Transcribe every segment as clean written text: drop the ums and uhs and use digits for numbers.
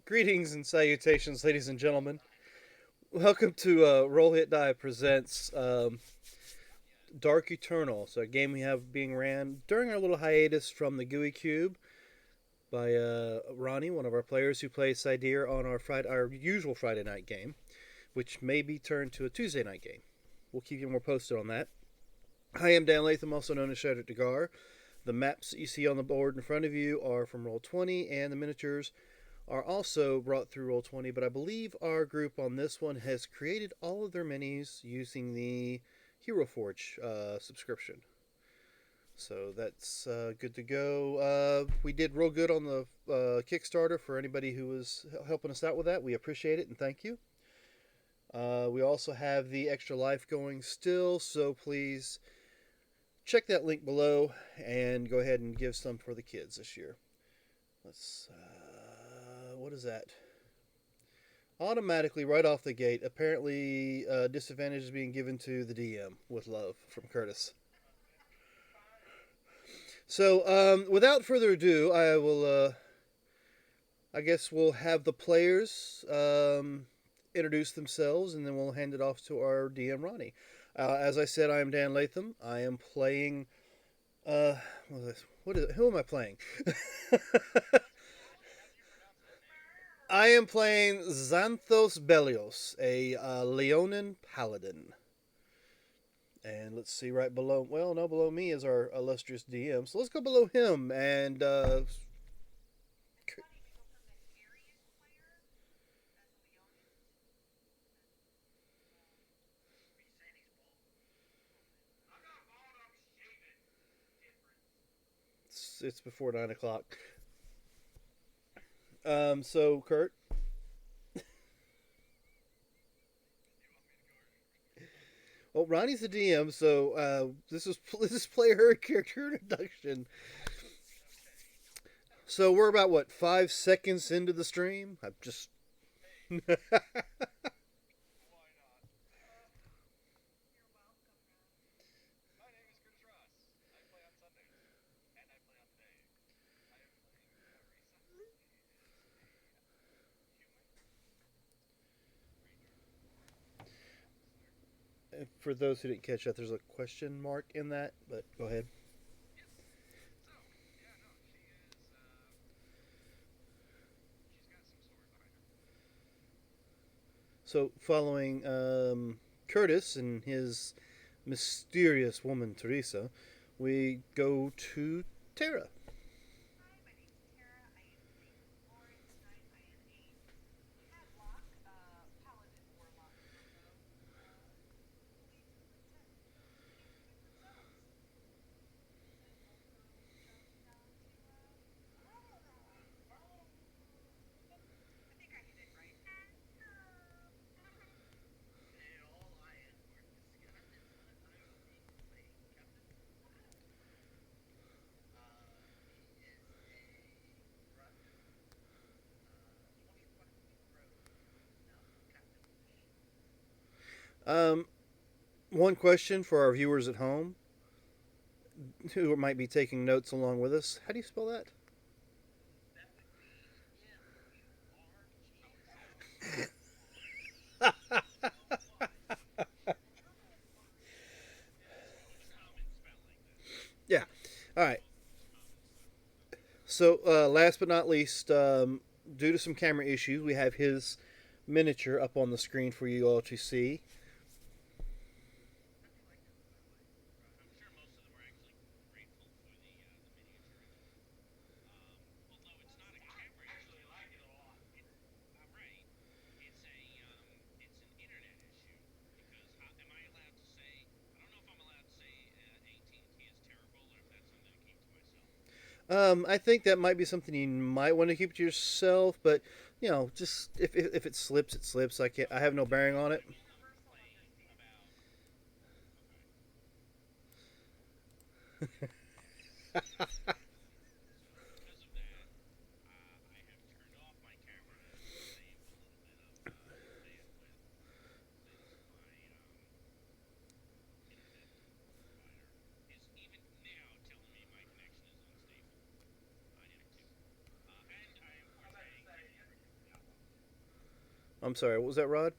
Greetings and salutations, ladies and gentlemen. Welcome to Roll Hit Die presents Dark Eternal. So a game we have being ran during our little hiatus from the GUI Cube by Ronnie, one of our players who plays Sideer on our usual Friday night game, which may be turned to a Tuesday night game. We'll keep you more posted on that. I am Dan Latham, also known as Shadow Dagar. The maps that you see on the board in front of you are from Roll20, and the miniatures are also brought through Roll20, but I believe our group on this one has created all of their minis using the Hero Forge subscription. So that's good to go. We did real good on the Kickstarter for anybody who was helping us out with that. We appreciate it and thank you. We also have the extra life going still, so please check that link below and go ahead and give some for the kids this year. Let's. What is that? Automatically, right off the gate, apparently disadvantage is being given to the DM with love from Curtis. So, without further ado, I will. I guess we'll have the players introduce themselves, and then we'll hand it off to our DM Ronnie. As I said, I am Dan Latham. I am playing. Uh, what is it? Who am I playing? I am playing Xanthos Belios, a Leonin paladin. And let's see, right below, well, no, below me is our illustrious DM. So let's go below him and it's before 9 o'clock. So Kurt, well, Ronnie's the DM, so this is player character introduction. So we're about what 5 seconds into the stream. I'm just for those who didn't catch that, there's a question mark in that, but go ahead. So following Curtis and his mysterious woman Teresa, we go to Tara. Um, One question for our viewers at home who might be taking notes along with us. How do you spell that? Yeah. All right. So last but not least, due to some camera issues, we have his miniature up on the screen for you all to see. I think that might be something you might want to keep to yourself, but just if it slips, it slips. I can't. I have no bearing on it. I'm sorry. What was that, Rod?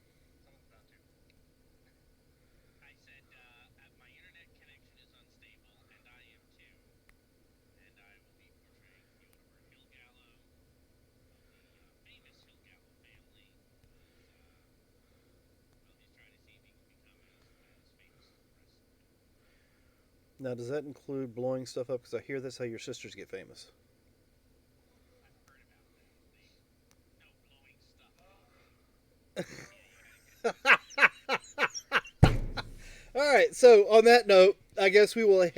Now, does that include blowing stuff up? Because I hear that's how your sisters get famous. All right. So, on that note, I guess we will.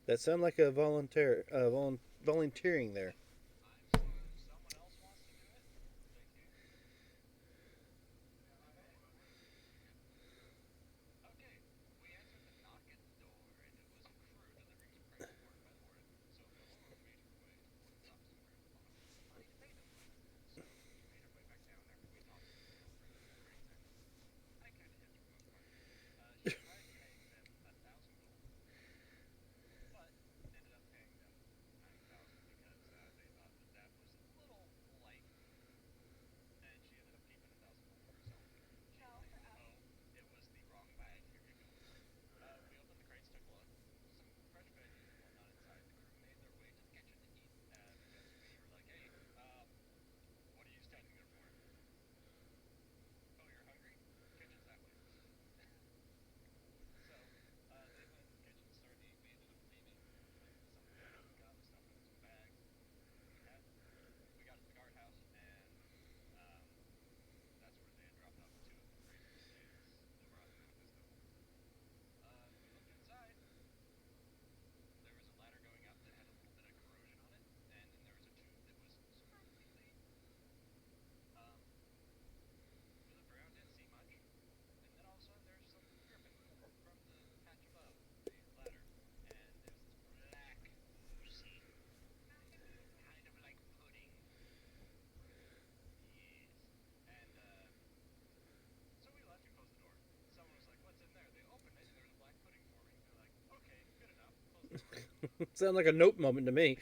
That sound like a volunteering there. Sound like a nope moment to me.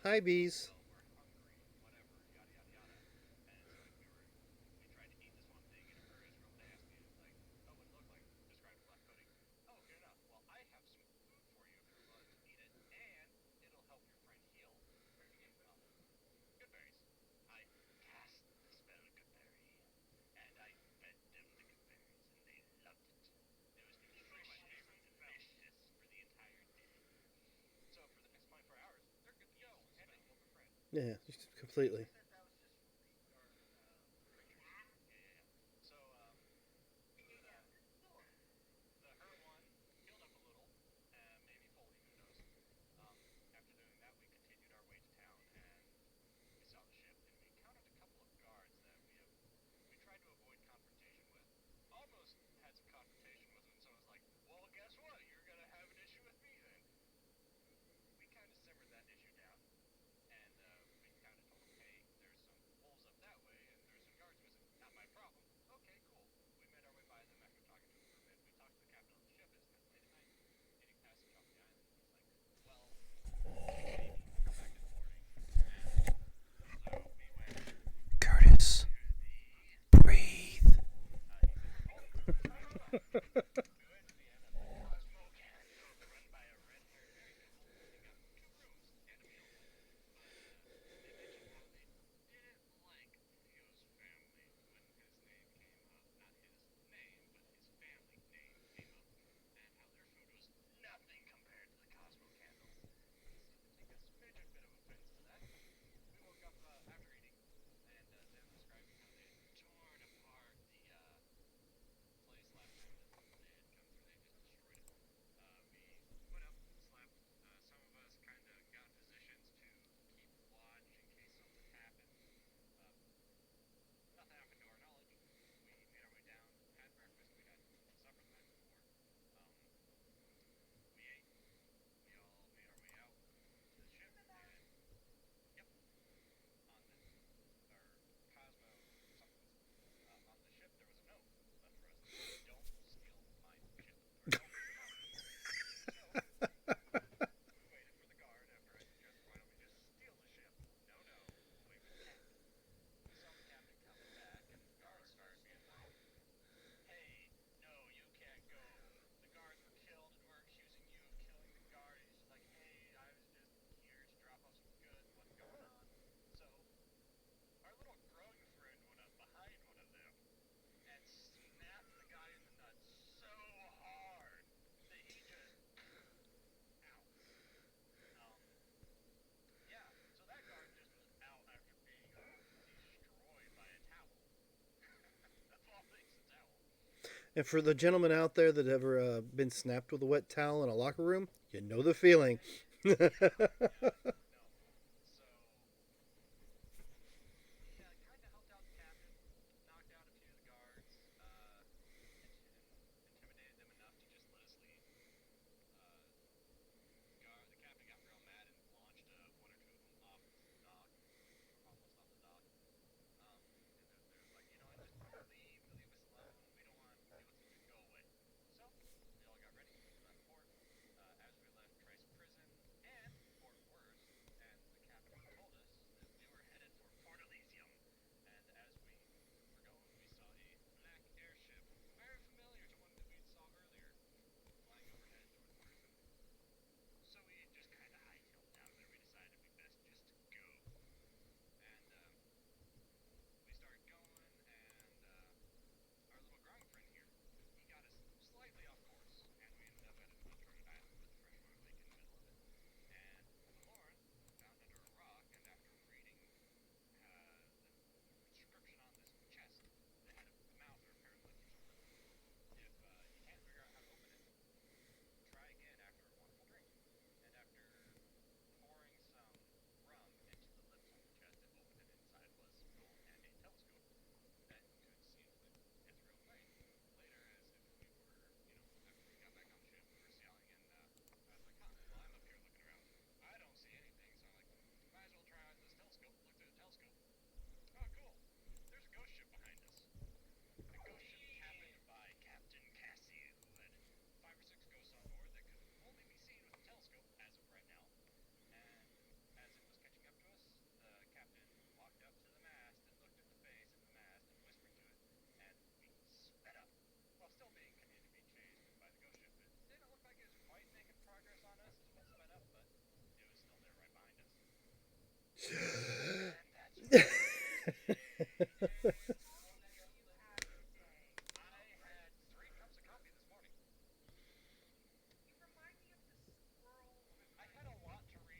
Hi, bees. Yeah, completely. And for the gentlemen out there that ever been snapped with a wet towel in a locker room, you know the feeling.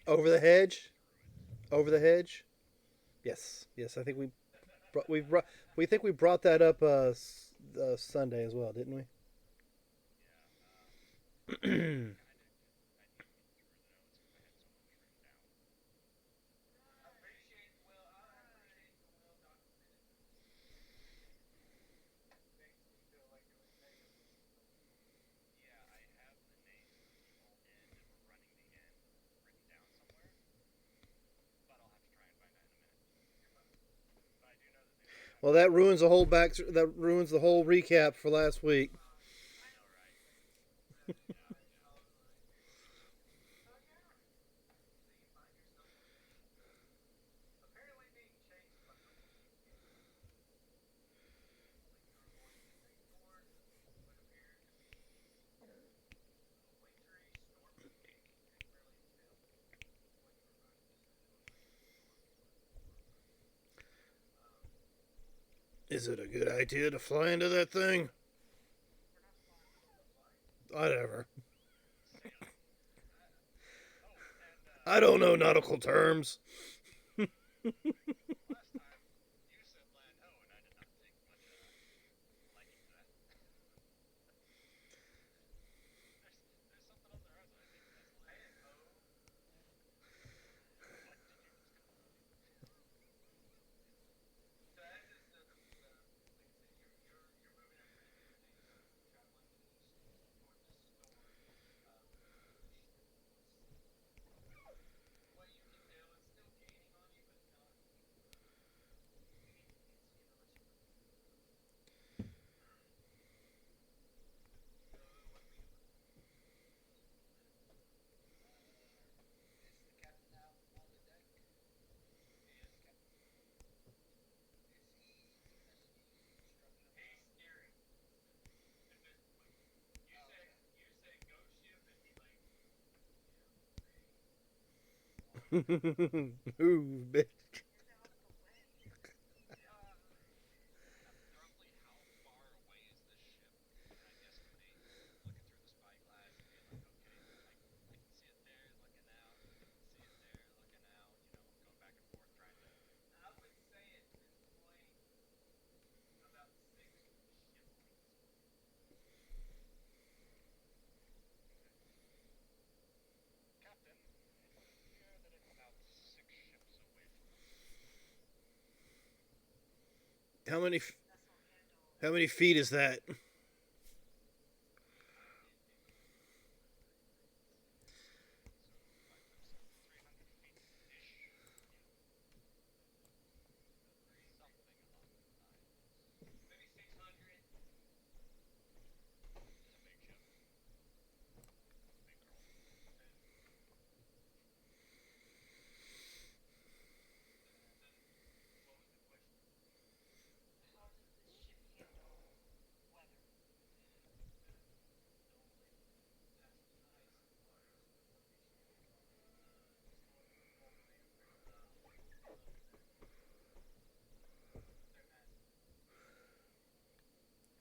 Over the hedge. Over the hedge. Yes, yes. I think brought we think we brought that up Sunday as well, didn't we? Well, that ruins the whole back. That ruins the whole recap for last week. Is it a good idea to fly into that thing? Whatever. I don't know nautical terms. Ooh, bitch. How many? How many feet is that?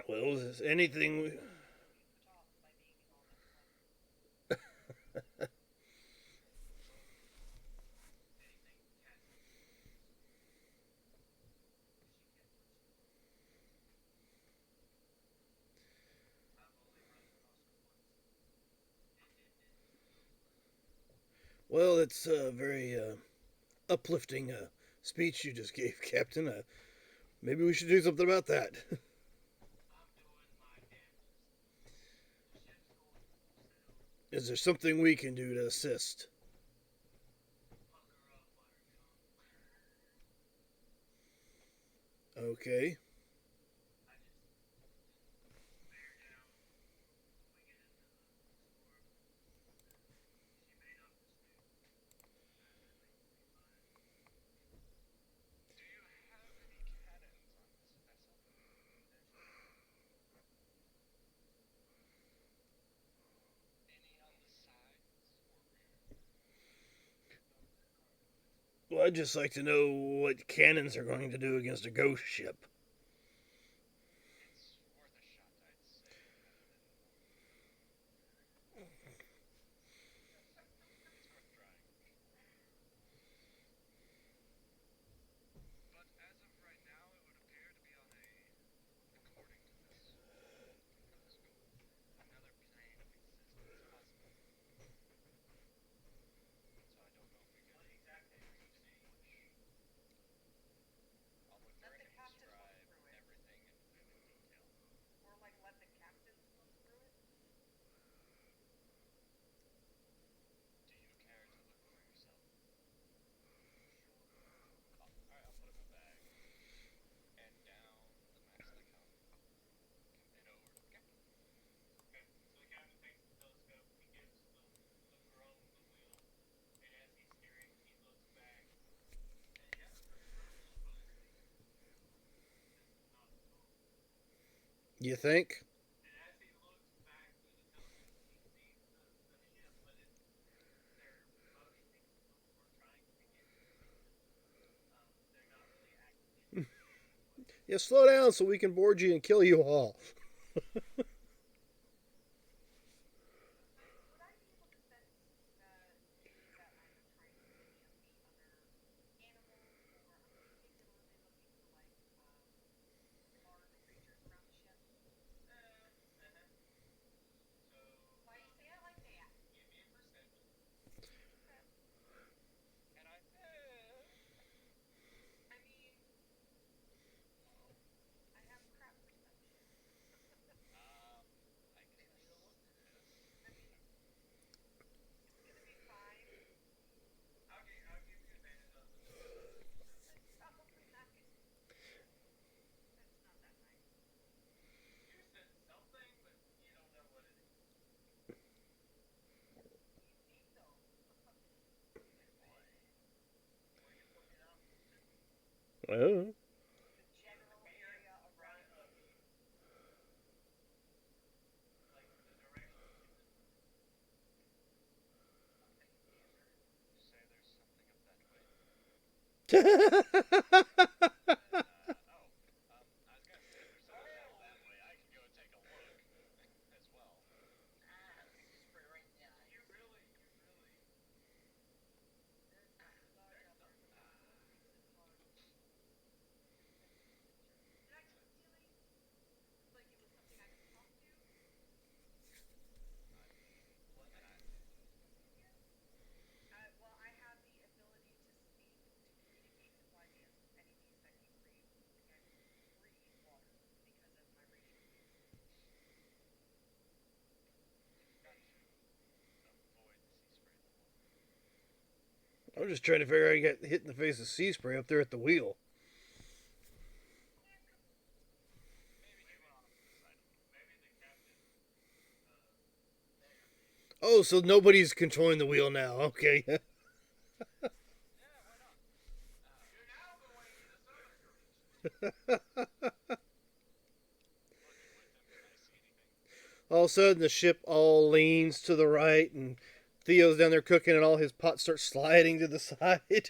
Well, is anything? Well, it's a very uplifting speech you just gave, Captain. Maybe we should do something about that. Is there something we can do to assist? Okay. Well, I'd just like to know what cannons are going to do against a ghost ship. You think? Yeah, slow down so we can board you and kill you all. Oh. I'm just trying to figure out how you got hit in the face with sea spray up there at the wheel. Oh, so nobody's controlling the wheel now. Okay. All of a sudden, the ship all leans to the right, and Theo's down there cooking, and all his pots start sliding to the side.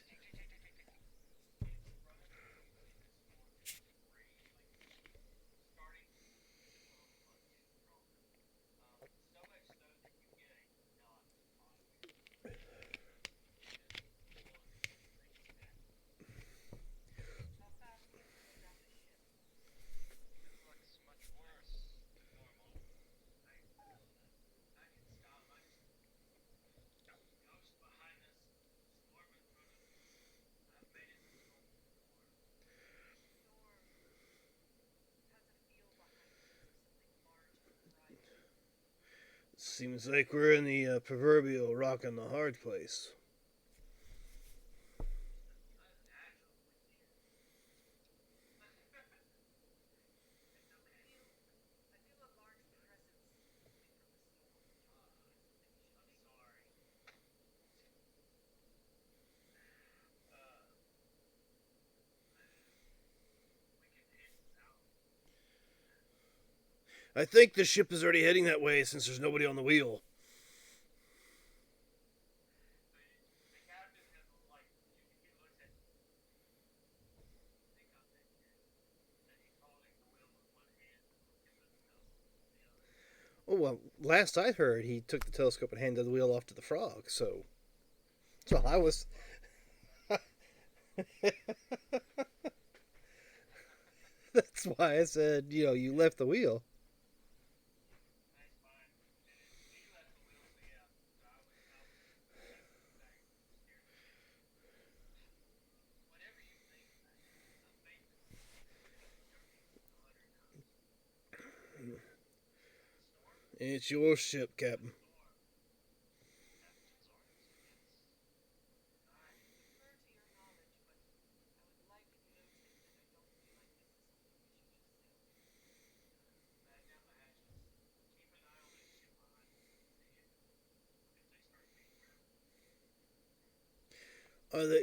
Seems like we're in the proverbial rock and the hard place. I think the ship is already heading that way since there's nobody on the wheel. Oh, well, last I heard, he took the telescope and handed the wheel off to the frog, so. So I was. That's why I said, you left the wheel. It's your ship, Captain.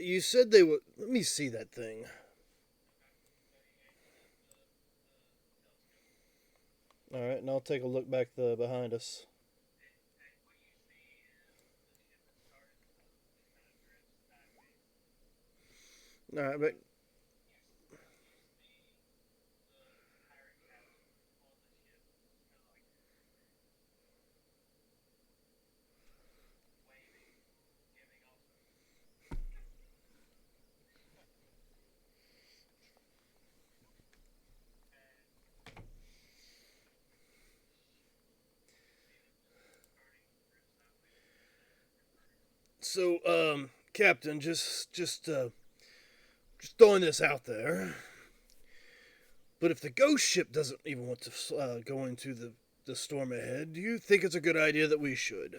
You said they would. Let me see that thing. All right, and I'll take a look back behind us. All right, but so, Captain, just throwing this out there. But if the ghost ship doesn't even want to go into the storm ahead, do you think it's a good idea that we should?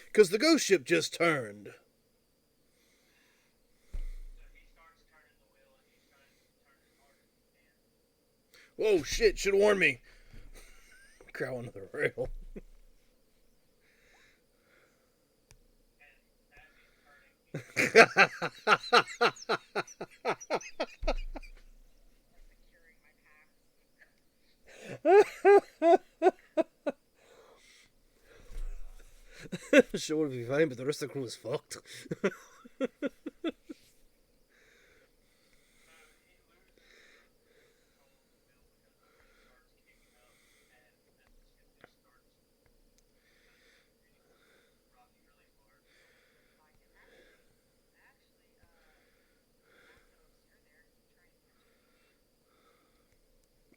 Because the ghost ship just turned. Whoa, shit! Should have warned me. Crow under the rail. Sure would be fine, but the rest of the crew is fucked.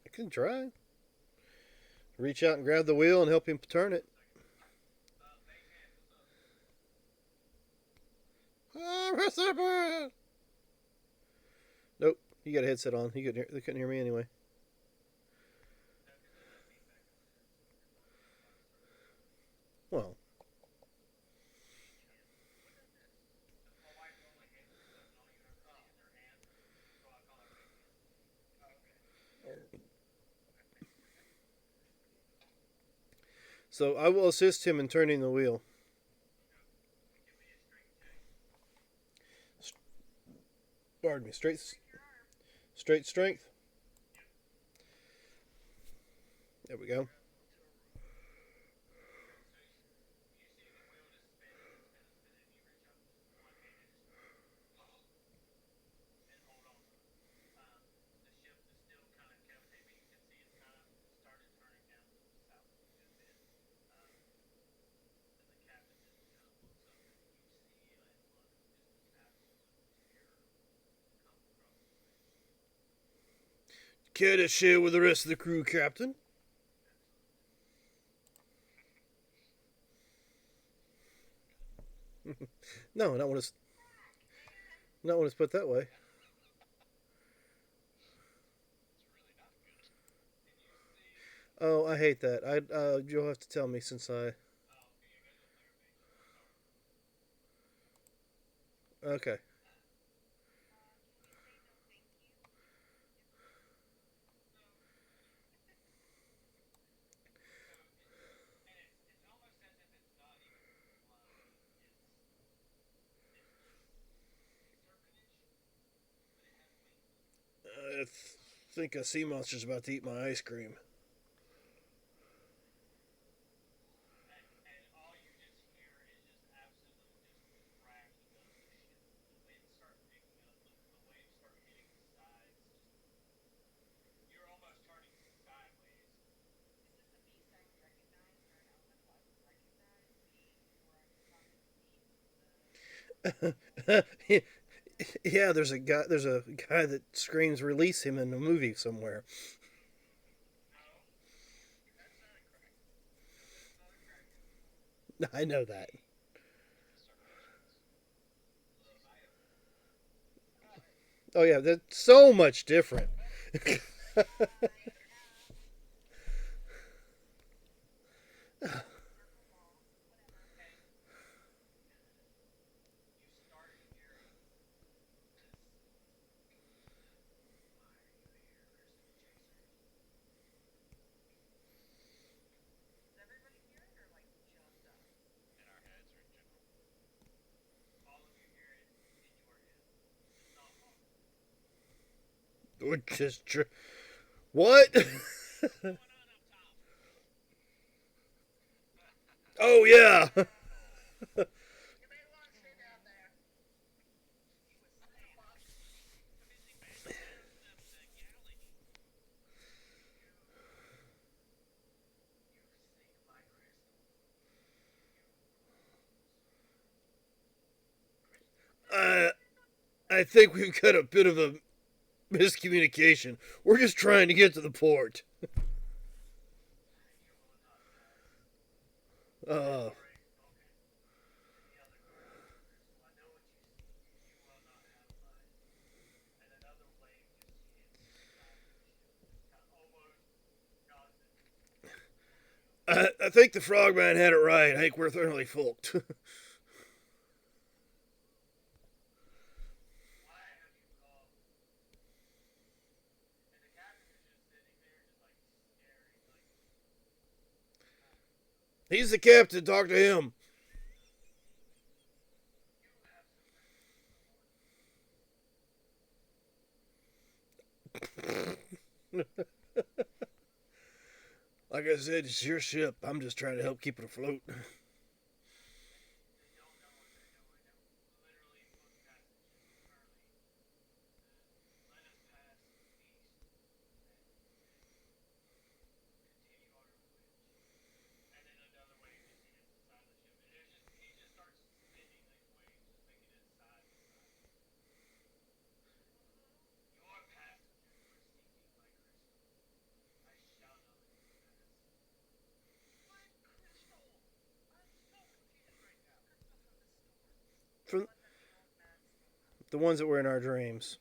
I can try. Reach out and grab the wheel and help him turn it. Nope, he got a headset on. They couldn't hear me anyway. Well, So I will assist him in turning the wheel. Pardon me. Straight strength. There we go. Care to share with the rest of the crew, Captain? No, not when it's put that way. Oh, I hate that. You'll have to tell me since I. Okay. I think a sea monster's about to eat my ice cream. Yeah, there's a guy. There's a guy that screams "Release him" in a movie somewhere. I know that. Oh yeah, that's so much different. Which is true. What? Oh yeah. I I think we've got a bit of a miscommunication. We're just trying to get to the port. Uh, I think the frogman had it right. I think we're thoroughly fucked. He's the captain. Talk to him. Like I said, it's your ship. I'm just trying to help keep it afloat. From the ones that were in our dreams.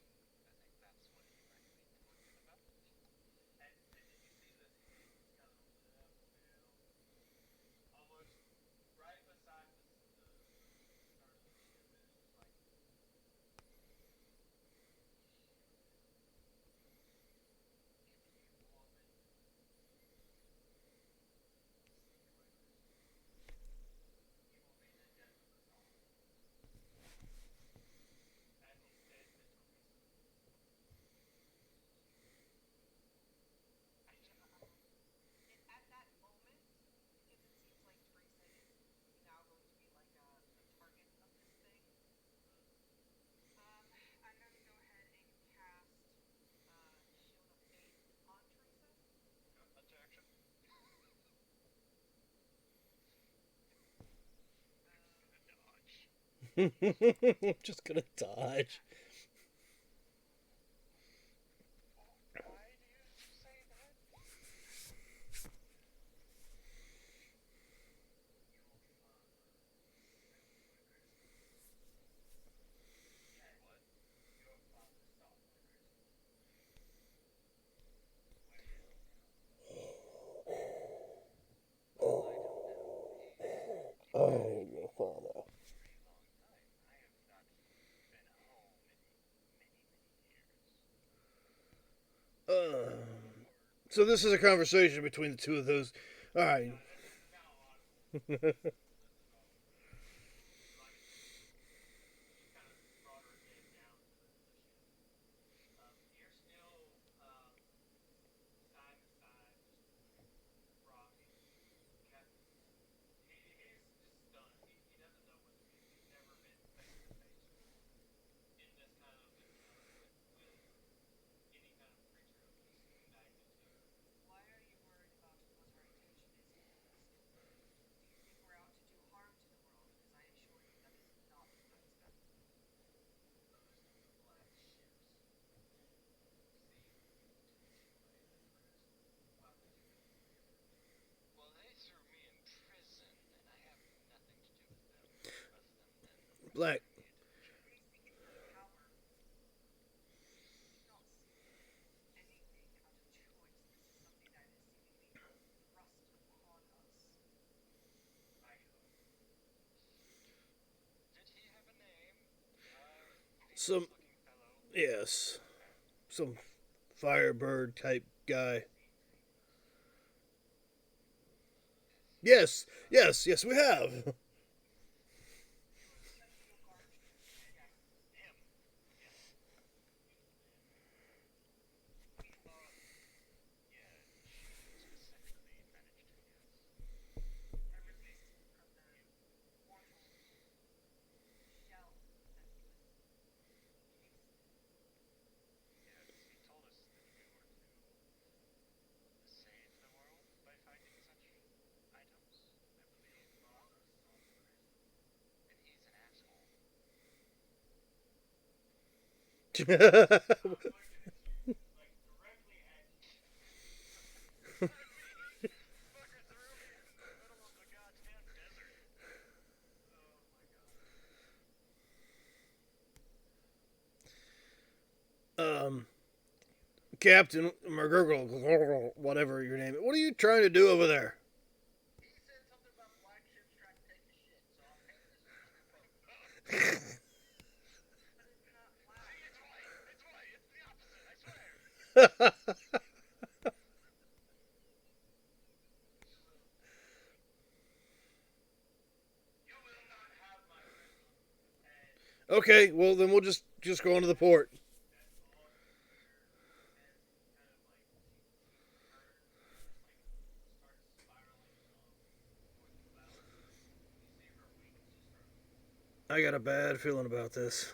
Just gonna dodge. Oh, your father. Uh, so this is a conversation between the two of those. All right. Black. Some yes, some Firebird type guy. Yes, yes, yes, we have. um, Captain McGurgle, whatever your name is. What are you trying to do over there? Okay, well then we'll just go into the port. I got a bad feeling about this.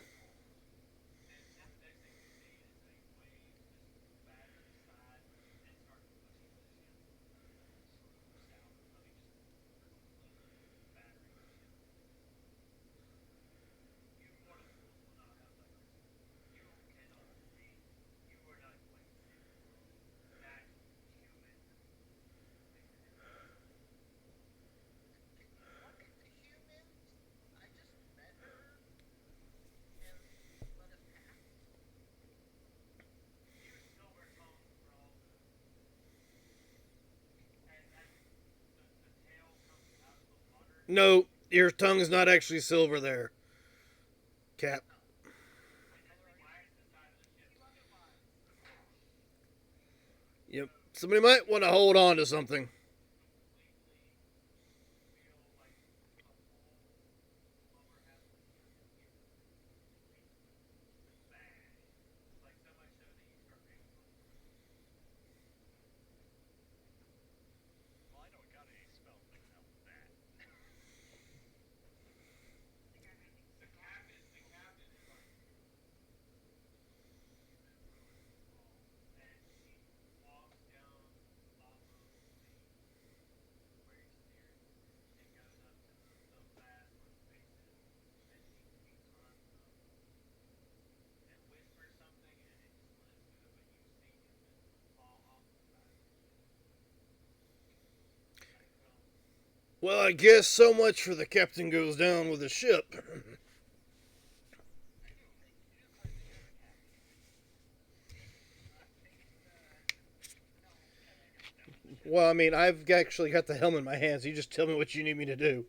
No, your tongue is not actually silver there, Cap. Yep. Somebody might want to hold on to something. Well, I guess so much for the captain goes down with the ship. Well, I mean, I've actually got the helm in my hands. You just tell me what you need me to do.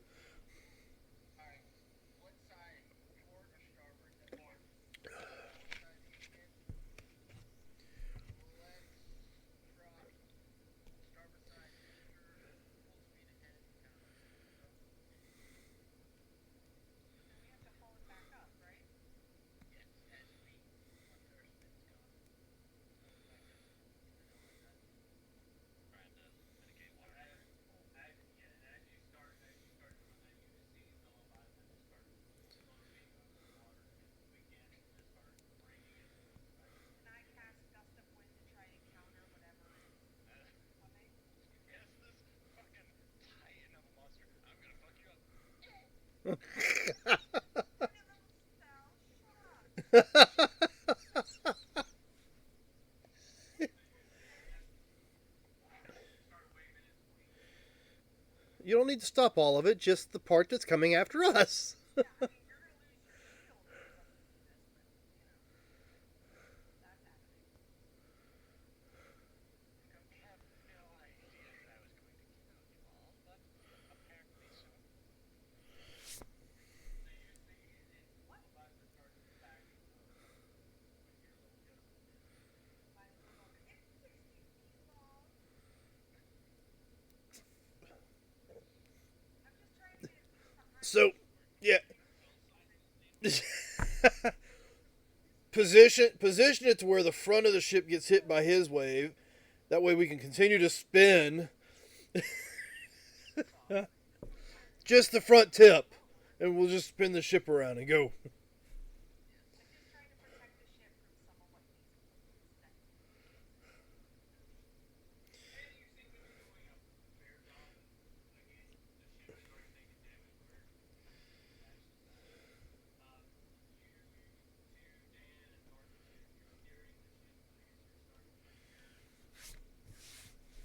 You don't need to stop all of it, just the part that's coming after us. So, yeah. position it to where the front of the ship gets hit by his wave. That way we can continue to spin just the front tip, and we'll just spin the ship around and go.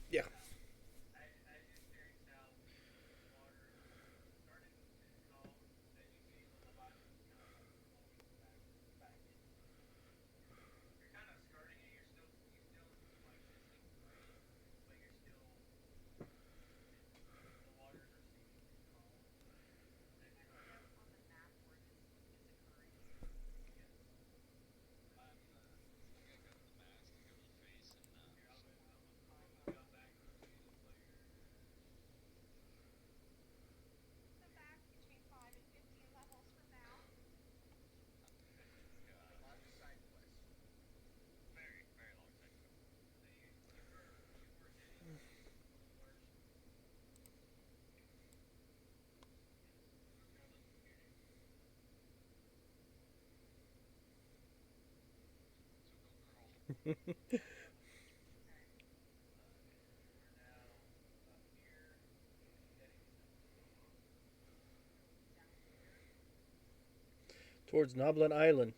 Yeah. Towards Noblin Island.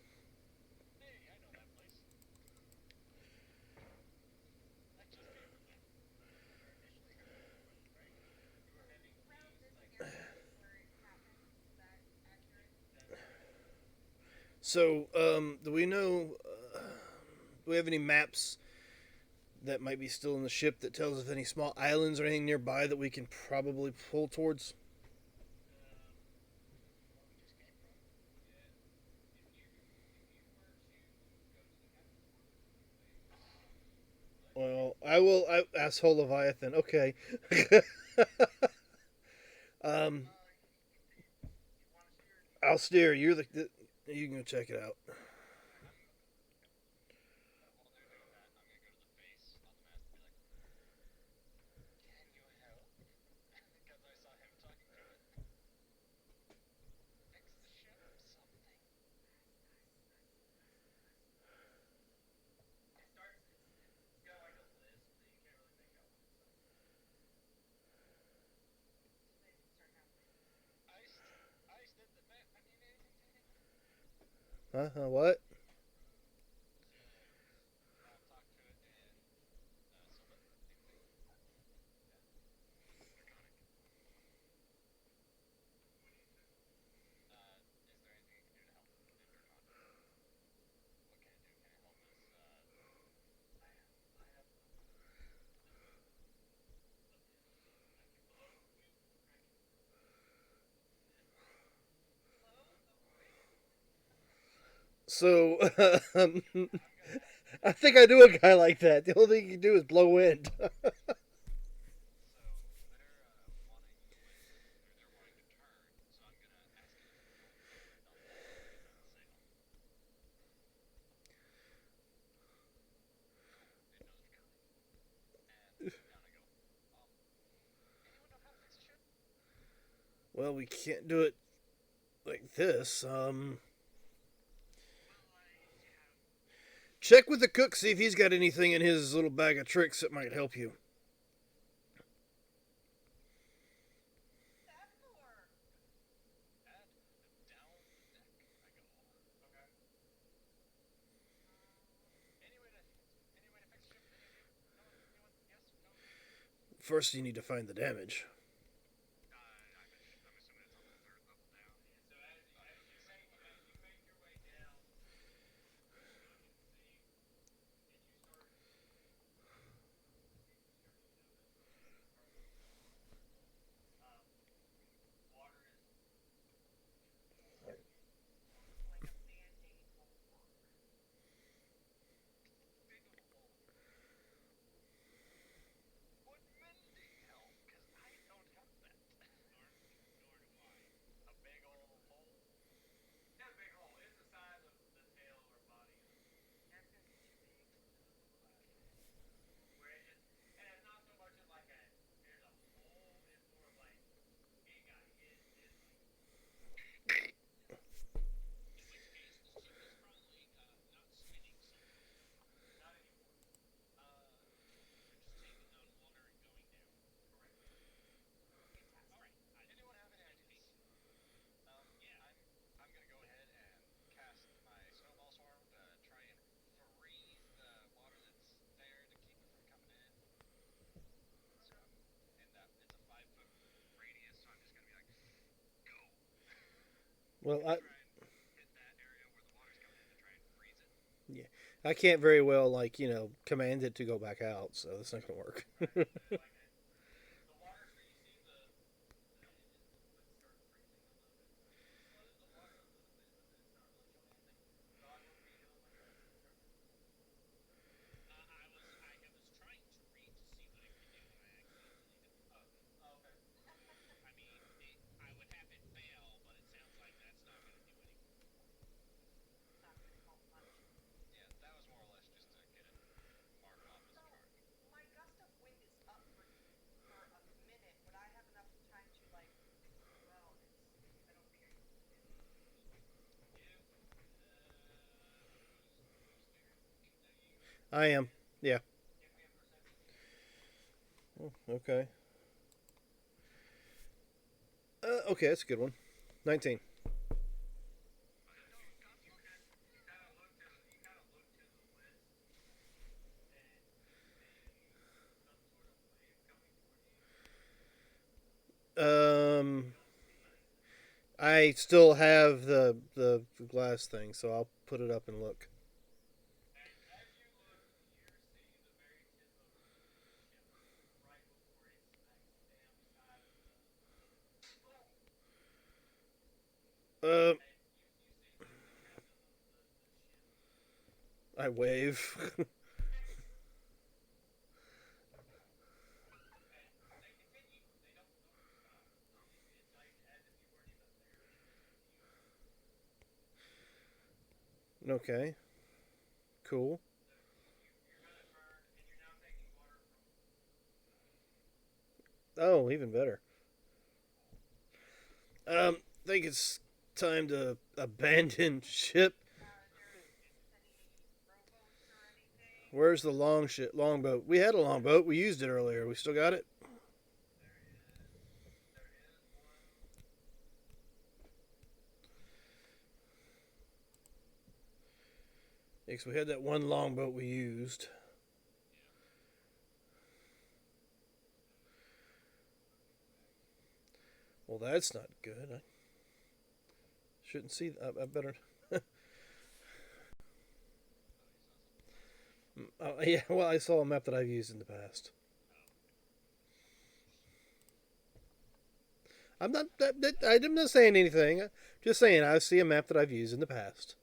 So, do we know? Do we have any maps that might be still in the ship that tells us if any small islands or anything nearby that we can probably pull towards? Well, I will. Asshole Leviathan. Okay. um, I'll steer. You're the. You can go check it out. Huh? What? So I think I knew a guy like that. The only thing you can do is blow wind. Well, we can't do it like this. Check with the cook, see if he's got anything in his little bag of tricks that might help you. First, you need to find the damage. Well, yeah, I can't very well command it to go back out, so that's not gonna work. I am. Yeah. Okay. Okay, that's a good one. 19. Um, I still have the glass thing, so I'll put it up and look. Uh, I wave. Okay. Cool. Oh, even better. I think it's time to abandon ship. Where's the longboat? We had a longboat. We used it earlier. We still got it. Because we had that one longboat we used. Well, that's not good. I shouldn't see. I better. Yeah. Well, I saw a map that I've used in the past. I'm not. I'm not saying anything. Just saying I see a map that I've used in the past.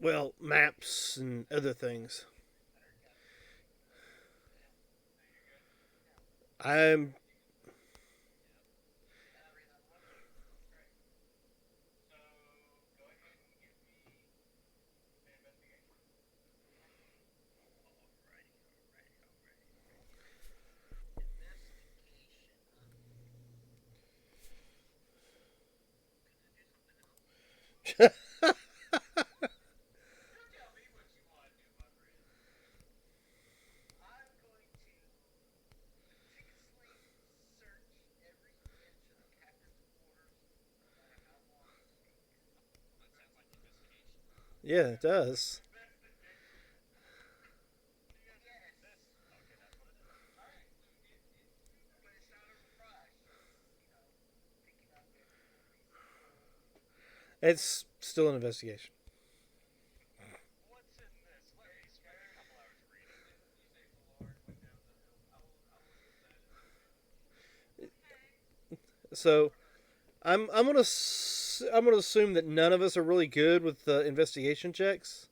Well, maps and other things. I'm yeah, it does. It's still an investigation. So I'm gonna assume that none of us are really good with the investigation checks.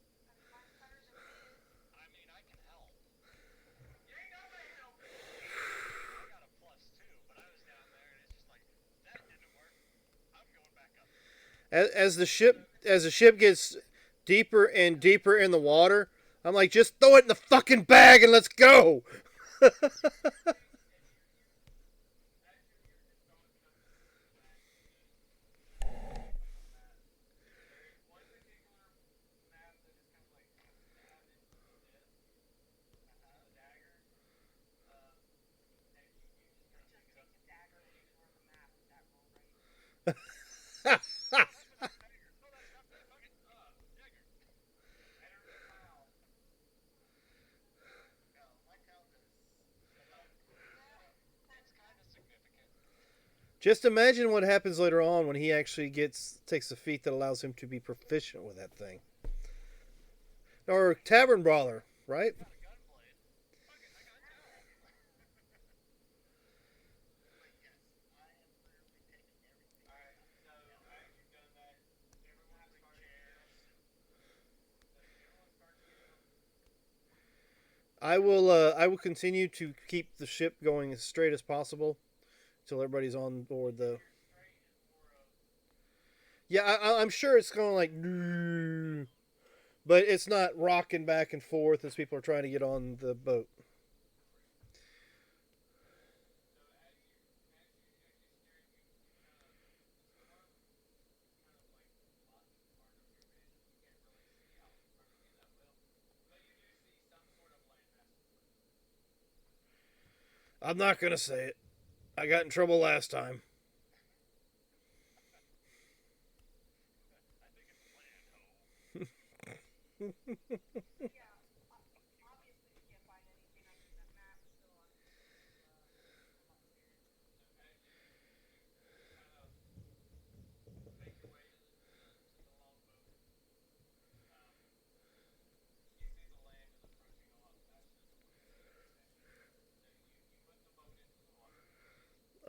As the ship gets deeper and deeper in the water, I'm like, just throw it in the fucking bag and let's go. Just imagine what happens later on when he actually gets takes a feat that allows him to be proficient with that thing. Or tavern brawler, right? I will continue to keep the ship going as straight as possible until everybody's on board. The Yeah, I'm sure it's going like, but it's not rocking back and forth as people are trying to get on the boat. I'm not gonna say it. I got in trouble last time.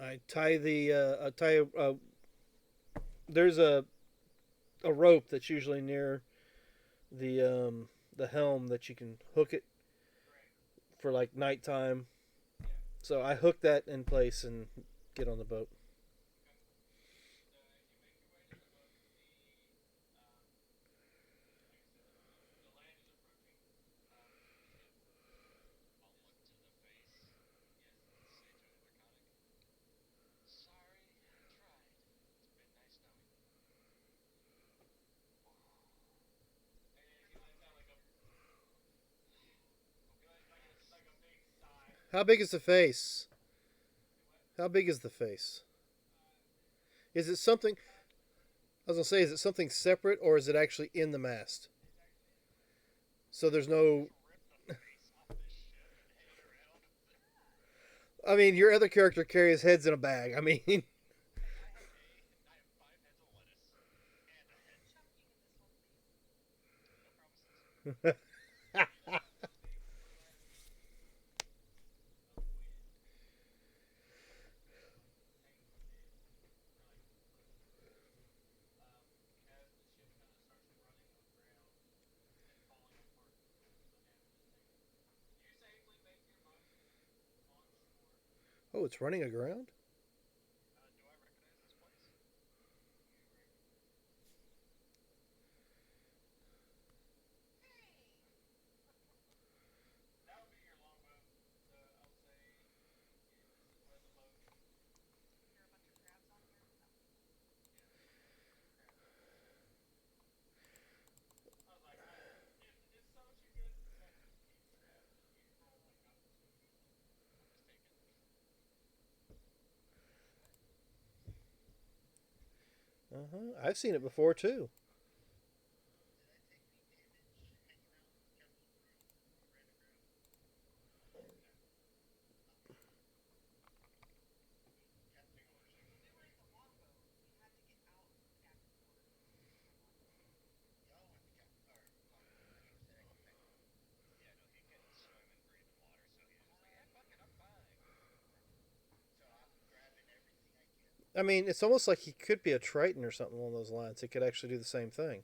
I tie there's a rope that's usually near the helm that you can hook it for like nighttime. So I hook that in place and get on the boat. How big is the face? How big is the face? Is it something? I was gonna say, is it something separate or is it actually in the mast? So there's no. I mean, your other character carries heads in a bag. I mean, oh, it's running aground. I've seen it before too. I mean, it's almost like he could be a Triton or something along those lines. It could actually do the same thing.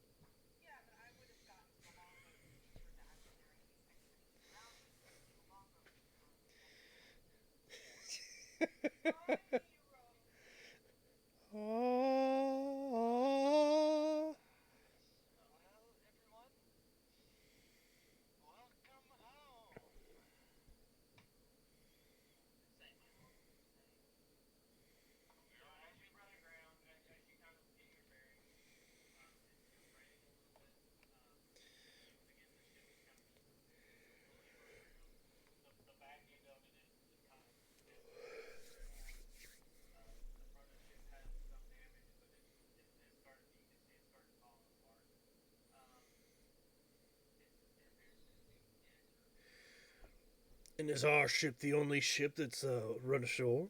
And is our ship the only ship that's run ashore?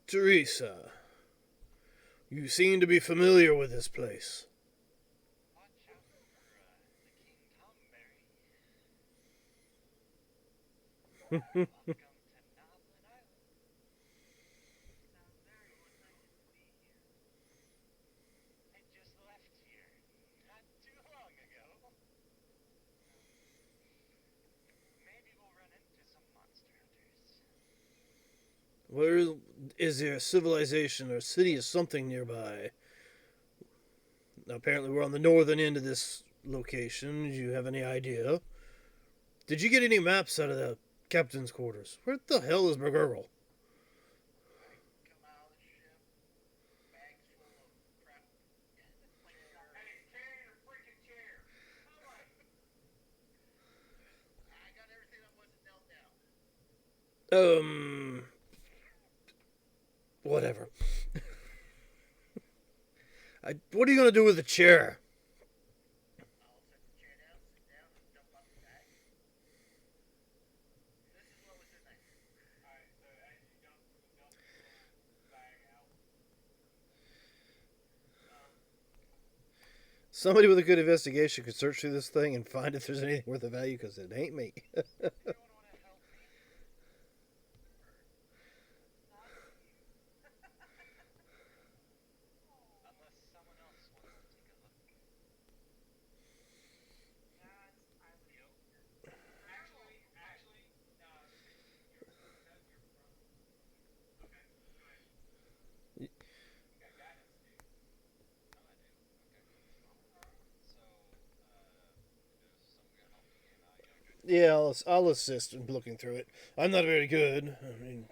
Teresa, you seem to be familiar with this place. Where is there a civilization or a city or something nearby? Now, apparently, we're on the northern end of this location. Do you have any idea? Did you get any maps out of the captain's quarters? Where the hell is McGurgle? Um, whatever. What are you gonna do with the chair? Somebody with a good investigation could search through this thing and find if there's anything worth of value, because it ain't me. Yeah, I'll assist in looking through it. I'm not very good. I mean,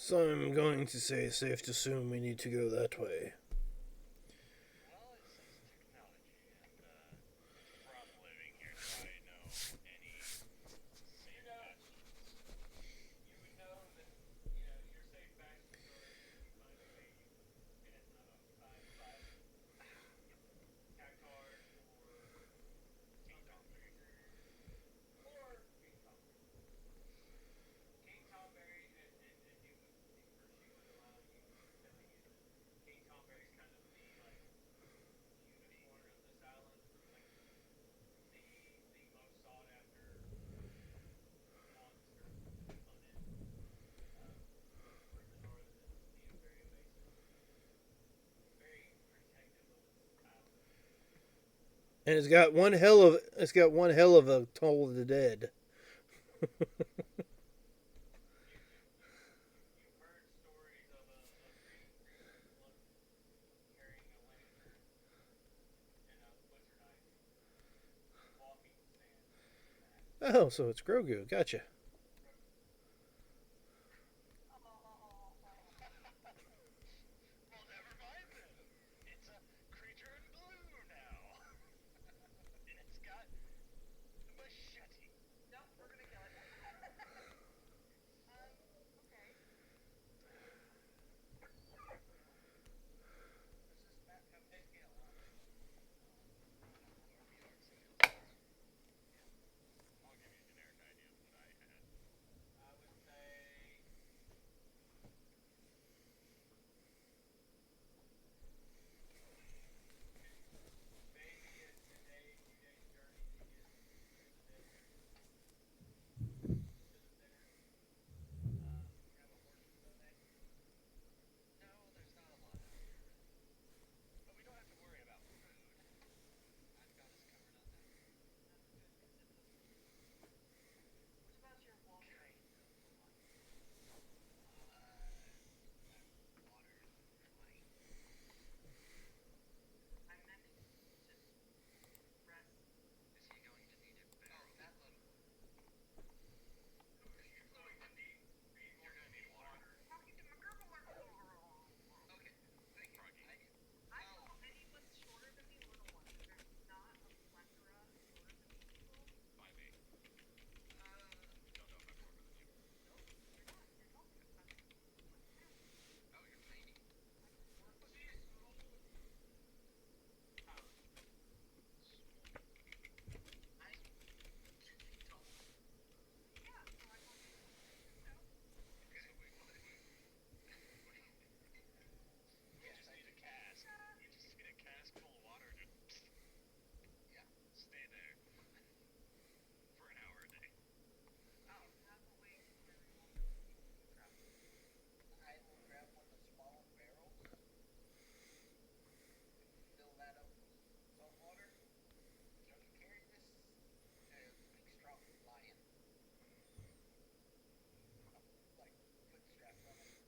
So I'm going to say it's safe to assume we need to go that way. And it's got one hell of a Toll of the Dead. Oh, so it's Grogu. Gotcha.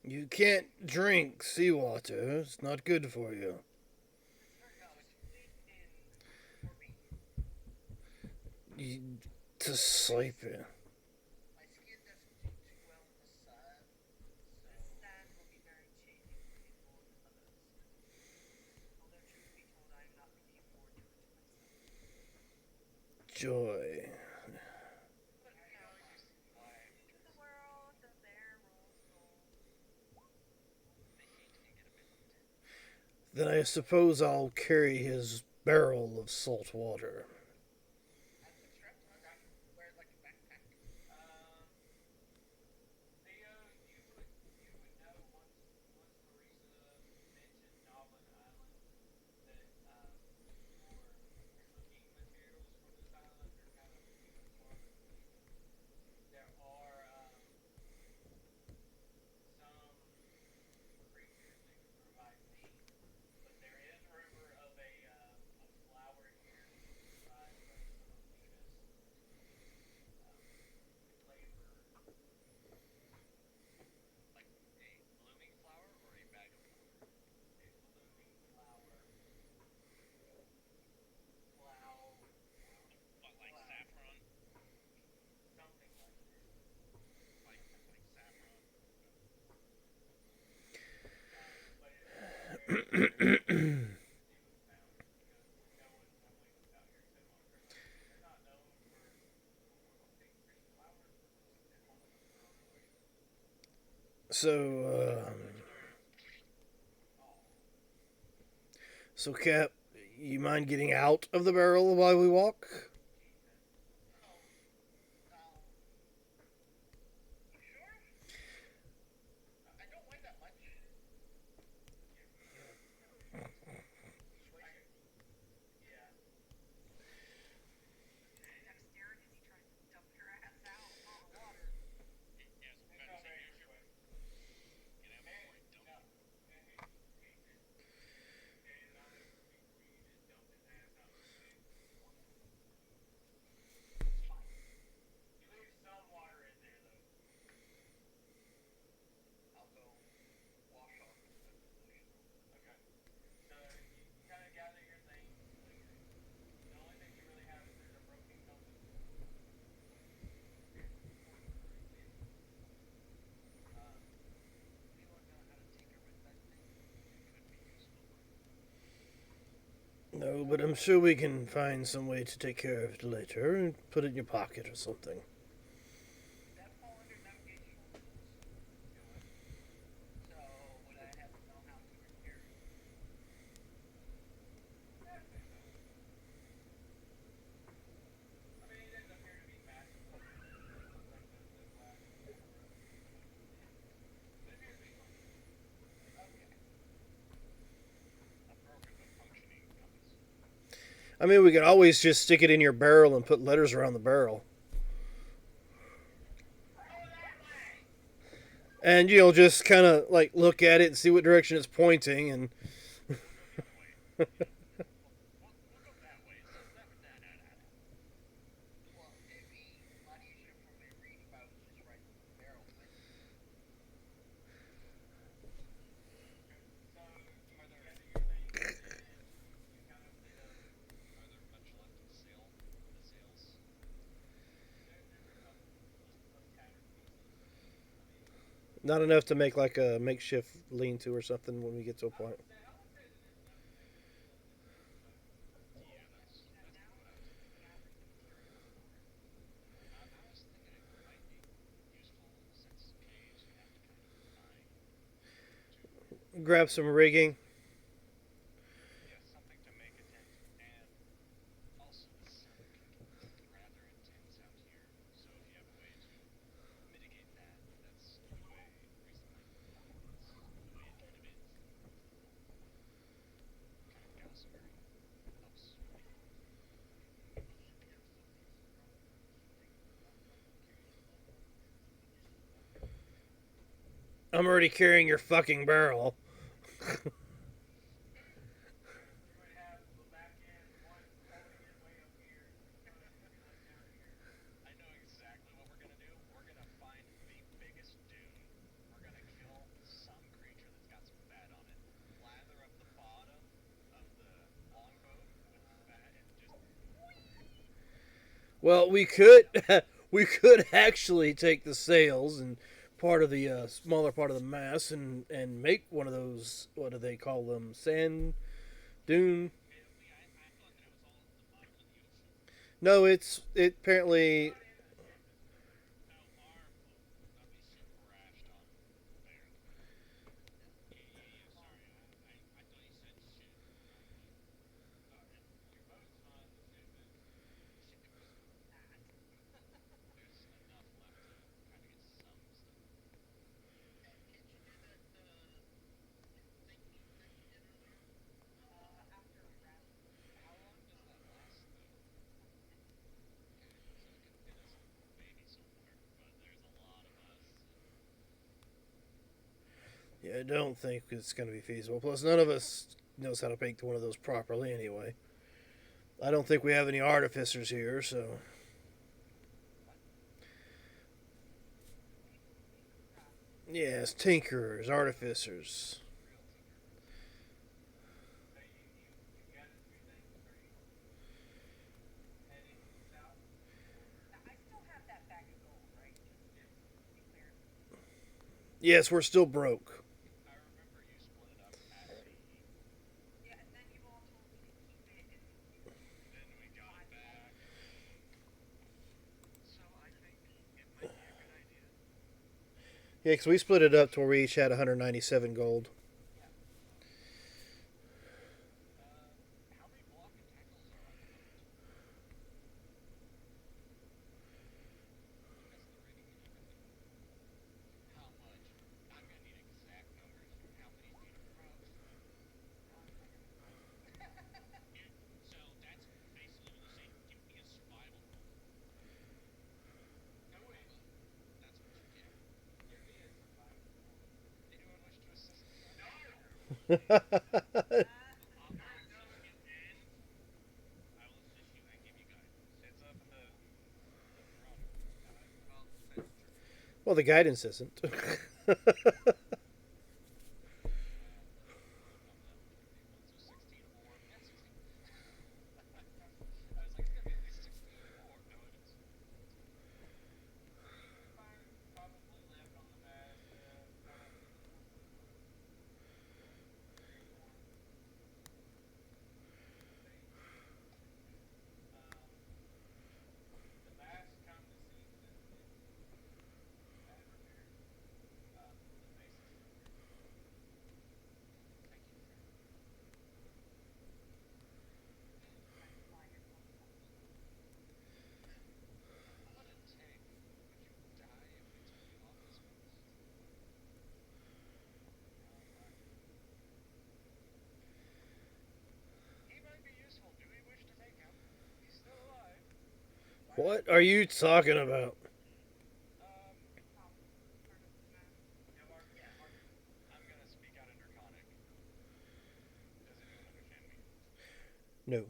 You can't drink seawater. It's not good for you. you to sleep in. Joy. Then I suppose I'll carry his barrel of salt water. So, so Cap, you mind getting out of the barrel while we walk? No, but I'm sure we can find some way to take care of it later and put it in your pocket or something. I mean, we could always just stick it in your barrel and put letters around the barrel. And, just kind of like look at it and see what direction it's pointing. And not enough to make like a makeshift lean to or something when we get to a point. Grab some rigging. I'm already carrying your fucking barrel. Well, we could we could actually take the sails and part of the smaller part of the mass and make one of those. What do they call them? Sand dune. No, it apparently. Yeah, I don't think it's going to be feasible. Plus, none of us knows how to make one of those properly anyway. I don't think we have any artificers here, so. Yes, tinkerers, artificers. Yes, we're still broke. Yeah, because we split it up to where we each had 197 gold. Well, the guidance isn't. What are you talking about? No.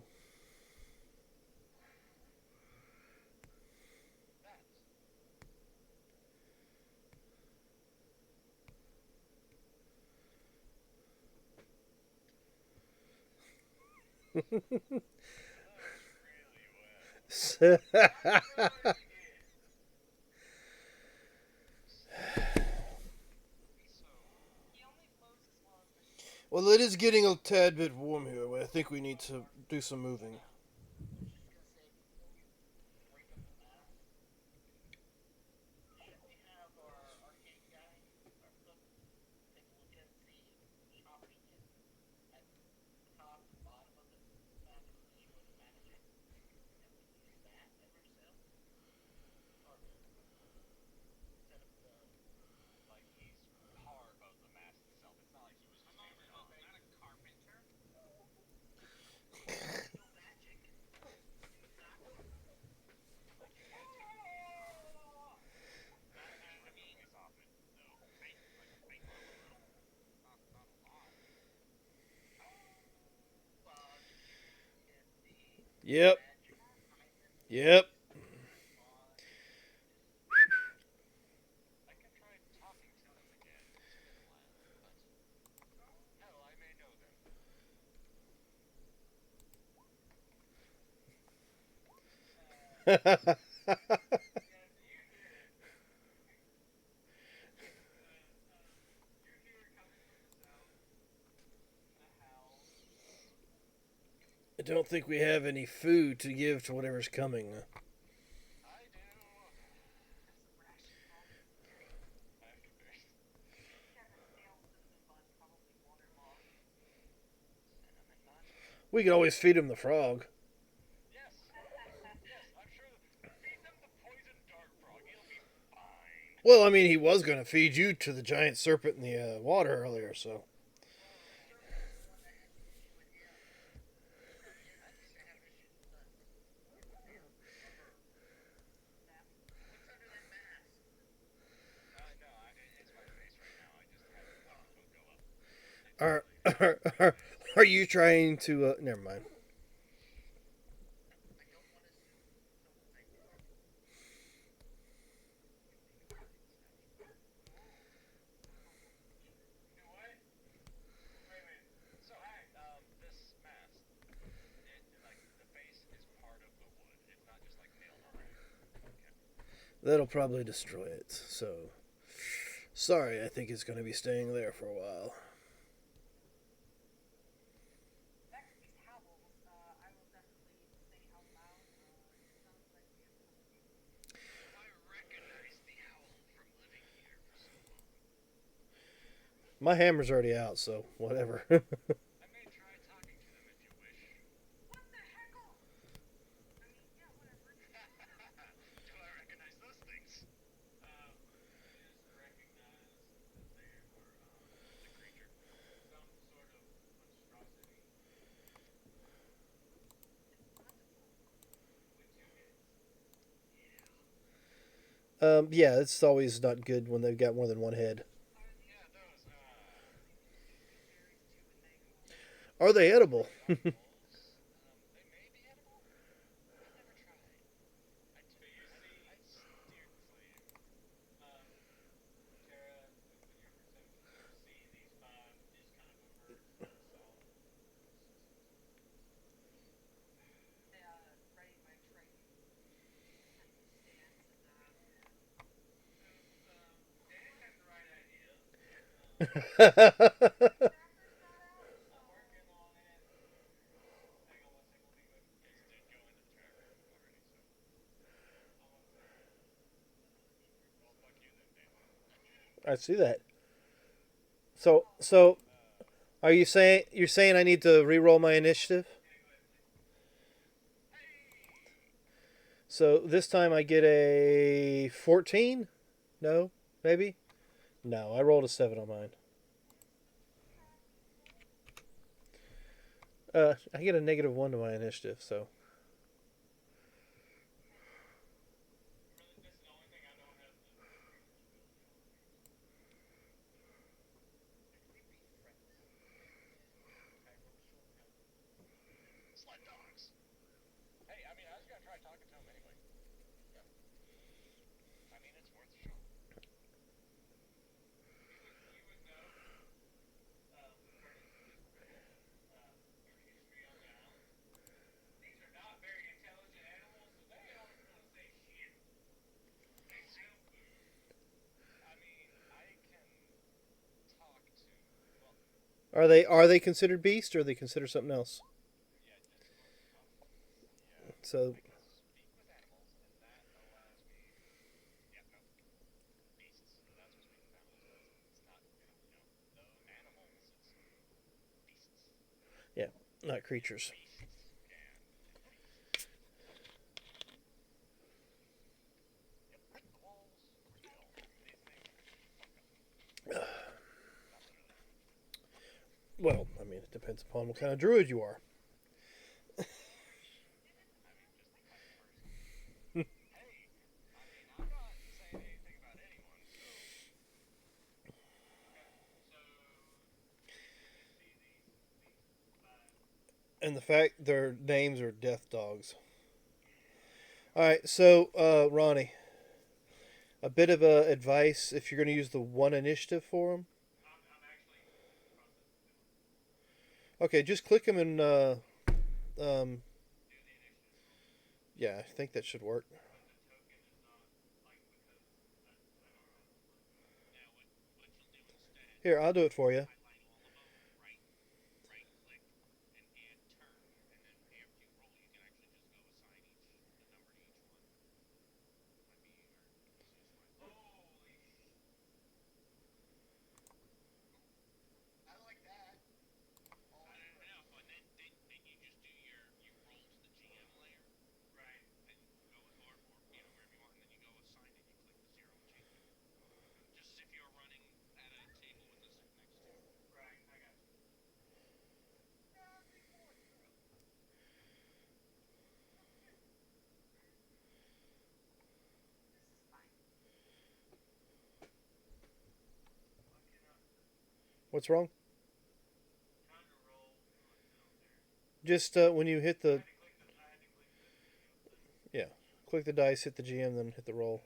Well, it is getting a tad bit warm here. I think we need to do some moving. Yep. Yep. I don't think we have any food to give to whatever's coming. We could always feed him the frog. Well, I mean, he was going to feed you to the giant serpent in the water earlier, so. Are, are you trying to. Never mind. That'll probably destroy it, so. Sorry, I think it's going to be staying there for a while. My hammer's already out, so whatever. Yeah, it's always not good when they've got more than one head. Are they edible? I see that. So are you're saying I need to re-roll my initiative? So this time I get a 14? No, maybe. No, I rolled a 7 on mine. I get a -1 to my initiative. So are they considered beast or are they considered something else? So yeah, not creatures. Well, I mean, it depends upon what kind of druid you are. And the fact their names are death dogs. All right, so Ronnie, a bit of advice if you're going to use the one initiative for them. Okay, just click them and um, yeah, I think that should work. Here, I'll do it for you. What's wrong? Just when you hit the yeah, click the dice, hit the GM, then hit the roll.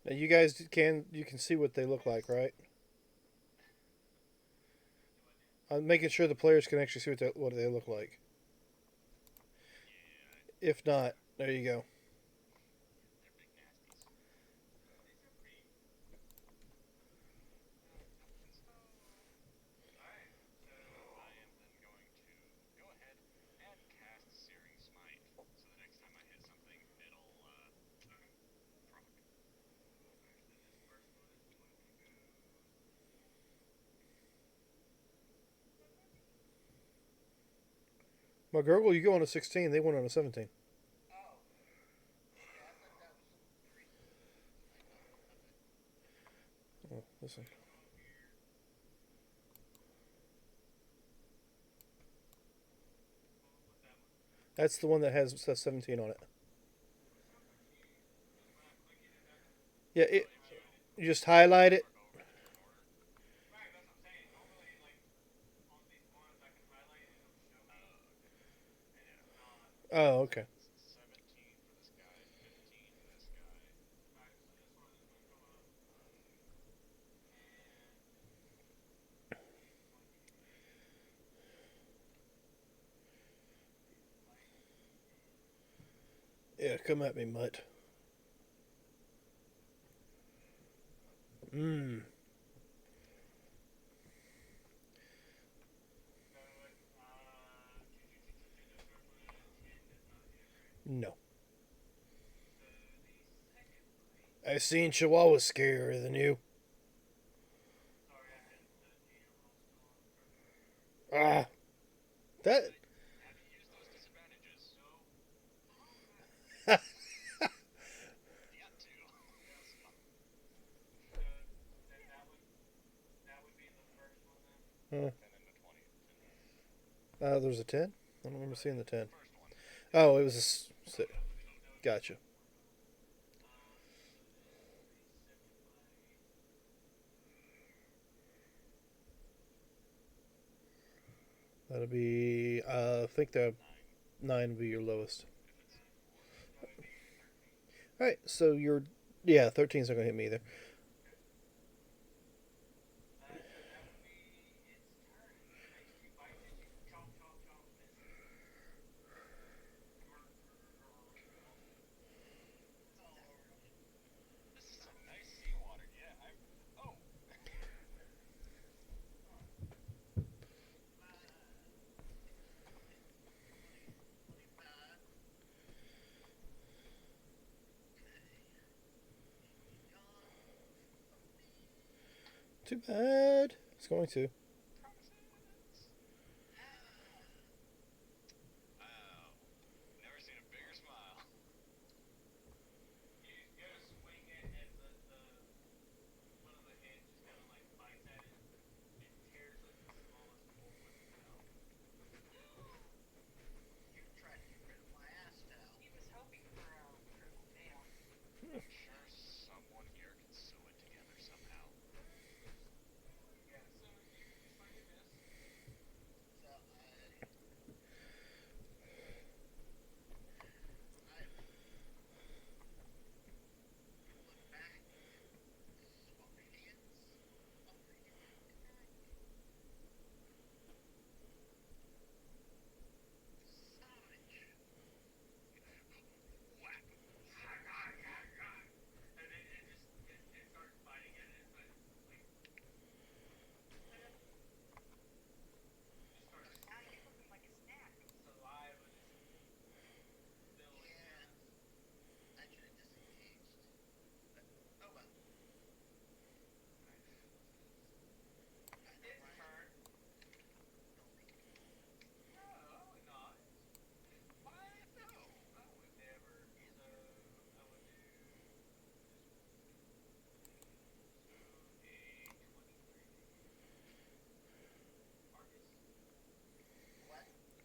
Now you guys can see what they look like, right? I'm making sure the players can actually see what they look like. If not, there you go. My Gurgle, you go on a 16. They went on a 17. Oh, listen. That's the one that says 17 on it. Yeah, you just highlight it. Oh, okay. Yeah, come at me, mutt. Mmm. No. I seen Chihuahua scarier than you. Ah, that. There's a 10? I don't remember seeing the 10. Oh, it was gotcha. That'll be, I think the 9 would be your lowest. Alright, so yeah, 13's not going to hit me either. Too bad. It's going to.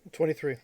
What? 23.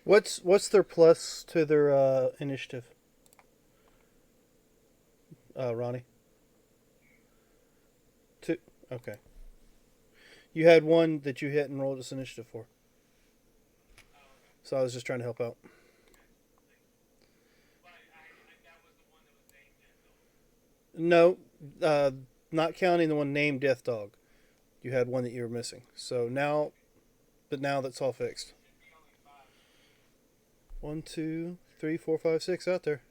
What's their plus to their initiative, Ronnie? Two. Okay. You had one that you hit and rolled this initiative for, so I was just trying to help out. No, uh, not counting the one named Death Dog. You had one that you were missing. So now, but now that's all fixed. One, two, three, four, five, six out there.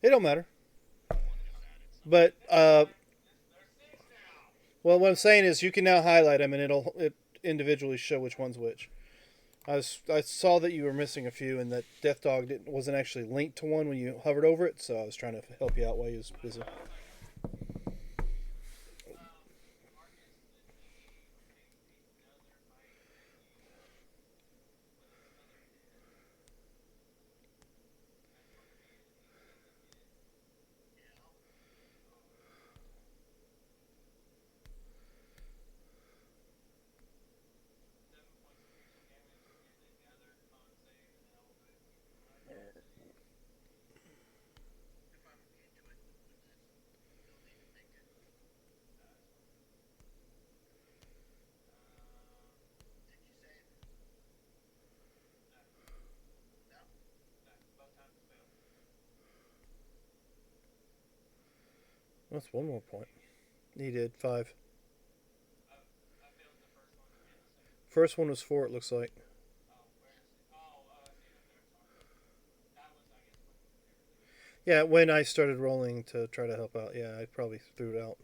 It don't matter. But well, what I'm saying is you can now highlight them and it individually show which one's which. I saw that you were missing a few and that Death Dog wasn't actually linked to one when you hovered over it, so I was trying to help you out while you was busy. That's one more point. He did five. First one was four. It looks like. Yeah, when I started rolling to try to help out, yeah, I probably threw it out.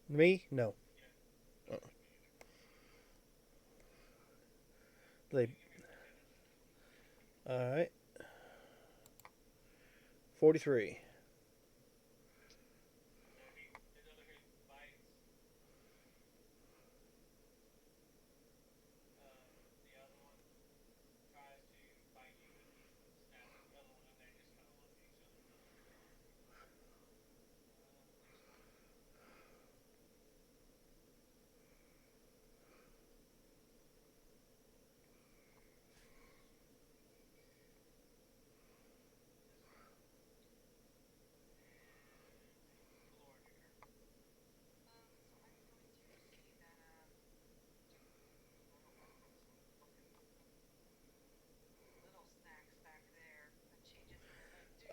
Me? No. Uh, They. All right. 43.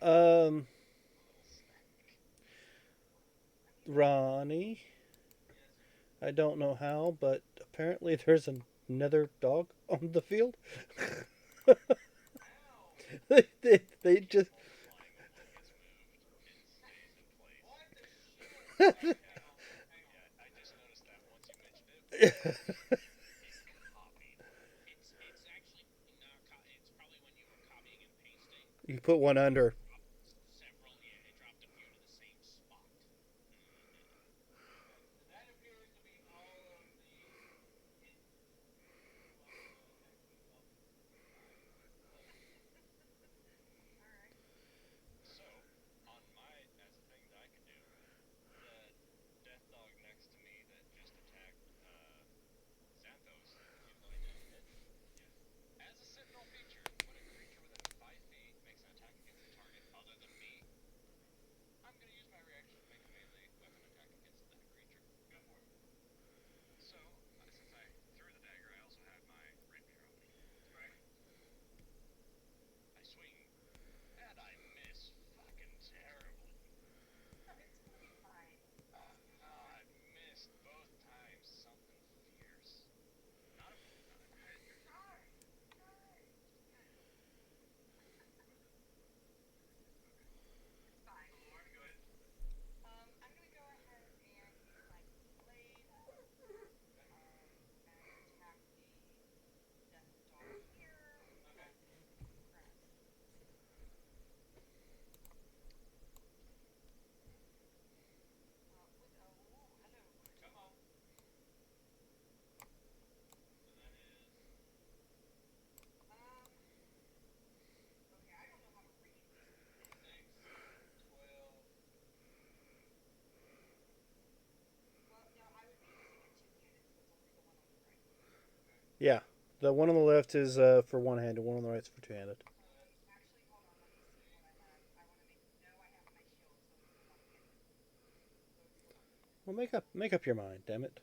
Um, Ronnie. I don't know how, but apparently there's another dog on the field. They just. You put one under. Yeah. The one on the left is for one handed, one on the right is for two handed. Well, make up your mind, damn it.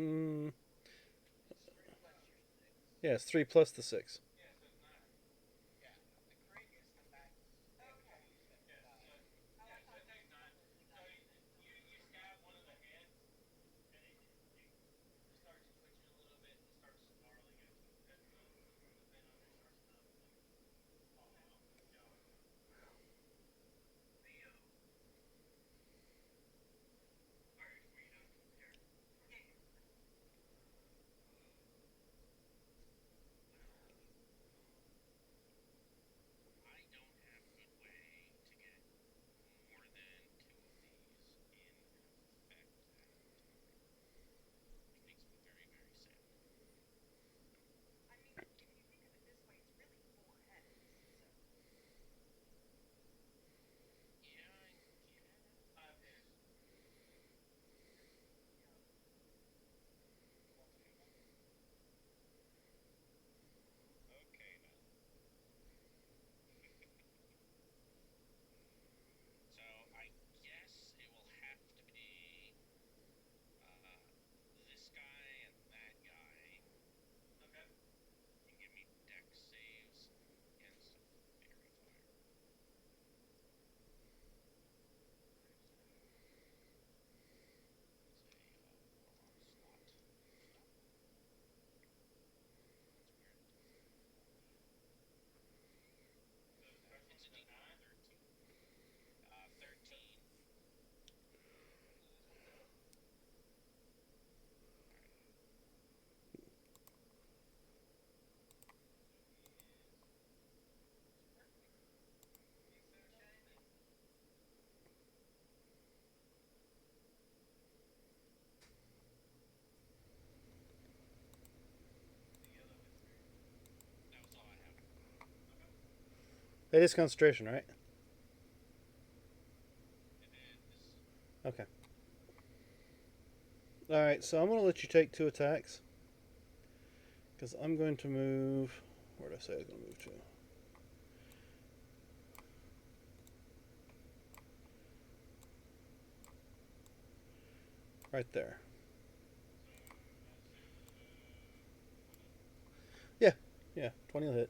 Mm, yeah, it's three plus the six. That is concentration, right? Okay. All right, so I'm going to let you take two attacks because I'm going to move. Where did I say I was going to move to? Right there. Yeah, yeah, 20 will hit.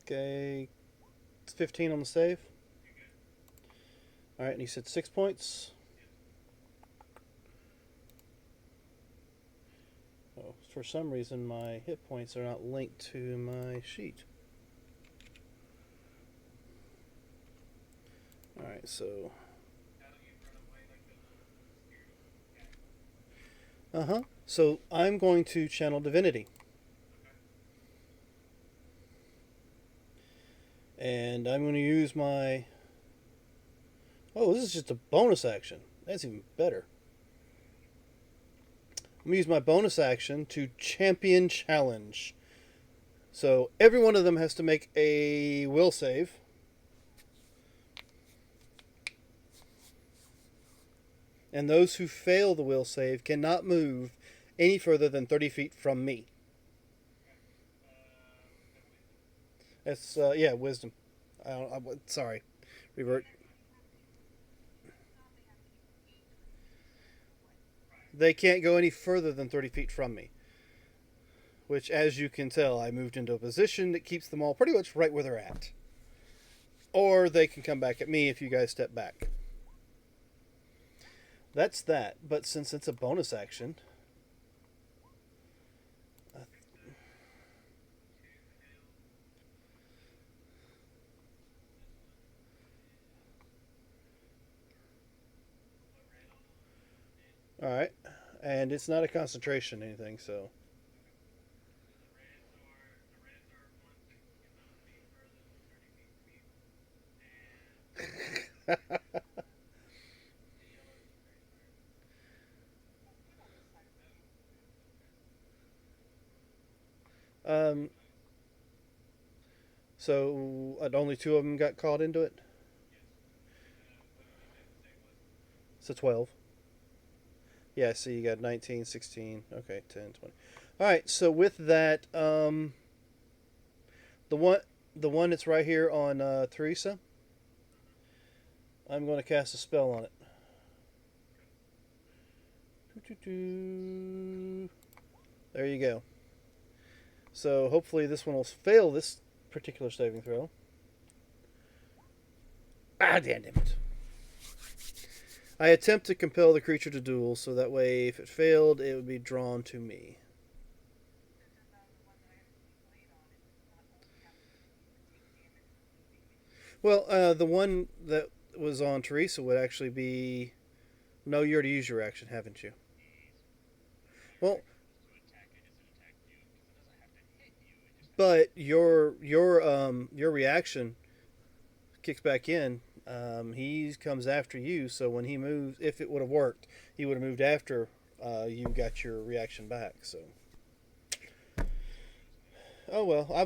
Okay, it's 15 on the save. All right, and he said 6 points. Oh, for some reason, my hit points are not linked to my sheet. All right, so. Uh huh. So I'm going to channel divinity. And I'm going to use my. Oh, this is just a bonus action. That's even better. I'm going to use my bonus action to champion challenge. So every one of them has to make a will save. And those who fail the will save cannot move any further than 30 feet from me. That's, yeah, wisdom. Sorry. Revert. They can't go any further than 30 feet from me. Which, as you can tell, I moved into a position that keeps them all pretty much right where they're at. Or they can come back at me if you guys step back. That's that. But since it's a bonus action, All right, and it's not a concentration or anything, so. um, so only two of them got called into it. So 12. Yeah, so you got 19, 16. Okay, 10, 20. All right, so with that, the one the one that's right here on Teresa, I'm going to cast a spell on it. There you go. So hopefully this one will fail this particular saving throw. Ah, damn it. I attempt to compel the creature to duel, so that way, if it failed, it would be drawn to me. Well, the one that was on Teresa would actually be. No, you already used your action, haven't you? Well, but your reaction kicks back in. He comes after you, so when he moves, if it would have worked, he would have moved after you got your reaction back. So, oh well. I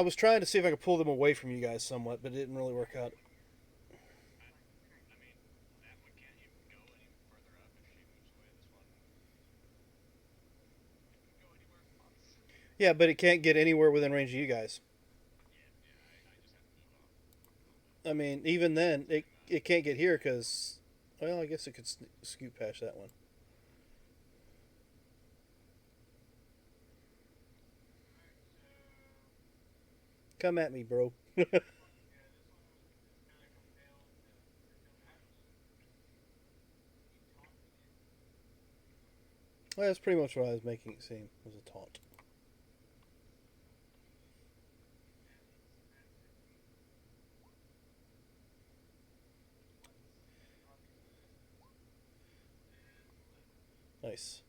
was trying to see if I could pull them away from you guys somewhat, but it didn't really work out. Yeah, but it can't get anywhere within range of you guys. I mean, even then, it can't get here because, well, I guess it could scoot past that one. Come at me, bro. Well, that's pretty much what I was making it seem was a taunt. Nice.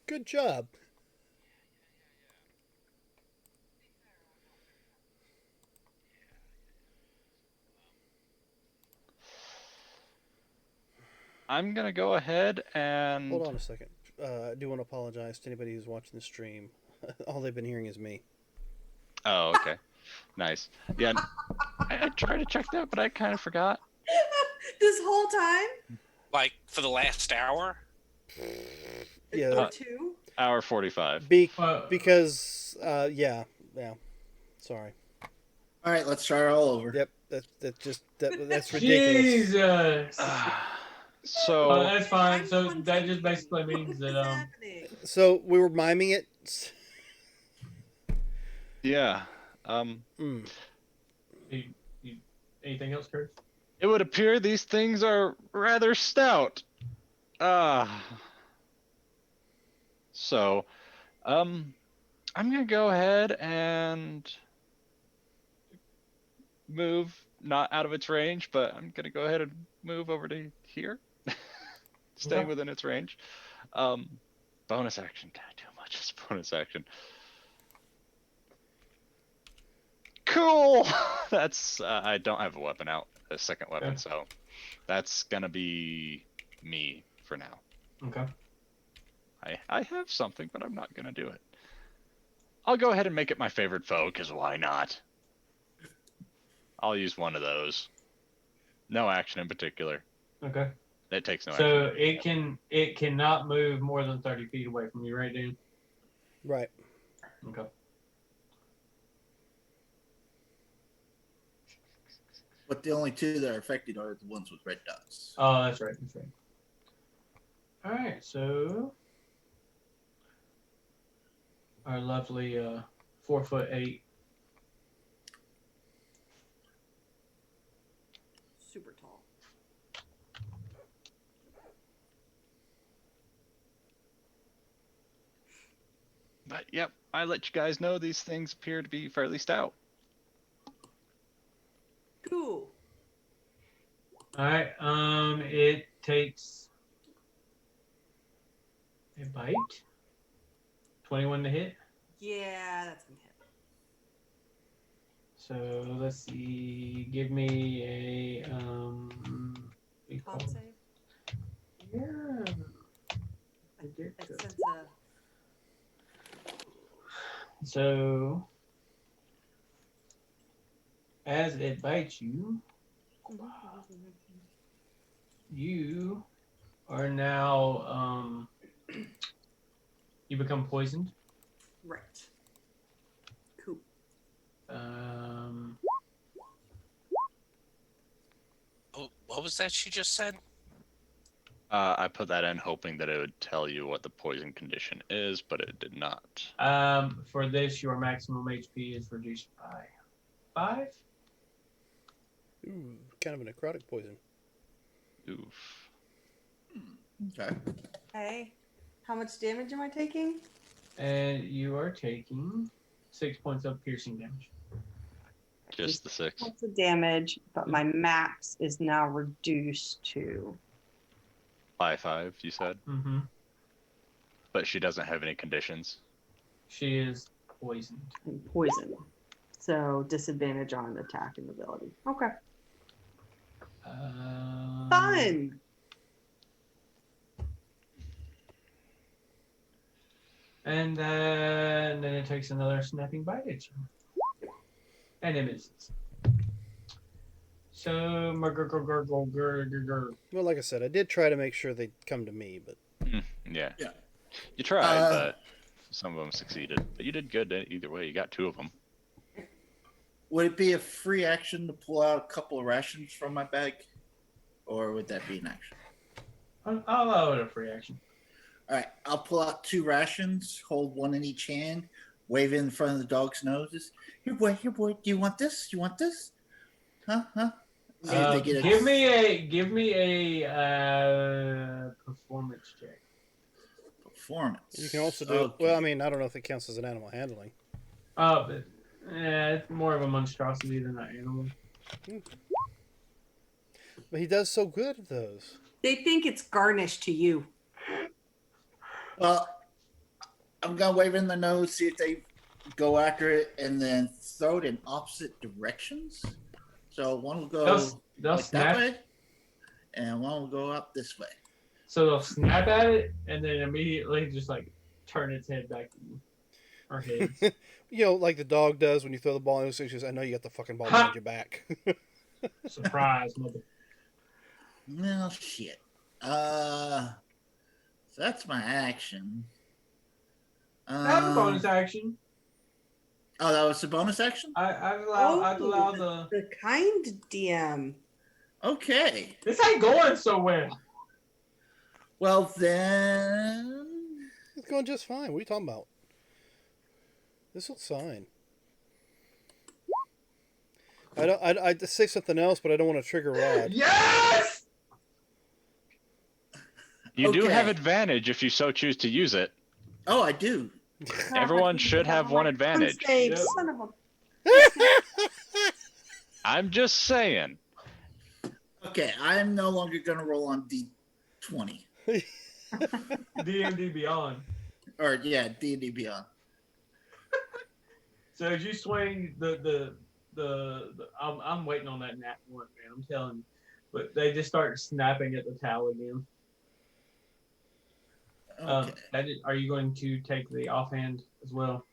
Good job. I'm gonna go ahead Hold and on a second. I do want to apologize to anybody who's watching the stream. All they've been hearing is me. oh, okay. Nice. Yeah, I tried to check that, but I kind of forgot. This whole time? Like for the last hour? Yeah. Or two? Hour 45. Because yeah. Sorry. All right, let's start all over. Yep. That's ridiculous. Jesus. So That's fine. I'm So the one that taking just basically it. means What that is happening? So we were miming it. yeah, anything else, Chris? it would appear these things are rather stout. So, I'm gonna go ahead and move not out of its range, but I'm gonna go ahead and move over to here, staying Okay. within its range. Bonus action. God, too much is bonus action. Cool. That's I don't have a weapon out, a second weapon, Okay. so that's gonna be me for now. Okay. I have something, but I'm not gonna do it. I'll go ahead and make it my favorite foe, because why not? I'll use one of those. No action in particular. Okay. It takes no So action. it cannot move more than 30 feet away from you, right, Dan? Right. Okay. But the only two that are affected are the ones with red dots. Oh, that's right. That's right. All right. So our lovely 4'8" Super tall. But yep, I let you guys know these things appear to be fairly stout. Cool. All right. It takes a bite. 21 to hit. Yeah, that's gonna hit. So let's see. Give me a what do you call Con it? save. Yeah. I did It good. sends a So as it bites you, you are now you become poisoned. right. Cool. Oh, what was that she just said? I put that in hoping that it would tell you what the poison condition is, but it did not. For this, your maximum HP is reduced by 5. Ooh, kind of a necrotic poison. Oof. Okay. Hey, how much damage am I taking? And you are taking 6 points of piercing damage. Just the 6. Points of damage, but my max is now reduced to. By 5, you said? Mm-hmm. But she doesn't have any conditions. She is poisoned. Poison. So disadvantage on attack and ability. Okay. Fun. And then it takes another snapping bite at you. And it misses. So, Well, like I said, I did try to make sure they'd come to me, but Yeah. Yeah. You tried, but some of them succeeded. But you did good either way. You got 2 of them. Would it be a free action to pull out a couple of rations from my bag? Or would that be an action? I'll allow it a free action. All right, I'll pull out 2 rations, hold one in each hand, wave it in front of the dog's noses. Here, boy, do you want this? You want this? Huh? See if they get Give me a performance check. performance. you can also do. Okay. Well, I mean, I don't know if it counts as an animal handling. Oh, but it's more of a monstrosity than an animal. But he does so good at those. They think it's garnish to you. Well, I'm gonna wave in the nose, see if they go after it, and then throw it in opposite directions. So one will go They'll like snap. that way, and one will go up this way. So they'll snap at it and then immediately just like turn its head back to you. our heads. You know, like the dog does when you throw the ball, and it says, "I know you got the fucking ball Ha! behind your back." Surprise, mother. Well, shit. So that's my action. That's a bonus action. Oh, that was a bonus action? I'd Oh, allow the. the kind DM. Okay. This ain't going so well. Well, then. It's going just fine. What are you talking about? This looks fine. I'd say something else, but I don't want to trigger Rod. Yes! You do have Okay. advantage if you so choose to use it. Oh, I do. Everyone should have one advantage. Save, Yep. son of a. I'm just saying. Okay, I'm no longer going to roll on D20. DMD Beyond. Or, yeah, D&D Beyond. So as you swing I'm waiting on that nat one, man. I'm telling you. But they just start snapping at the towel again. Okay. Are you going to take the offhand as well?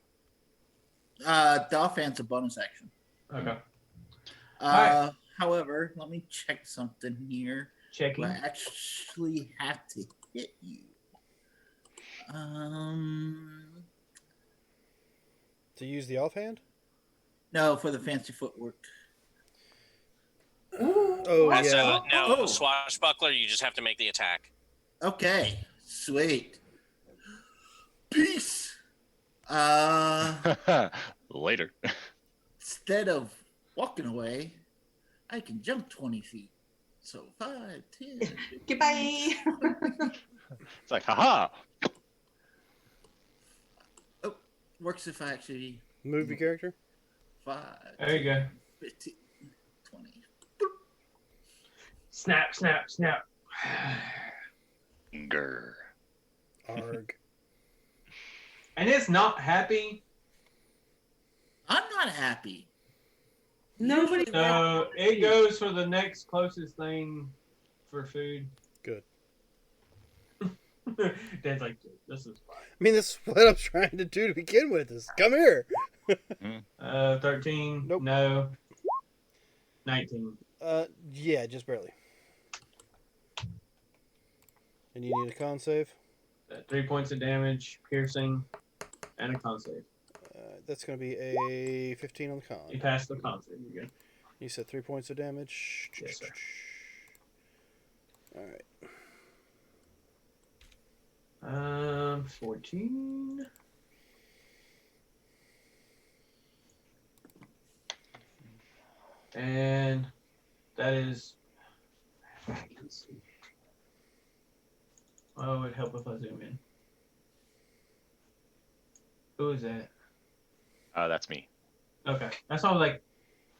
The offhand's a bonus action. Okay. Uh, However, let me check something here. Checking. Do I actually have to hit you? To use the offhand? No, for the fancy footwork. Oh, Also, yeah. no, Oh. swashbuckler, you just have to make the attack. Okay, sweet. Peace. Later. Instead of walking away, I can jump 20 feet. So 5, 10. 15. Goodbye. It's like, haha. Oh, works if I actually Move your character? 5, There you go. 15, 20. Snap, snap, snap. Grr. Arg. And it's not happy. I'm not happy. Nobody. So it goes for the next closest thing for food. Good. Dad's like, this is fine. I mean, this is what I'm trying to do to begin with. Is come here. 13. Nope. No. 19. Yeah, just barely. And you need a con save. 3 points of damage, piercing, and a con save. That's going to be a 15 on the con. You passed the con save. You're good. You said 3 points of damage. Yes, sir. All right. 14. And that is. Oh, it'd help if I zoom in. Who is that? That's me. Okay, that's why I was like,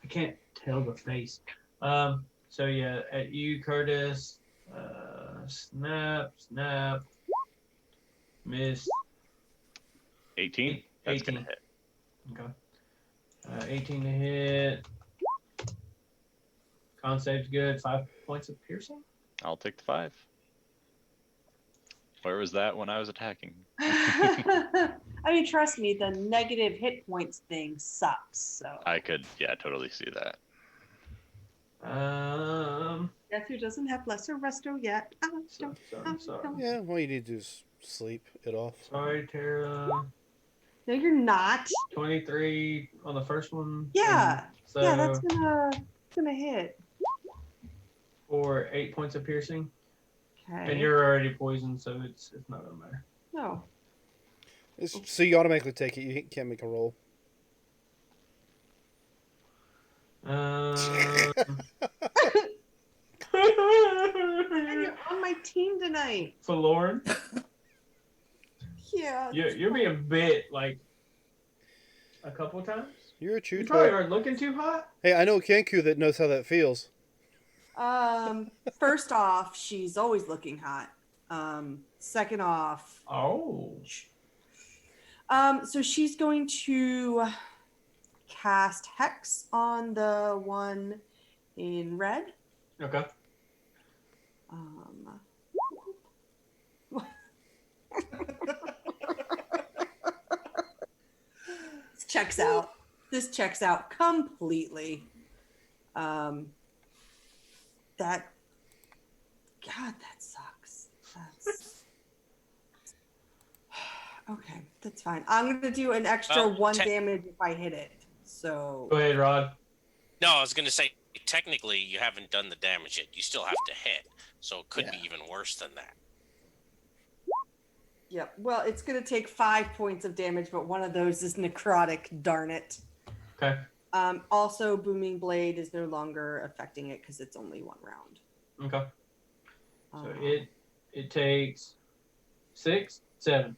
I can't tell the face. So yeah, at you, Curtis. Snap, snap. Miss. 18? That's going to 18. hit. Okay. 18 to hit. Con save's good. 5 points of piercing. I'll take the 5. Where was that when I was attacking? I mean, trust me, the negative hit points thing sucks. So I could, yeah, totally see that. guess who doesn't have lesser resto yet? Sorry. Yeah, all you need to do is sleep it off. Sorry, Tara. No, you're not. 23 on the first one. Yeah. So Yeah, that's gonna hit. for 8 points of piercing. Okay. And you're already poisoned, so it's not gonna matter. No. So you automatically take it. You can't make a roll. And you're on my team tonight. For Lauren, Yeah. you're being bit like a couple times. You're a chew You probably toy. aren't looking too hot. Hey, I know a Kenku that knows how that feels. First off, she's always looking hot. Second off, Oh. so she's going to cast Hex on the one in red. Okay. checks out. This checks out completely. That God, that sucks. That's okay. That's fine. I'm gonna do an extra Well, 1 damage if I hit it. So Go ahead, Rod. No, I was going to say, technically, you haven't done the damage yet. You still have to hit. So it could be Yeah. even worse than that. yep. Well, it's gonna take 5 points of damage, but one of those is necrotic. Darn it. Okay. Also, booming blade is no longer affecting it because it's only 1 round. Okay. So Um, it takes 6, 7.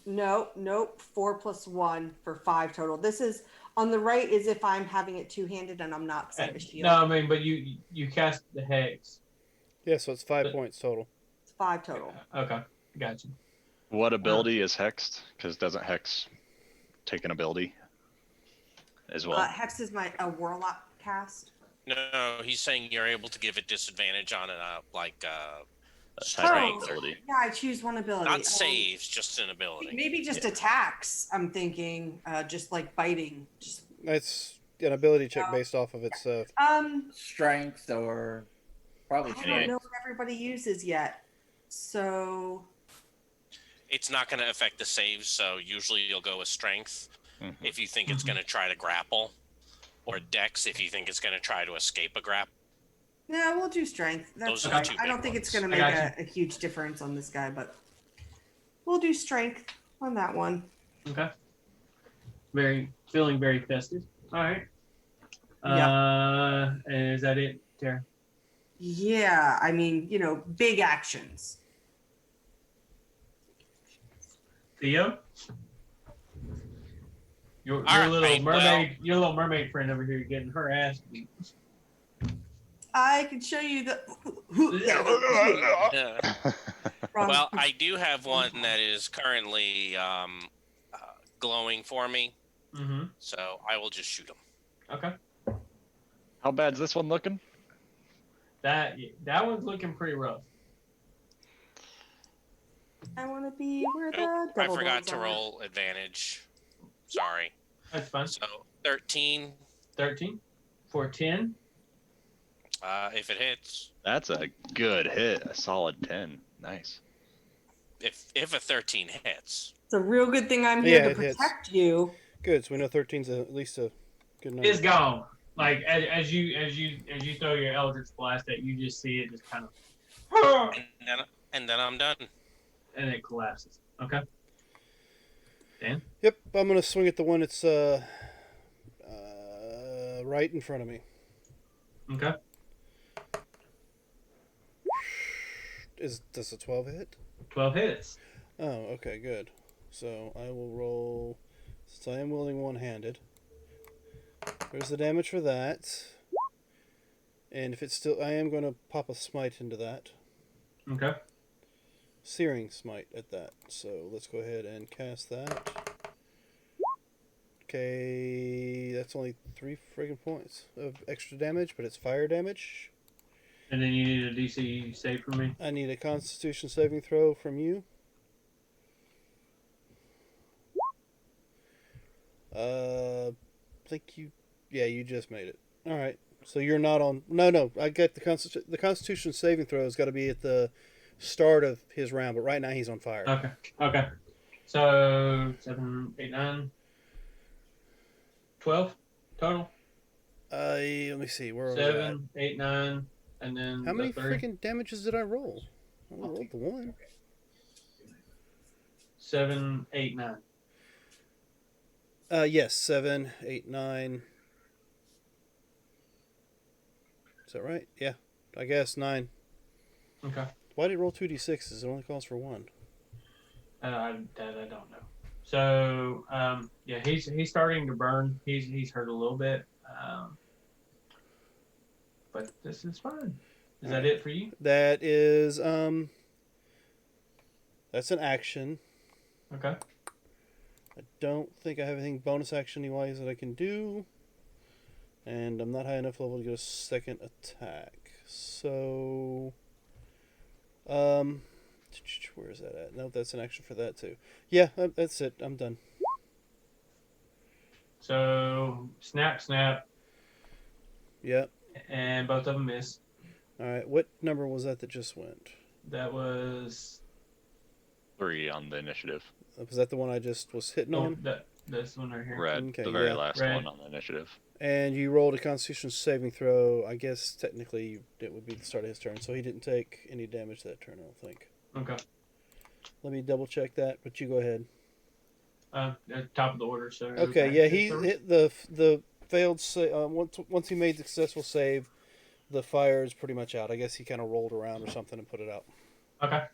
Nope. 4 plus 1 for 5 total. This is on the right is if I'm having it two-handed and I'm not because I have a shield. No, I mean, but you cast the hex. Yeah, so it's 5 But- points total. It's 5 total. Okay, gotcha. What ability is hexed? Because doesn't hex take an ability as well? Hex is a warlock cast. No, he's saying you're able to give it disadvantage on Type of strength. ability. Yeah, I choose one ability. Not saves, just an ability. Maybe just attacks. I'm thinking, just like biting. Just It's an ability check based off of its. Strength or probably I don't strength. know what everybody uses yet. So It's not going to affect the saves, so usually you'll go with strength Mhm. if you think it's going to try to grapple, or dex if you think it's going to try to escape a grapple. yeah, we'll do strength. That's Those are fine. the two I don't big think it's ones. going to I make got a huge difference on this guy, but we'll do strength on that one. Okay. Feeling very festive. All right. Yeah. And is that it, Tara? Yeah, I mean, big actions. Theo? Your All little right, mermaid, your little mermaid friend over here getting her ass beat. I can show you the. Wrong. Well, I do have one that is currently glowing for me, Mm-hmm. so I will just shoot him. Okay. How bad's this one looking? That one's looking pretty rough. I want to be where the Nope, I double forgot doors to are. roll advantage. Sorry. That's fine. So 13, 13 for 10. if it hits. That's a good hit. A solid 10. Nice. If a 13 hits. It's a real good thing I'm here Yeah, to it hits. protect you. Good, so we know 13's at least a good number. It's gone. Like as you throw your Eldritch Blast at, you just see it just kind of, And then I'm done. and it collapses. Okay. Dan. Yep, I'm gonna swing at the one that's right in front of me. Okay. Does a 12 hit? 12 hits. Oh, okay, good. So I will roll, since I am wielding one-handed. There's the damage for that. And if it's still, I am going to pop a smite into that. Okay. Searing smite at that. So let's go ahead and cast that. Okay, that's only 3 friggin' points of extra damage, but it's fire damage. And then you need a DC save from me. I need a Constitution saving throw from you. Think you, yeah, you just made it. All right, so you're not on. No, I get the Constitution saving throw has got to be at the start of his round, but right now he's on fire. Okay. So 7, 8, 9, 12 total. Let me see. Where are we at? 7, 8, 9, and then How many the 3. freaking damages did I roll? I only rolled the one. 7, 8, 9. Yes, 7, 8, 9. Is that right? Yeah, I guess 9. Okay. Why did it roll 2d6s? It only calls for 1. I don't know. So yeah, he's starting to burn. He's hurt a little bit. But this is fine. Is that it for you? That is that's an action. Okay. I don't think I have anything bonus action wise that I can do. And I'm not high enough level to get a second attack. So where is that at? No, that's an action for that too. Yeah, that's it. I'm done. So snap, snap, Yep. and both of them miss. All right. What number was that just went? That was 3 on the initiative. Was that the one I just was hitting on? that's the one right here. Red, Okay, the very yeah. last Red. one on the initiative. And you rolled a Constitution saving throw. I guess technically it would be the start of his turn, so he didn't take any damage that turn. I don't think. Okay. Let me double check that, but you go ahead. At top of the order. So Okay, yeah, he hit the failed. Once he made the successful save, the fire is pretty much out. I guess he kind of rolled around or something and put it out. Okay.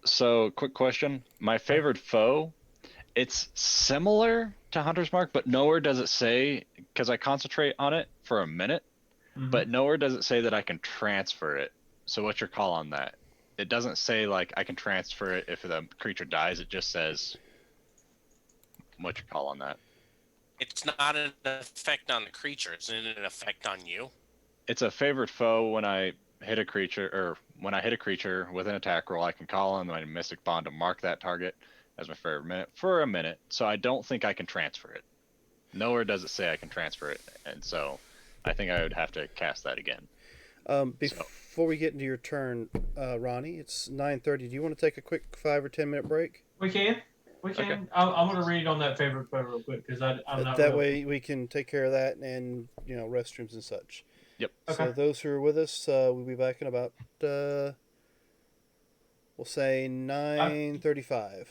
So, quick question. My favorite foe, it's similar to Hunter's Mark, but nowhere does it say, because I concentrate on it for a minute, Mhm. but nowhere does it say that I can transfer it. So what's your call on that? It doesn't say, like, I can transfer it if the creature dies. It just says, what's your call on that? It's not an effect on the creature. It's an effect on you. It's a favorite foe when I hit a creature, or when I hit a creature with an attack roll, I can call on my Mystic Bond to mark that target as my favorite minute for a minute. So I don't think I can transfer it. Nowhere does it say I can transfer it, and so I think I would have to cast that again. Before we get into your turn, Ronnie, it's 9:30. Do you want to take a quick 5 or 10 minute break? We can. We can. Okay. I'm going to read on that favorite foe real quick because I'm not. That real- way we can take care of that and restrooms and such. Yep. Okay. So those who are with us, we'll be back in about we'll say 9:35.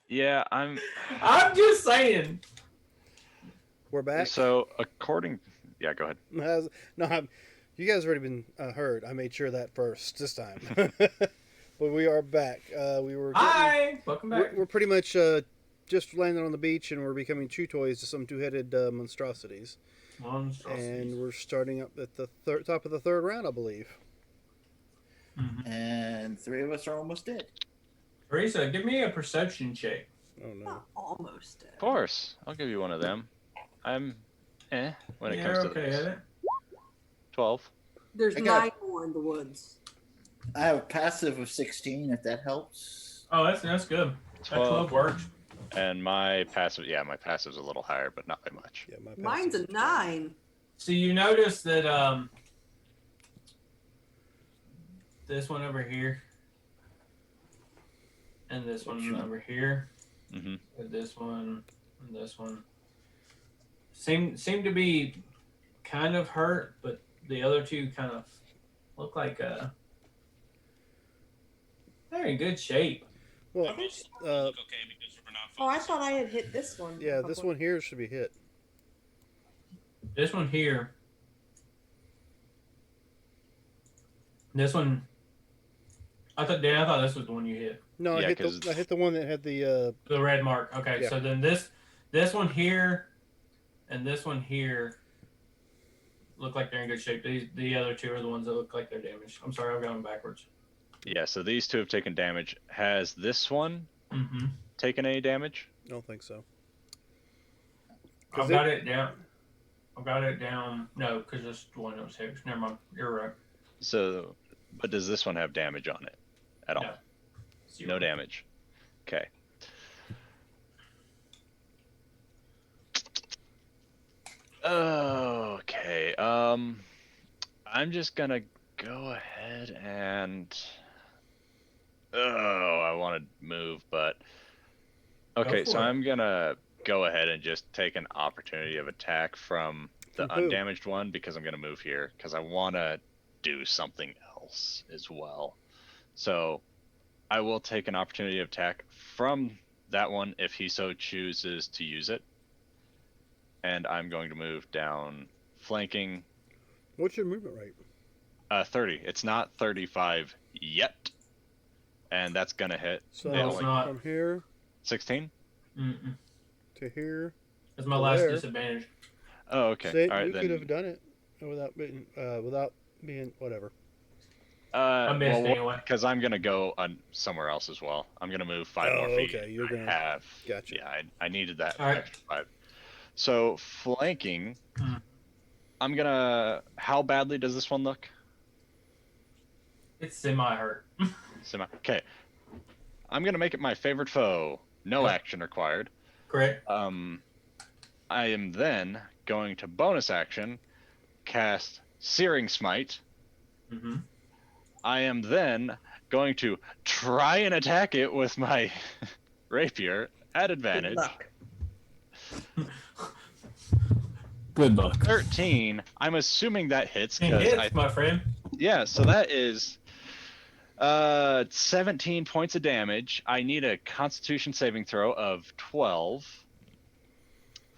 Yeah, I'm. I'm just saying. We're back. So according, yeah, go ahead. You guys already been heard. I made sure of that first this time. But we are back. We were. Hi, welcome back. We're pretty much just landing on the beach, and we're becoming chew toys to some two-headed monstrosities. And we're starting up at the top of the third round, I believe. Mhm. And 3 of us are almost dead. Teresa, give me a perception check. Oh no. Not almost dead. Of course, I'll give you one of them. I'm, when it comes to okay this. at it. 12. There's I got- 9 more in the woods. I have a passive of 16, if that helps. Oh, that's good. That 12 works. And my passive's a little higher, but not by much. Yeah, my Mine's a 9. So you notice that this one over here, and this one over here, Mm-hmm. and this one, and this one, seem to be kind of hurt, but the other two kind of look like they're in good shape. Well, look okay because we're not. Oh, I thought I had hit this one. yeah, this one here should be hit. This one here, this one. I thought this was the one you hit. No, Yeah, I hit the one that had the. The red mark. Okay, Yeah. so then this one here, and this one here look like they're in good shape. The other two are the ones that look like they're damaged. I'm sorry, I've gone backwards. Yeah, so these two have taken damage. Has this one Mm-hmm. taken any damage? I don't think so. I've got it down. No, because this one that was hit. Never mind. You're right. So, but does this one have damage on it at all? No. No damage. Okay. Okay. I'm just gonna go ahead and. Oh, I want to move, but. Okay, for so it. I'm gonna go ahead and just take an opportunity of attack from the From who? undamaged one because I'm gonna move here because I want to do something else as well. So I will take an opportunity of attack from that one if he so chooses to use it. And I'm going to move down flanking What's your movement rate? 30. It's not 35 yet. And that's going to hit So No, it's not. from here 16. Mm-mm. to here. That's my Well, last there. disadvantage. Oh, okay. See, All right, you then. could have done it without being whatever. I missed anyway. Because I'm going to go somewhere else as well. I'm going to move 5 more Oh, feet. okay, you're gonna- Gotcha. Yeah, I needed that All right. extra 5. So flanking, Hmm. I'm going to. How badly does this one look? It's semi-hurt. Okay. I'm going to make it my favorite foe. No Yep. action required. Correct. I am then going to bonus action cast Searing Smite. Mm-hmm. I am then going to try and attack it with my rapier at advantage. Good luck. 13. I'm assuming that hits It because hits, my friend. yeah, so that is 17 points of damage. I need a Constitution saving throw of 12.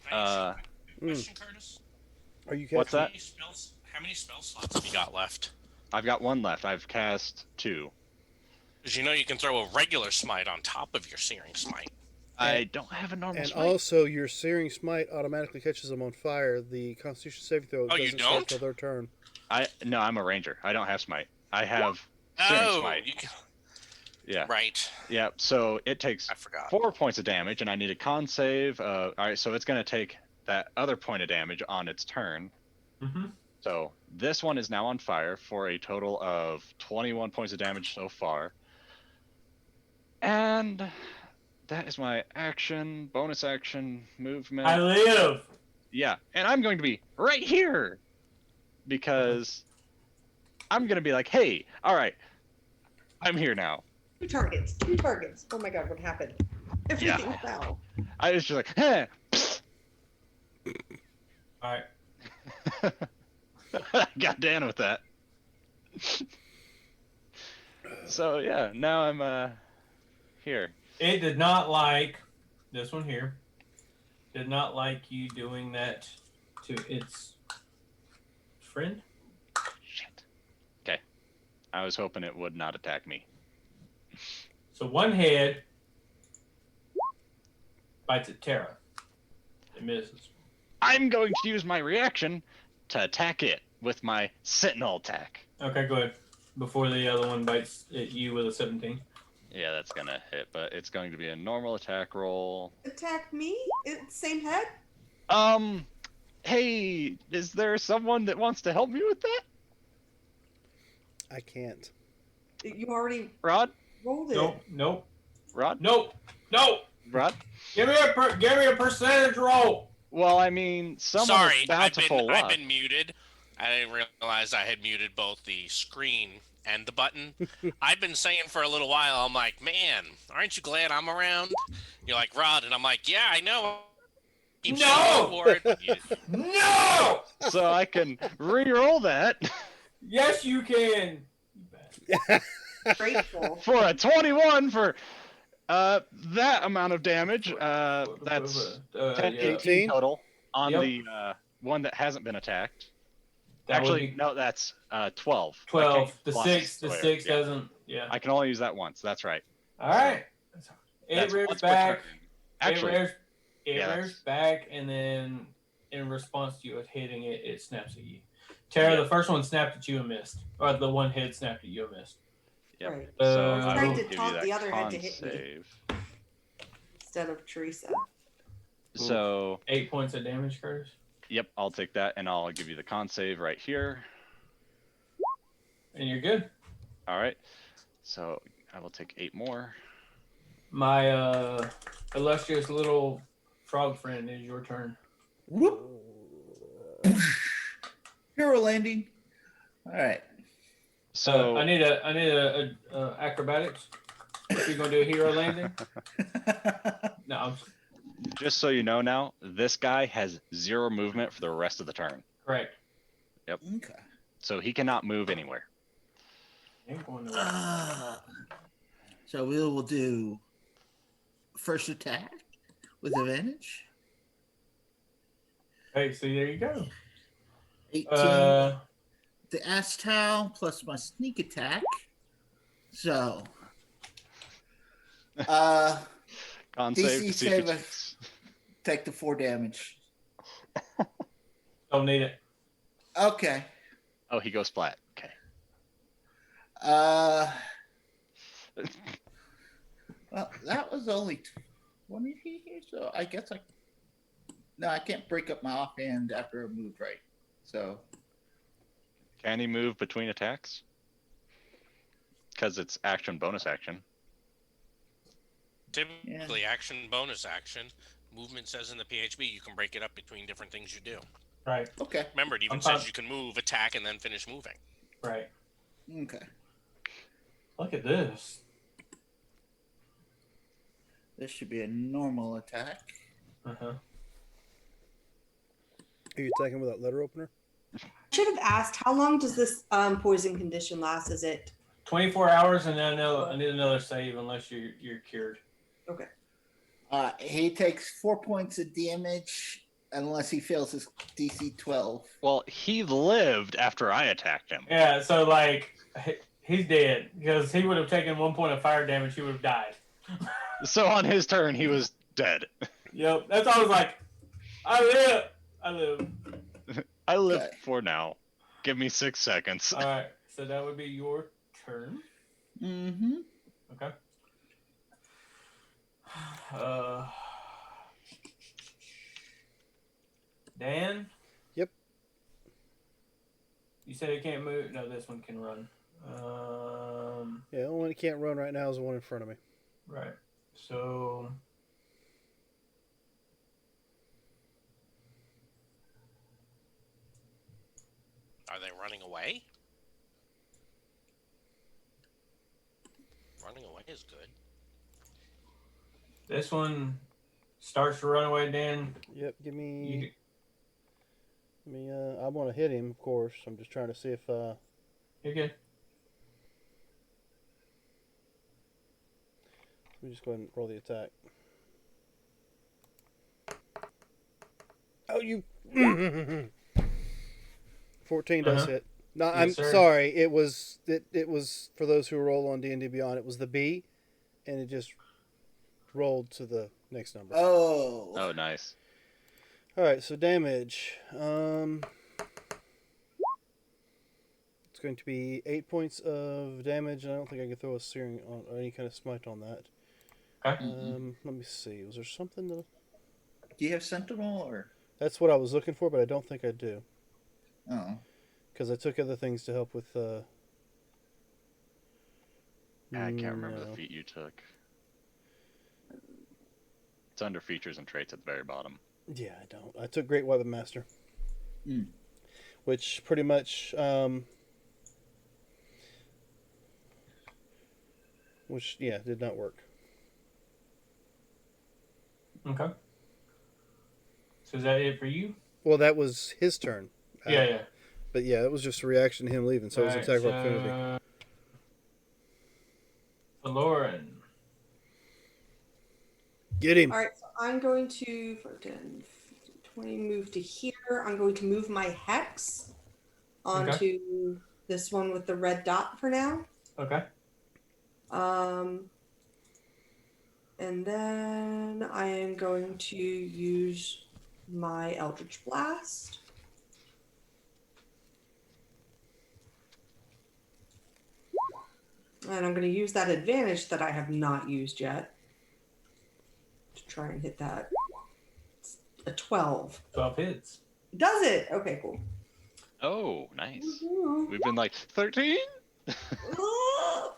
Can I ask you a question, Hmm. Curtis? Are you What's casting? that? How many spell slots have you got left? I've got 1 left. I've cast 2. Because you know you can throw a regular smite on top of your searing smite. I don't have a normal And smite. also, your Searing Smite automatically catches them on fire. The Constitution saving throw Oh, you doesn't start don't? till their turn. No, I'm a ranger. I don't have smite. I have Searing Oh, Smite. you can... Yeah. right. Yeah. So it takes I forgot. 4 points of damage, and I need a con save. All right, so it's going to take that other point of damage on its turn. Mm-hmm. So this one is now on fire for a total of 21 points of damage so far. And that is my action, bonus action, movement. I live. Yeah, and I'm going to be right here because I'm going to be like, hey, all right, I'm here now. 2 targets. 2 targets. Oh my god, what happened? Everything Yeah. fell. I was just like, hey. All right. Got Dan with that. So yeah, now I'm here. It did not like this one here. Did not like you doing that to its friend. Shit. Okay. I was hoping it would not attack me. So one head bites at Terra. It misses. I'm going to use my reaction to attack it with my Sentinel attack. Okay, go ahead. Before the other one bites at you with a 17. Yeah, that's gonna hit, but it's going to be a normal attack roll. Attack me? It's same head? Hey, is there someone that wants to help me with that? I can't. You already Rod? rolled it. Nope. Rod? Nope. Rod? Give me a percentage roll. Well, I mean, someone Sorry, is bound to pull I've luck. been muted. I didn't realize I had muted both the screen and the button. I've been saying for a little while, I'm like, man, aren't you glad I'm around? You're like, Rod, and I'm like, yeah, I know. Keep No! showing for it. But No! So I can re-roll that Yes, you can. Grateful. for a 21 for that amount of damage. That's 10, yeah. 18 total on Yep. the one that hasn't been attacked. That would Actually, be no, that's 12. 12. The Plus six square. Yeah. doesn't. Yeah. I can only use that once. That's right. All right. It That's rears once per back. turn. Actually, it yeah, rears back, and then in response to you hitting it, it snaps at you. Tara, the first one snapped at you and missed, or the one head snapped at you and missed. Yep. Right. So I I tried will to give you taunt that the other head con to hit me. save. Instead of Teresa. So 8 points of damage, Curtis. yep, I'll take that, and I'll give you the con save right here. And you're good. All right. So I will take 8 more. My illustrious little frog friend is your turn. Whoop. Hero landing. All right. So I need a acrobatics. If you're gonna do a hero landing. No, I'm just so you know now, this guy has 0 movement for the rest of the turn. correct. Okay. So he cannot move anywhere. Ain't going nowhere. So we will do first attack with advantage. Hey, so there you go. 18. The ass towel plus my sneak attack. So Con DC save to see if he save a- cheats. take the 4 damage. Don't need it. Okay. Oh, he goes flat. Okay. Well, that was only 20 feet here, so I guess no, I can't break up my offhand after a move, right? So Can he move between attacks? Because it's action, bonus action. typically, action, bonus action. Movement says in the PHB you can break it up between different things you do. Right. okay, Remember, it even I'm says fine. you can move, attack, and then finish moving. Right. okay. Look at this. This should be a normal attack. Uh-huh. Are you attacking with that letter opener? I should have asked, how long does this poison condition last? Is it 24 hours, and then I need another save unless you're cured. okay? He takes 4 points of damage unless he fails his DC 12. Well, he lived after I attacked him. Yeah. So like, he's dead because he would have taken 1 point of fire damage. He would have died. So on his turn, he was dead. Yep. That's all I was like. I live. I live Okay. for now. Give me 6 seconds. All right. So that would be your turn. Mm-hmm. Okay. Dan? Yep. You said it can't move. No, this one can run. Yeah, the only one that can't run right now is the one in front of me. Right. So. Are they running away? Running away is good. This one starts to run away, Dan. Yep, give You, me. I want to hit him, of course. I'm just trying to see if. you're good. Let me just go ahead and roll the attack. Oh, you. 14 does Uh-huh. hit. No, Yes, I'm sir. sorry. It was for those who roll on D&D Beyond. It was the B, and it just rolled to the next number. Oh. Oh, nice. All right, so damage. It's going to be 8 points of damage, and I don't think I can throw a searing on or any kind of smite on that. Okay. Let me see. Was there something that? Do you have Sentinel or? That's what I was looking for, but I don't think I do Oh. because I took other things to help with. I can't remember the no. feat you took. It's under features and traits at the very bottom. Yeah, I don't. I took Great Weapon Master, Mm. which pretty much, which did not work. Okay. So is that it for you? Well, that was his turn. Yeah. But yeah, it was just a reaction to him leaving, so it was an attack of opportunity. Lauren. Get him. All right, so I'm going to, for 10, 20, move to here. I'm going to move my hex onto this one with the red dot for now. Okay. And then I am going to use my Eldritch Blast. And I'm going to use that advantage that I have not used yet to try and hit that. It's a 12. 12 hits. Does it? Okay, cool. Oh, nice. Woohoo. We've been like 13?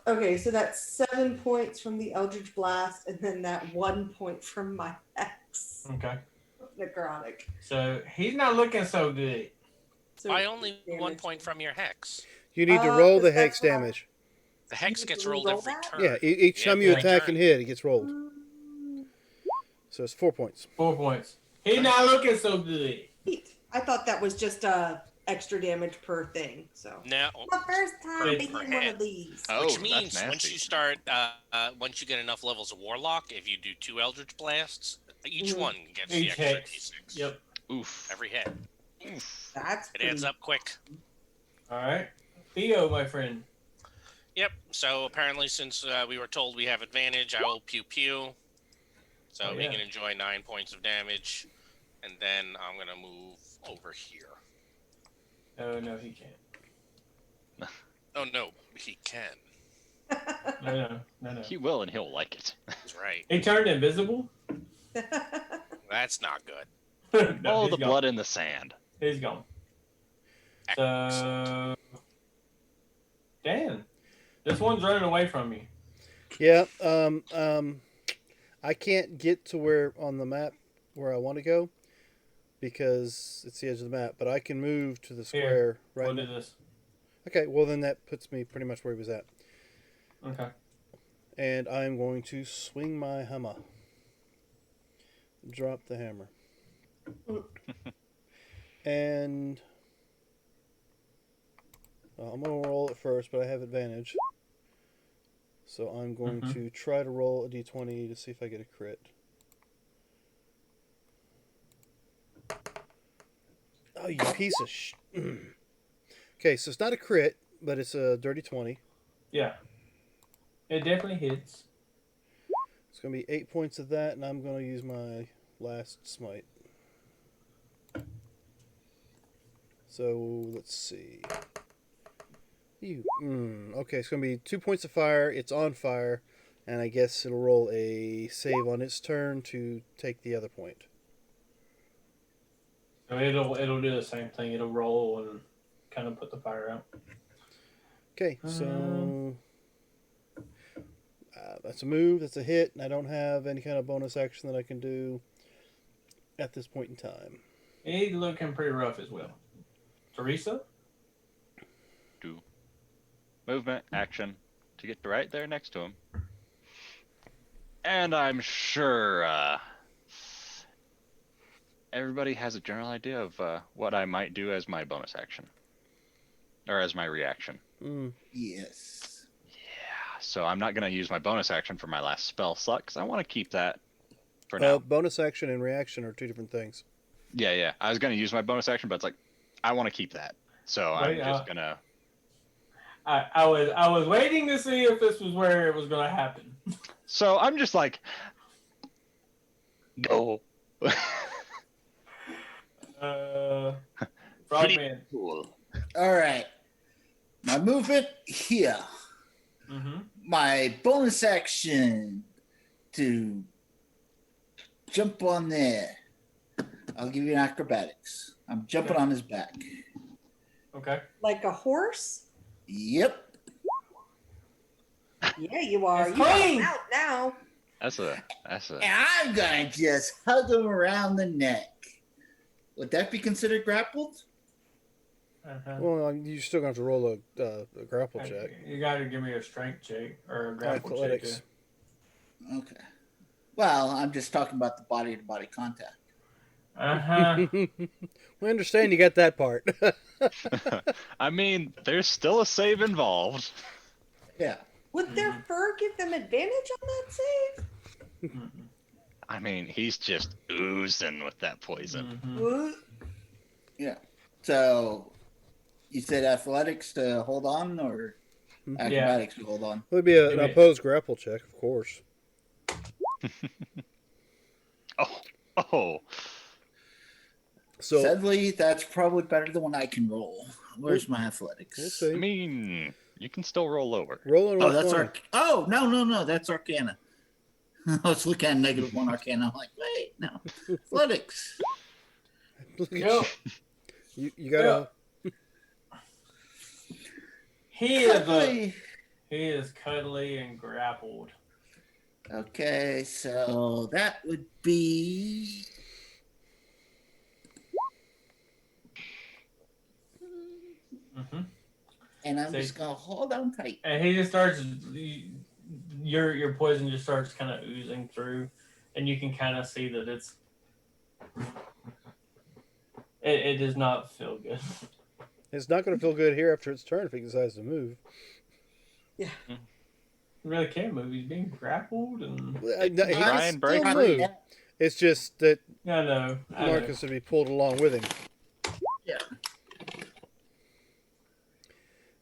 Okay, so that's 7 points from the Eldritch Blast, and then that 1 point from my Hex. Okay. Necrotic. So he's not looking so good. So Why only damage. 1 point from your hex? You need to roll the that's hex what I- damage. The hex You gets can rolled roll every that? turn. Yeah, each time you every attack turn. and hit, it gets rolled. So it's 4 points. 4 points. He's not looking so good. I thought that was just extra damage per thing. So No. my first time Per beating one head. of these. Oh, Which that's means once nasty. you start, once you get enough levels of Warlock, if you do 2 Eldritch Blasts, each one gets the Each extra hex. D6. Yep. Oof. Every hit. Oof. That's It adds pretty- up quick. All right. Theo, my friend. Yep. So apparently, since we were told we have advantage, I will pew pew. So Oh, he yeah. can enjoy 9 points of damage, and then I'm gonna move over here. Oh, no, he can't. Oh no, he can. No. He will, and he'll like it. That's right. He turned invisible. That's not good. No, All he's the gone. blood in the sand. He's gone. Excellent. So, Dan, this one's running away from you. Yeah. I can't get to where on the map where I want to go because it's the edge of the map. But I can move to the square right We'll now. do this. Okay. Well, then that puts me pretty much where he was at, Okay. and I'm going to swing my hammer. Drop the hammer. And I'm going to roll it first, but I have advantage. So I'm going to try to roll a d20 to see if I get a crit. Oh, you piece of sh... Okay, so it's not a crit, but it's a dirty 20. Yeah. It definitely hits. It's going to be 8 points of that, and I'm going to use my last smite. So, let's see. Okay, it's going to be 2 points of fire. It's on fire, and I guess it'll roll a save on its turn to take the other point. So it'll do the same thing. It'll roll and kind of put the fire out. Okay, so that's a move, that's a hit, and I don't have any kind of bonus action that I can do at this point in time. He's looking pretty rough as well. Teresa? Do movement, action, to get right there next to him. And I'm sure everybody has a general idea of what I might do as my bonus action. Or as my reaction. Yes. Yeah, So I'm not going to use my bonus action for my last spell slot because I want to keep that for now. Bonus action and reaction are two different things. Yeah. I was going to use my bonus action, but it's like I want to keep that. So Wait, I'm just going to. I was waiting to see if this was where it was going to happen. So I'm just like, go. Frogman. Cool. All right. My movement here. Mm-hmm. My bonus action to jump on there. I'll give you an acrobatics. I'm jumping on his back. Okay. Like a horse? Yep. Yeah, you are. It's You got clean. him out now. That's a. And I'm going to just hug him around the neck. Would that be considered grappled? Uh-huh. Well, you're still going to have to roll a grapple check. You got to give me a strength check or a grapple check. Athletics. Okay. Well, I'm just talking about the body-to-body contact. Uh-huh. We understand you got that part. I mean, there's still a save involved. Yeah. Would their fur give them advantage on that save? Mhm. I mean, he's just oozing with that poison. Mhm. What? Yeah. So, you said athletics to hold on or acrobatics to hold on? It would be an opposed grapple check, of course. Oh. So Sadly, that's probably better than what I can roll. Where's my athletics? we'll I see. mean, you can still roll lower. Rolling Oh, with that's one. Oh, no. That's Arcana. I was looking at -1 Arcana. I'm like, wait, no. Athletics. Look at Yo, you gotta. he is Cuddly. he is cuddly and grappled. Okay, so that would be. Mm-hmm. And I'm See? just gonna hold on tight. And he just starts. Your poison just starts kind of oozing through, and you can kind of see that it does not feel good. It's not going to feel good here after its turn if he decides to move. He really can't move. He's being grappled, and He can Try and break still free. move. It's just that I know. Marcus would be pulled along with him. Yeah.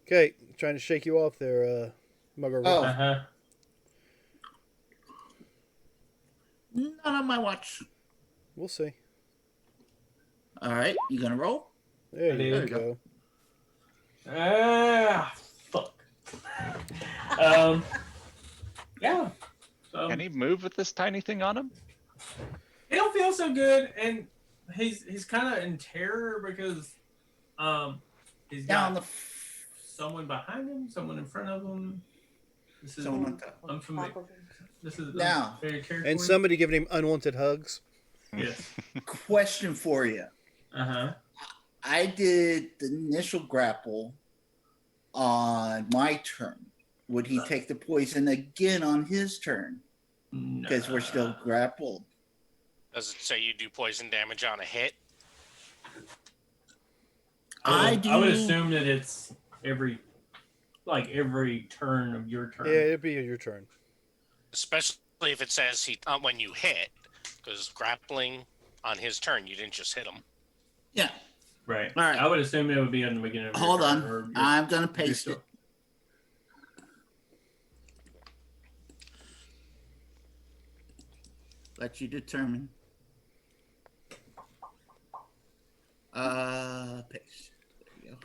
Okay, trying to shake you off there, Mugger. Oh. Uh-huh. Not on my watch. We'll see. All right, you gonna roll? There I you did. go. Fuck. Yeah. So, Can he move with this tiny thing on him? he don't feel so good, and he's kind of in terror because he's Down got the. someone behind him, someone in front of him. This is Someone on top. unfamiliar. Top of him. This is Now. very territory. And somebody giving him unwanted hugs. Yes. Question for you. Uh-huh. I did the initial grapple on my turn. Would he take the poison again on his turn? Because we're still grappled. Does it say you do poison damage on a hit? I would assume that it's every turn of your turn. Yeah, it'd be your turn. Especially if it says he when you hit, because grappling on his turn, you didn't just hit him. Yeah. Right. All right. I would assume it would be on the beginning of your Hold turn. on. Or I'm gonna paste it. Let you determine. Paste. There you go.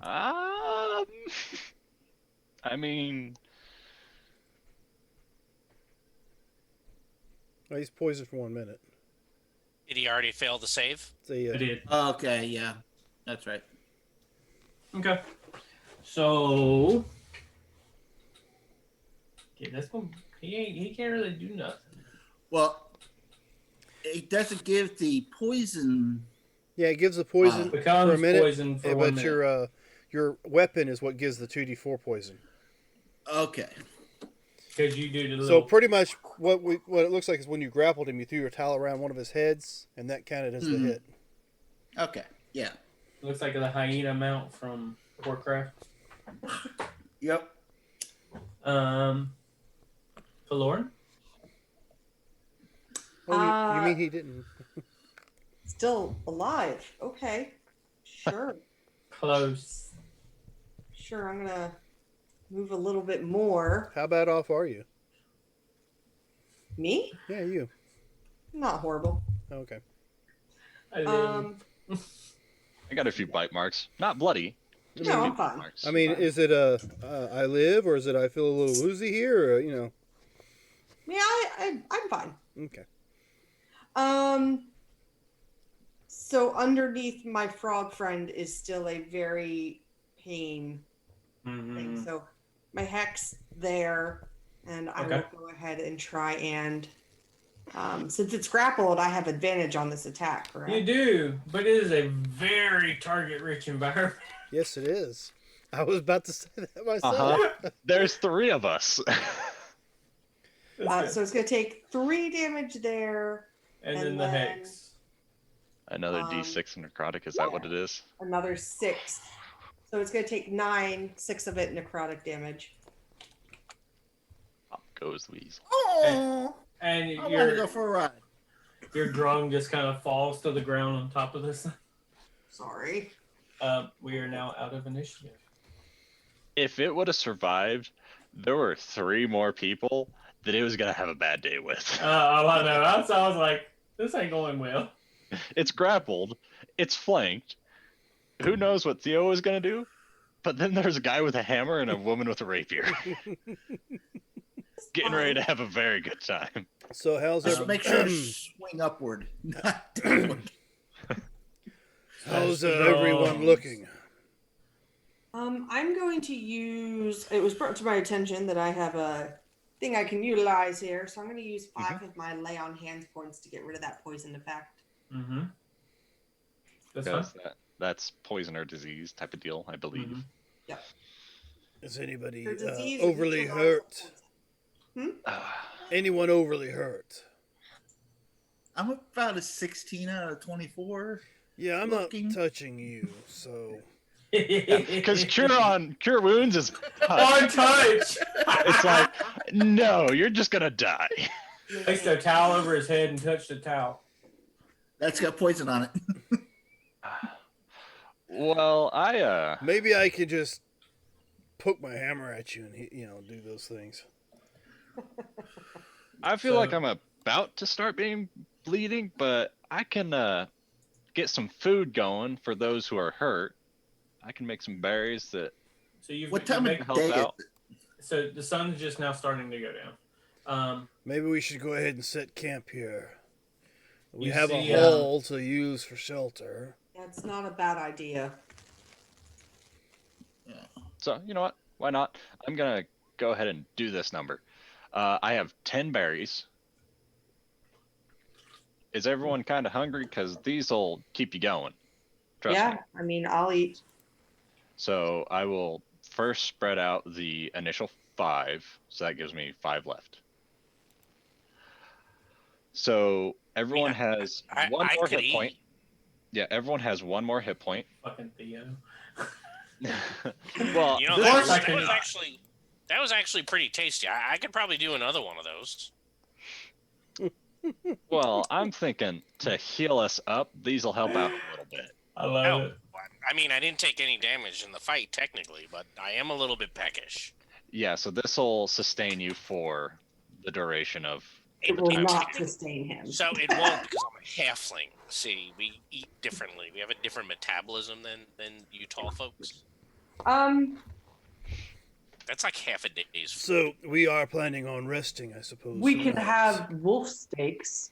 I mean, Oh, he's poisoned for 1 minute. Did he already fail the save? The, I did. Okay, yeah. That's right. Okay. So okay, this one he can't really do nothing. Well, it doesn't give the poison. yeah, it gives the poison Becomes for a minute, poison for 1 but minute. your weapon is what gives the 2d4 poison. Okay. Because you do the So little pretty much what it looks like is when you grappled him, you threw your towel around one of his heads, and that counted as the hit. Okay. Yeah. looks like the hyena mount from Warcraft. Yep. Lauren? Oh, you mean he didn't? Still alive. Okay. Sure. Close. Sure, I'm gonna move a little bit more. How bad off are you? Me? Yeah, you. Not horrible. Okay. I live. I got a few bite marks. Not bloody. Just No, a few I'm fine. bite marks. I mean, is it I live, or is it I feel a little woozy here, or Yeah, I'm fine. Okay. So underneath my frog friend is still a very pain thing. So my hex there, and I Okay. will go ahead and try and since it's grappled, I have advantage on this attack, correct? You do, but it is a very target-rich environment. Yes, it is. I was about to say that myself. There's 3 of us. So it's going to take 3 damage there, and and then the then- hex. Another D6 necrotic. Is that what it is? another 6. So it's going to take 9, 6 of it necrotic damage. Up goes the weasel. Oh, And I want to go your for a ride. your drone just kind of falls to the ground on top of this. Sorry. We are now out of initiative. If it would have survived, there were 3 more people that it was gonna have a bad day with. I know. So I was like, this ain't going well. It's grappled. It's flanked. Who knows what Theo was gonna do? But then there's a guy with a hammer and a woman with a rapier, getting ready to have a very good time. So how's Just make sure to swing upward, not downward. how's everyone looking? I'm going to use. It was brought to my attention that I have a thing I can utilize here, so I'm going to use 5 of my lay on hands points to get rid of that poison effect. Mm-hmm. That's fine. Because that's poison or disease type of deal, I believe. Mhm. Yep. Is anybody For disease, overly it hurt? neutralizes Anyone overly hurt? I'm about a 16 out of 24. Yeah, I'm Looking. not touching you, so Because cure wounds is on touch. it's like, no, you're just gonna die. Placed a towel over his head and touched the towel. That's got poison on it. Well, I maybe I could just poke my hammer at you and do those things. I feel So- like I'm about to start being bleeding, but I can get some food going for those who are hurt. I can make some berries that So you've What time make, of help day is out. it? So the sun's just now starting to go down. Maybe we should go ahead and set camp here. We You have see, a hole to use for shelter. That's not a bad idea. So you know what? Why not? I'm gonna go ahead and do this number. I have 10 berries. Is everyone kind of hungry? Because these will keep you going. Trust yeah, me. I mean, I'll eat. So I will first spread out the initial 5. So that gives me 5 left. So everyone has one more hit point. Yeah, everyone has 1 more hit point. Fucking Theo. Well, You know, This that is was, like that a- was actually that was actually pretty tasty. I could probably do another one of those. well, I'm thinking to heal us up, these will help out a little bit. I love Oh, it. I mean, I didn't take any damage in the fight technically, but I am a little bit peckish. Yeah, so this will sustain you for the duration of. It the will time. not sustain him. So it won't because I'm a halfling. See, we eat differently. We have a different metabolism than you tall folks. That's like half a day's food. So we are planning on resting, I suppose. We can tonight. have wolf steaks.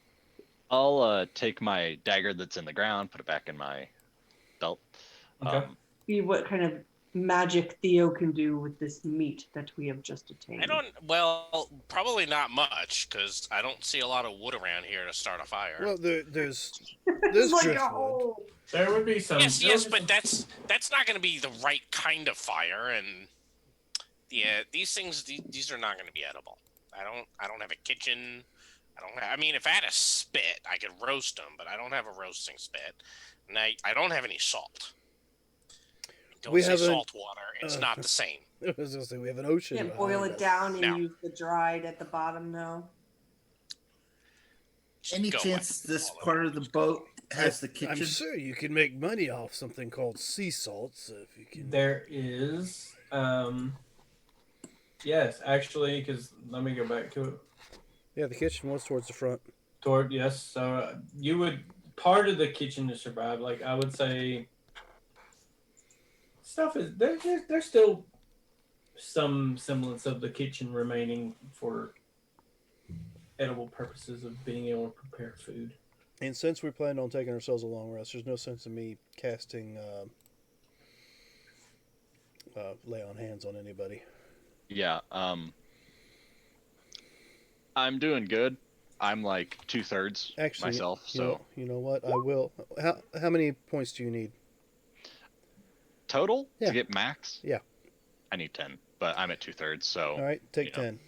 I'll take my dagger that's in the ground, put it back in my belt. Okay. See what kind of magic Theo can do with this meat that we have just attained. Well, probably not much because I don't see a lot of wood around here to start a fire. Well, there's It's like a driftwood. whole. There would be some. Yes, there would yes, be but some- that's not going to be the right kind of fire, and yeah, these things these are not going to be edible. I don't have a kitchen. I mean, if I had a spit, I could roast them, but I don't have a roasting spit, and I don't have any salt. Don't We say have a- salt water. It's not the same. I was gonna say we have an ocean. Can't boil behind it us. down and No. use the dried at the bottom, though. Just Any go chance with this all part of the boat has the I'm kitchen? sure you can make money off something called sea salt. So if you can, There is, yes, actually, because let me go back to it. yeah, the kitchen was towards the front. Yes, so you would part of the kitchen to survive. Like I would say, stuff is there's still some semblance of the kitchen remaining for edible purposes of being able to prepare food. And since we planned on taking ourselves a long rest, there's no sense in me casting lay on hands on anybody. Yeah. I'm doing good. I'm like 2/3 Actually, myself. you So know, you know what? I will. How many points do you need? total Yeah. to get max. Yeah. I need 10, but I'm at 2/3. So All right, take you know. 10.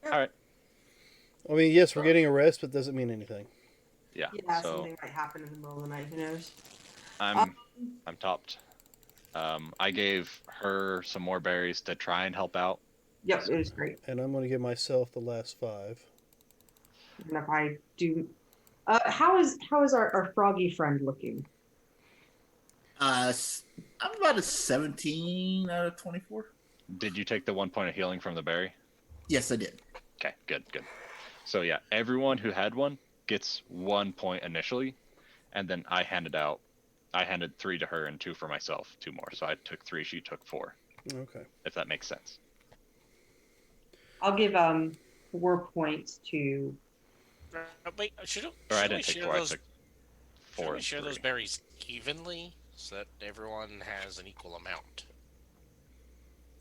All right. I mean, yes, we're getting a rest, but doesn't mean anything. Yeah. Yeah, so something might happen in the middle of the night. Who knows? I'm topped. I gave her some more berries to try and help out. Yep, it was great. And I'm going to give myself the last 5. And if I do, how is our froggy friend looking? I'm about a 17 out of 24. Did you take the 1 point of healing from the berry? Yes, I did. Okay, good. So yeah, everyone who had one gets 1 point initially, and then I handed 3 to her and 2 for myself, 2 more. So I took 3, she took 4. Okay. If that makes sense. I'll give 4 points to. Wait, should Or I we didn't take share 4, those? I took Should 4 we and share 3. those berries evenly so that everyone has an equal amount?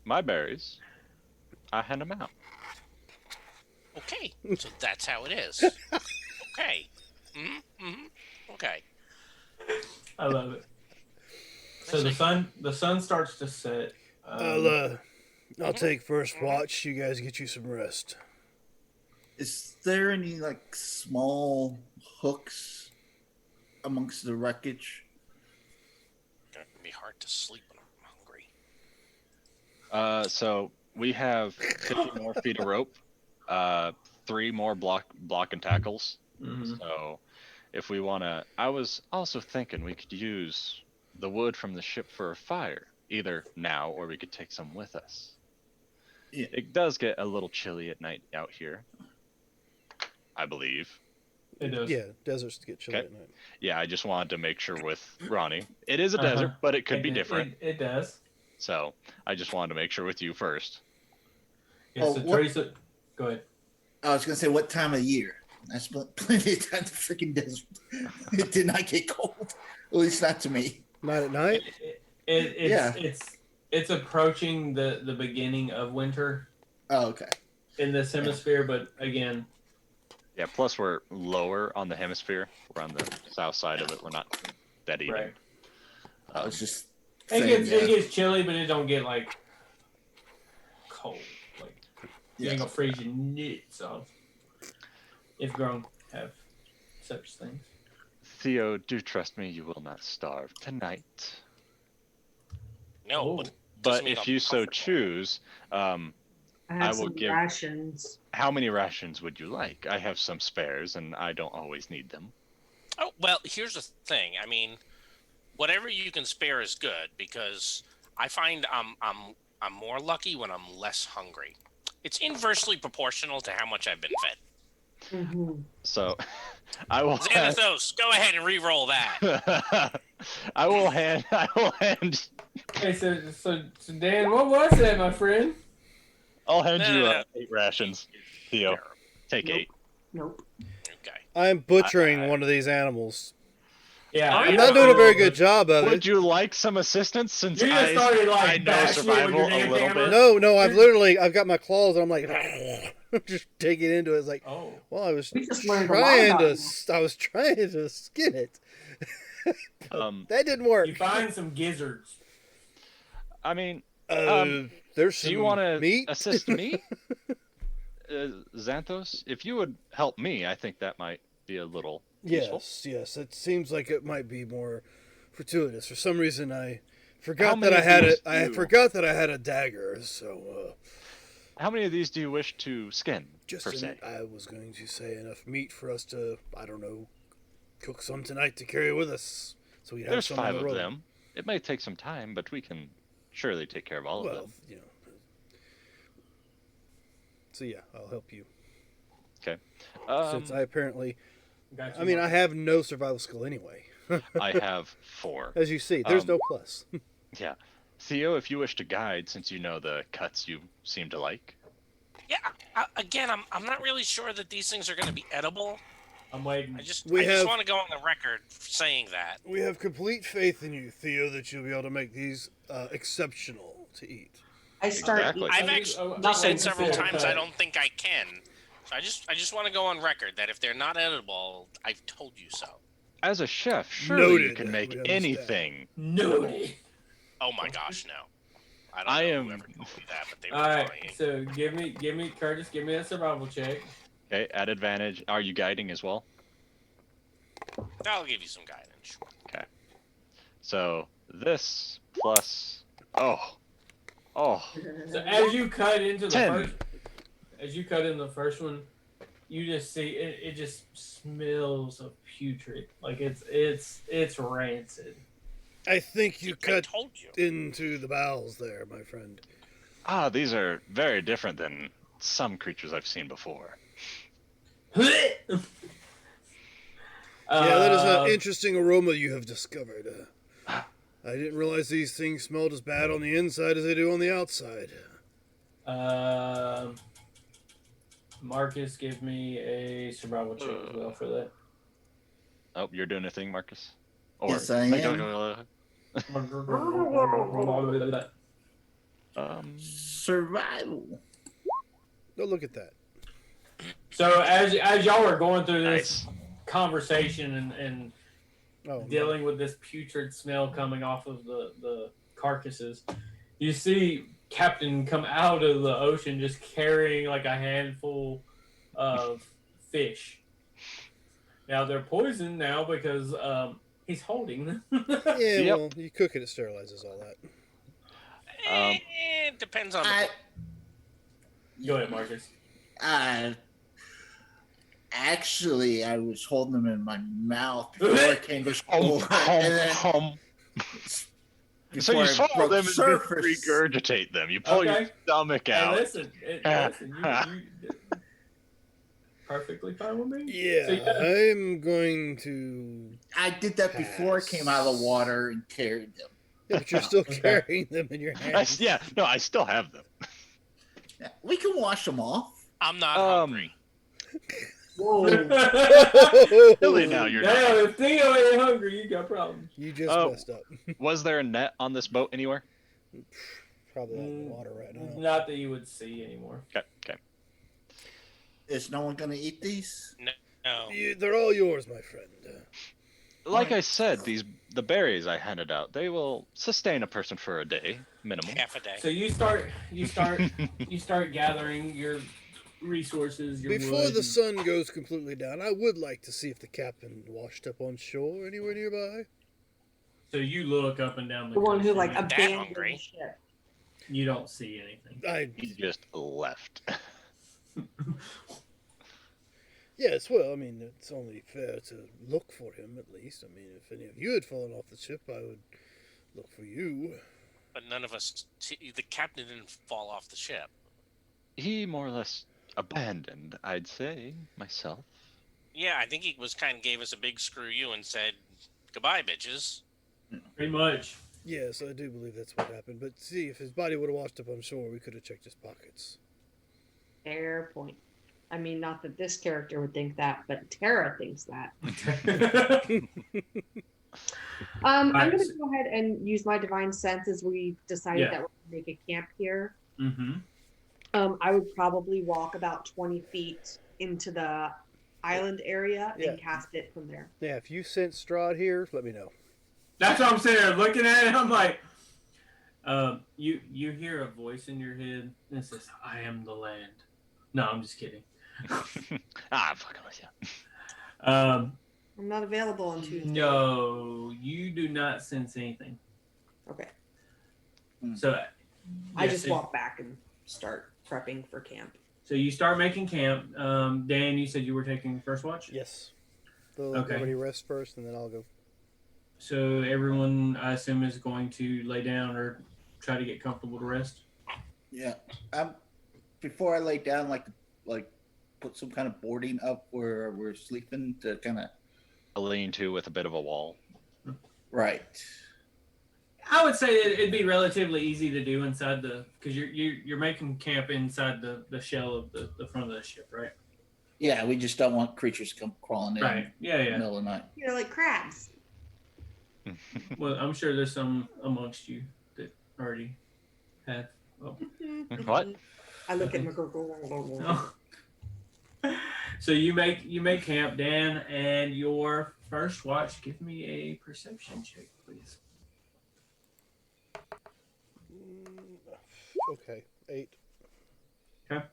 My berries, I hand them out. Okay, so that's how it is. Okay. Okay. I love it. So the sun starts to set. I'll take first watch. You guys get you some rest. Is there any like small hooks amongst the wreckage? It's gonna be hard to sleep when I'm hungry. So we have 50 more feet of rope, 3 more block and tackles. Mhm. So if we want to, I was also thinking we could use the wood from the ship for a fire, either now or we could take some with us. Yeah. It does get a little chilly at night out here, I believe. It does. Yeah, deserts get chilly Okay. at night. Yeah, I just wanted to make sure with Ronnie. It is a desert, but it could be different. It does. So I just wanted to make sure with you first. Yeah. Oh, So what- Teresa, go ahead. I was gonna say what time of year. I spent plenty of time in the freaking desert. It did not get cold. At least not to me. Not at night? It's approaching the beginning of winter Oh, okay. in this hemisphere, but again, Yeah, plus we're lower on the hemisphere. We're on the south side of it. We're not that even. right. I was just It saying, gets chilly, but it don't get like cold. Like you yeah. ain't gonna freeze your nuts off. If grown have such things. Theo, do trust me, you will not starve tonight. No, Oh. but But mean if I'm you so comfortable. choose, I have I will some give- rations. how many rations would you like? I have some spares, and I don't always need them. Oh well, here's the thing. I mean, whatever you can spare is good because I find I'm more lucky when I'm less hungry. It's inversely proportional to how much I've been fed. Mhm. So, I will. Xanathos, go ahead and re-roll that. I will hand. Hey, so Dan, what was that, my friend? I'll hand No, you no, no. 8 rations, Theo. Take Nope. 8. Nope. Okay. I'm butchering one of these animals. Yeah, I'm not doing a very good job of Would it. you like some assistance since You just started like I know bashing it with survival your a damn little hammer. bit? No, I've got my claws and I'm like, just digging into it. It's like, Oh, well, I was We just learned a lot trying about to, you. I was trying to skin it. That didn't work. you find some gizzards. I mean, There's some do you want to meat. assist me, Xanthos? If you would help me, I think that might be a little useful. Yes. It seems like it might be more fortuitous. For some reason, I Forgot many that I of had these it. I do- forgot that I had a dagger. So How many of these do you wish to skin, just per se? I was going to say enough meat for us to, I don't know, cook some tonight to carry with us, so we have There's some on 5 the of road. them. It may take some time, but we can surely take care of all of Well, them. you know. So yeah, I'll help you. Okay. Since I apparently, Got I you, mean, I Mark. have no survival skill anyway. I have 4. As you see, there's Um, no plus. Yeah. Theo, if you wish to guide, since you know the cuts you seem to like. Yeah. Again, I'm not really sure that these things are going to be edible. I'm waiting. I just We have- want to go on the record saying that. We have complete faith in you, Theo, that you'll be able to make these exceptional to eat. I start Exactly. eating. I've actually Not said waiting several for the times cut. I don't think I can. So I just want to go on record that if they're not edible, I've told you so. As a chef, surely you Noted. can We make understand. anything. Noted. Oh my gosh, no. I don't I know am- whoever told me that, but they were All right, lying. so give me Curtis, give me a survival check. Okay, at advantage. Are you guiding as well? I'll give you some guidance. So this plus oh. So as you cut into the 10. first one, you just see it just smells of putrid. Like it's rancid. I think you I cut told you. into the bowels there, my friend. These are very different than some creatures I've seen before. Yeah, that is Uh, an interesting aroma you have discovered. I didn't realize these things smelled as bad on the inside as they do on the outside. Marcus, give me a survival check as well for that. Oh, you're doing a thing, Marcus? Or Yes, I am. Survival. Oh, look at that. So as y'all were going through this Nice. conversation and Oh, dealing with this putrid smell coming off of the carcasses, you see Captain come out of the ocean just carrying like a handful of fish. Now they're poisoned now because he's holding them. Yeah, Yep. well, you cook it, it sterilizes all that. It depends on I, Go ahead, Marcus. actually, I was holding them in my mouth before it came to school. And then So before you I swallow broke them and just surface. regurgitate them. You pull your Okay. stomach Hey, out. listen, you perfectly fine with me. Yeah, So, yeah. I'm going to. I did that before it came out of the water and carried them. Yeah, but you're still Okay. carrying them in your hands. I still have them. Yeah, we can wash them off. I'm not hungry. Whoa. Really now you're not. Damn, if Theo ain't hungry, you got problems. You just Oh. messed up. Was there a net on this boat anywhere? Probably out in the water right now. Not that you would see anymore. Okay. Is no one going to eat these? No. They're all yours, my friend. Like I said, the berries I handed out, they will sustain a person for a day minimum. Half a day. So you start gathering your resources. Your Before wood the and- sun goes completely down, I would like to see if the captain washed up on shore anywhere nearby. So you look up and down the The one who coast like and abandoned hungry. the ship. you don't see anything. He just left. Yes, well, I mean, it's only fair to look for him at least. I mean, if any of you had fallen off the ship, I would look for you. But none of us. The captain didn't fall off the ship. He more or less abandoned, I'd say, myself. Yeah, I think he was kind of gave us a big screw you and said, "Goodbye, bitches." Pretty much. Yes, I do believe that's what happened. But see, if his body would have washed up on shore, we could have checked his pockets. Fair point. I mean, not that this character would think that, but Tara thinks that. I'm Alright, going so- to go ahead and use my divine sense as we decided Yeah. that we're going to make a camp here. Mm-hmm. I would probably walk about 20 feet into the island area Yeah. and cast it from there. Yeah, if you sense Strahd here, let me know. That's what I'm sitting there looking at it. I'm like, you hear a voice in your head that says, "I am the land." No, I'm just kidding. I'm fucking with you. I'm not available on Tuesday. No, you do not sense anything. Okay. So I yeah, just so, walk back and start prepping for camp. So you start making camp. Dan, you said you were taking first watch? Yes. They'll Okay. everybody rest first, and then I'll go. So everyone, I assume, is going to lay down or try to get comfortable to rest? Yeah. Before I lay down, like put some kind of boarding up where we're sleeping to kind of. A lean-to with a bit of a wall. Right. I would say it'd be relatively easy to do inside because you're making camp inside the shell of the front of the ship, right? Yeah, we just don't want creatures to come crawling in. Right. Yeah, In yeah. the middle of the night. Like crabs. Well, I'm sure there's some amongst you that already have. Oh. What? I look at McGurgle. No. So you make camp, Dan, and your first watch. Give me a perception check, please. Okay, 8. Okay.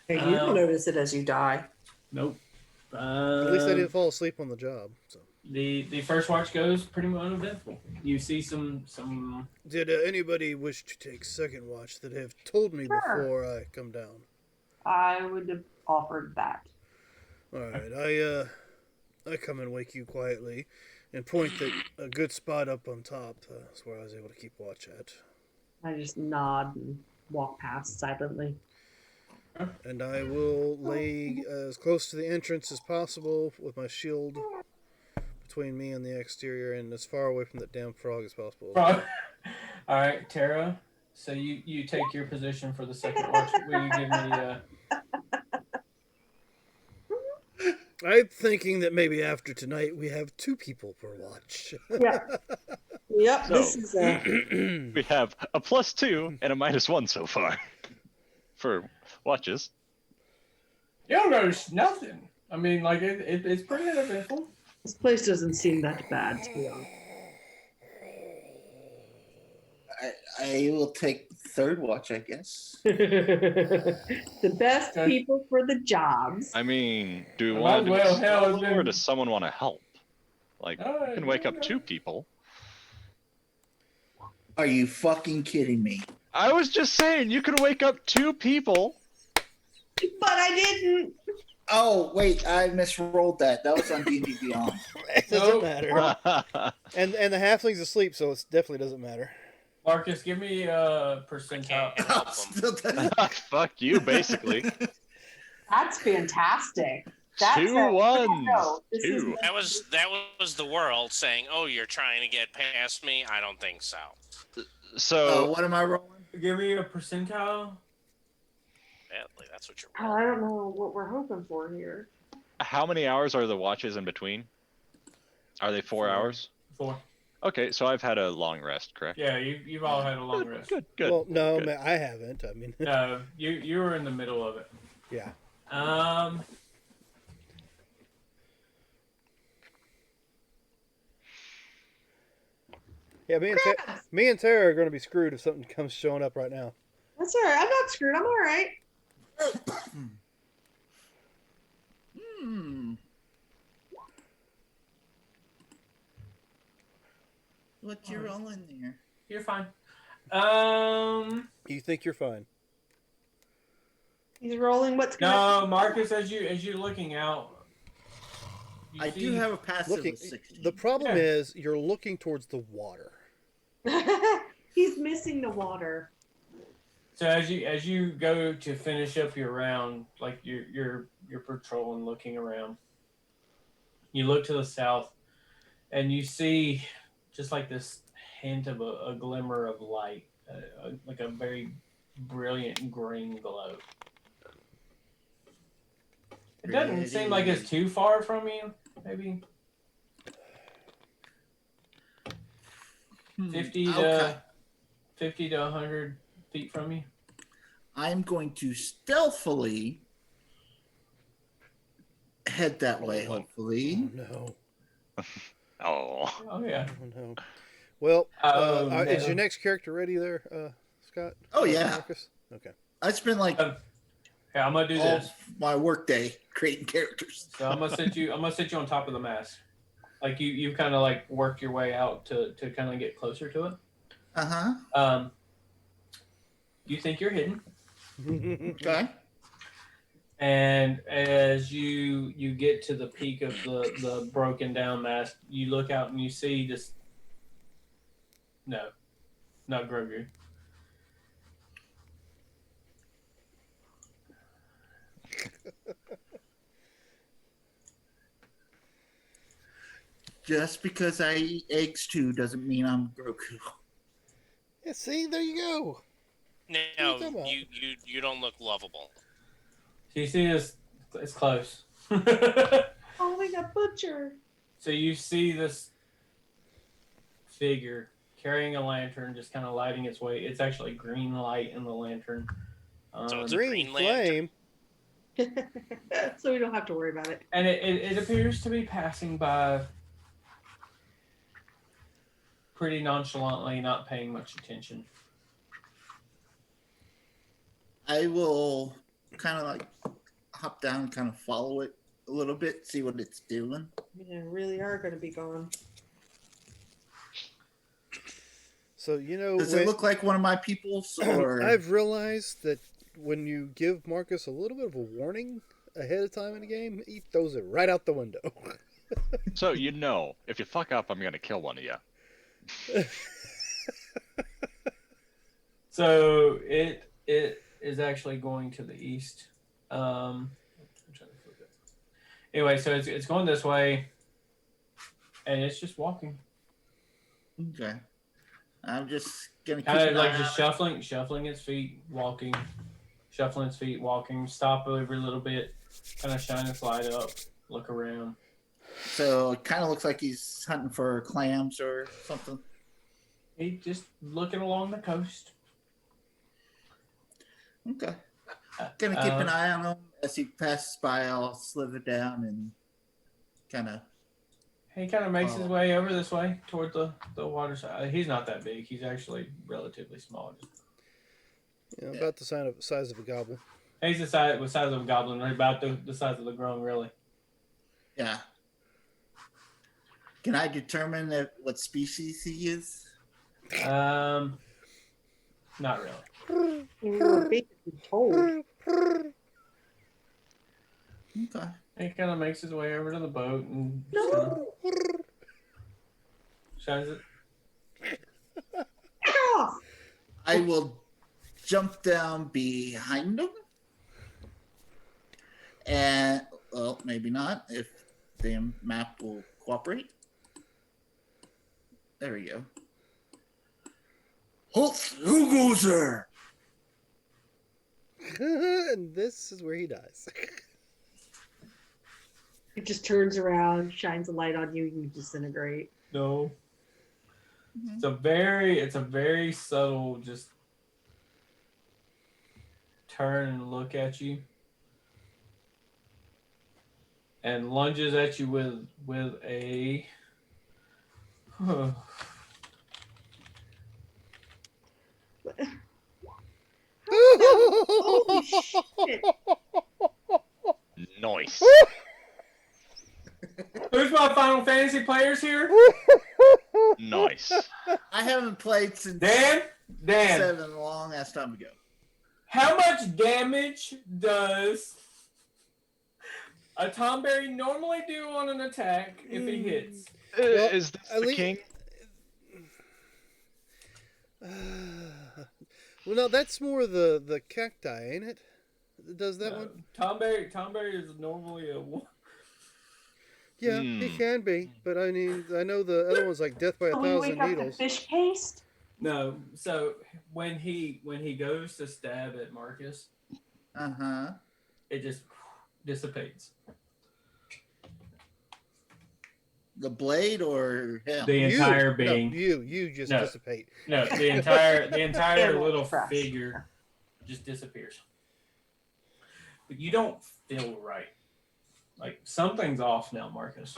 Hey, you don't notice it as you die. Nope. At least I didn't fall asleep on the job. So. The first watch goes pretty uneventful. You see some. Did anybody wish to take second watch that have told me Sure. before I come down? I would have offered that. All right, I come and wake you quietly, and point at a good spot up on top. That's where I was able to keep watch at. I just nod and walk past silently. And I will lay as close to the entrance as possible with my shield between me and the exterior, and as far away from that damn frog as possible. All right, Tara. So you take your position for the second watch. Will you give me? I'm thinking that maybe after tonight we have 2 people per watch. Yeah. Yep, So- this is a. We have a +2 and a -1 so far for watches. You'll notice nothing. I mean, like it's pretty uneventful. This place doesn't seem that bad, to be honest. I will take third watch, I guess. The best Okay. people for the jobs. I mean, do we Might want to as do well, hell, solo, it's or been- does someone want to help? Like, we can wake up 2 people. Are you fucking kidding me? I was just saying, you can wake up 2 people. But I didn't. Oh wait, I misrolled that. That was on D&D Beyond. It doesn't Nope. matter. And the halfling's asleep, so it definitely doesn't matter. Marcus, give me a percentile. can't help 'em. Still doesn't- Fuck you, basically. That's fantastic. That's 2 a- ones. No, this is 2. That was the world saying, "Oh, you're trying to get past me." I don't think so. So, what am I rolling? Give me a percentile. Badly, that's what you're. I don't know what we're hoping for here. how many hours are the watches in between? Are they 4 hours? 4. Okay, so I've had a long rest, correct? Yeah, you've all had a long rest. Good, good. Well, no, good. I haven't. I mean, No, you were in the middle of it. yeah. Yeah, Crabs. me and Tara are going to be screwed if something comes showing up right now. That's all right. I'm not screwed. I'm all right. Hmm. What you rolling there? You're fine. You think you're fine? He's rolling. What's going No, Marcus, as you're looking out, you I see- do have a passive Looking. of 16. The problem Yeah. is you're looking towards the water. He's missing the water. So as you go to finish up your round, like you're patrolling, looking around, you look to the south, and you see just like this hint of a glimmer of light, like a very brilliant green glow. It doesn't seem like it's too far from you. Maybe 50 to Okay. 50 to 100 feet from you. I'm going to stealthily head that way, Oh, hopefully. no. Oh. Oh yeah. Oh, no. Well, Oh, is no. your next character ready there, Scott? Oh, yeah. Marcus? Okay. I spent like Yeah, I'm gonna do all this. my workday creating characters. So I'm gonna sit you on top of the mast. Like you kind of like work your way out to kind of get closer to it. Uh-huh. you think you're hidden. Okay. And as you get to the peak of the broken down mast, you look out and you see this. No, not Grogu. Just because I eat eggs too doesn't mean I'm Grogu. Yeah, see, there you go. No, What are you talking about? you don't look lovable. So you see this. It's close. Oh, we got butcher. So you see this figure carrying a lantern, just kind of lighting its way. It's actually green light in the lantern. So it's a Green green lantern. flame. So we don't have to worry about it. And it appears to be passing by pretty nonchalantly, not paying much attention. I will kind of like hop down and kind of follow it a little bit, see what it's doing. You really are going to be gone. So, you know, Does it look like one of my people's? Or I've realized that when you give Marcus a little bit of a warning ahead of time in the game, he throws it right out the window. So you know, if you fuck up, I'm gonna kill one of you. So it is actually going to the east. I'm trying to flip it. Anyway, so it's going this way, and it's just walking, okay, I'm just gonna keep kind of an like eye just out. shuffling its feet, walking, shuffling its feet, walking. Stop over a little bit, kind of shine its light up, look around. So it kind of looks like he's hunting for clams or something. He just looking along the coast. Okay, gonna keep an eye on him as he passes by. I'll slither down and kind of. He kind of makes his way over this way toward the water side. He's not that big. He's actually relatively small. You know, about the size of a goblin. He's the size of a goblin, or about the size of the grown, really. Yeah. Can I determine what species he is? Not really. We were basically told. Okay. He kind of makes his way over to the boat and just No. shines it. Off. I will jump down behind him. And, well, maybe not, if the map will cooperate. There we go. Halt! Who goes there? And this is where he dies. It just turns around, shines a light on you, and you disintegrate. No. Mhm. It's a very subtle, just turn and look at you, and lunges at you with a. Holy shit! Nice. Who's my Final Fantasy players here? Nice. I haven't played since Dan? 7 long ass time ago. How much damage does a Tomberry normally do on an attack if he hits? Well, Is this at the lea- king? Well, no, that's more the cacti, ain't it? Does that one? Tomberry is normally a one. Yeah, he can be, but I mean, I know the other one's like death by a So we thousand wake up needles. the fish paste? No, so when he goes to stab at Marcus, Uh-huh. it just dissipates. The blade or him? The entire No, being. you just No. dissipate. No, the entire Animal little express. figure just disappears. But you don't feel right. Like something's off now, Marcus.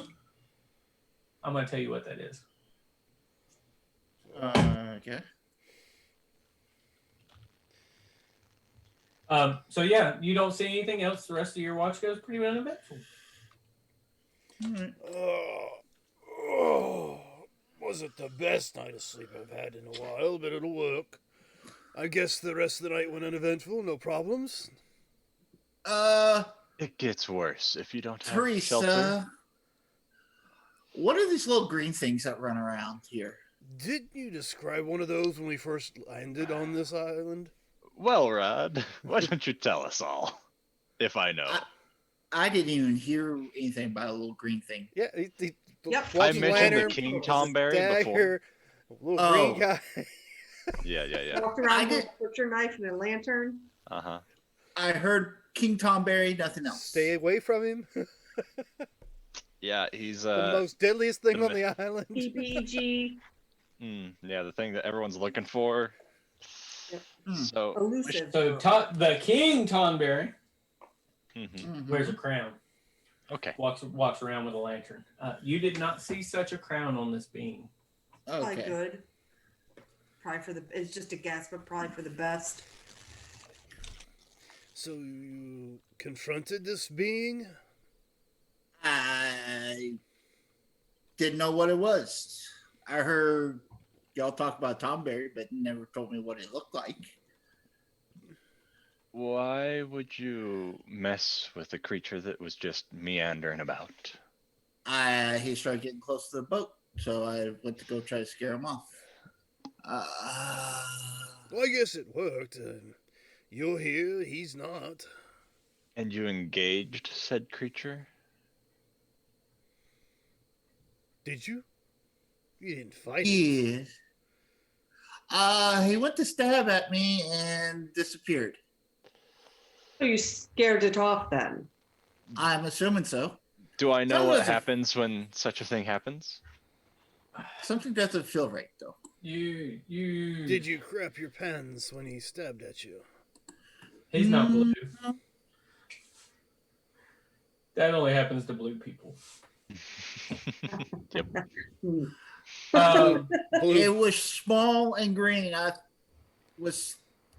I'm gonna tell you what that is. Okay. So yeah, you don't see anything else. The rest of your watch goes pretty uneventful. All right. Oh, wasn't the best night of sleep I've had in a while, but it'll work. I guess the rest of the night went uneventful, no problems. Uh, It gets worse if you don't have shelter. Teresa, what are these little green things that run around here? Didn't you describe one of those when we first landed on this island? Well, Rod, why don't you tell us all, if I know? I didn't even hear anything about a little green thing. Yeah, he Yep. I Walter's mentioned the lantern, King his Tomberry before. dagger, a little Oh. green guy. Yeah. Walked I around with did- a butcher knife and a lantern. Uh-huh. I heard King Tomberry, nothing else. Stay away from him. Yeah, he's The most deadliest thing the on the island. PPG. yeah, the thing that everyone's looking for. Yep. So Elusive. So the King Tonberry mhm. Mhm. wears a crown. Okay. Walks around with a lantern. You did not see such a crown on this being. Probably Okay. good. Probably for the. It's just a guess, but probably for the best. So you confronted this being? I didn't know what it was. I heard y'all talk about Tomberry, but never told me what it looked like. Why would you mess with a creature that was just meandering about? He started getting close to the boat, so I went to go try to scare him off. Well, I guess it worked. You're here, he's not. And you engaged said creature? Did you? You didn't fight it. Yes. He went to stab at me and disappeared. So you scared it off then? I'm assuming so. Do I know That what was a- happens when such a thing happens? Something doesn't feel right, though. You. Did you crap your pants when he stabbed at you? He's not blue. No. That only happens to blue people. Yep. Hmm. Blue. It was small and green. I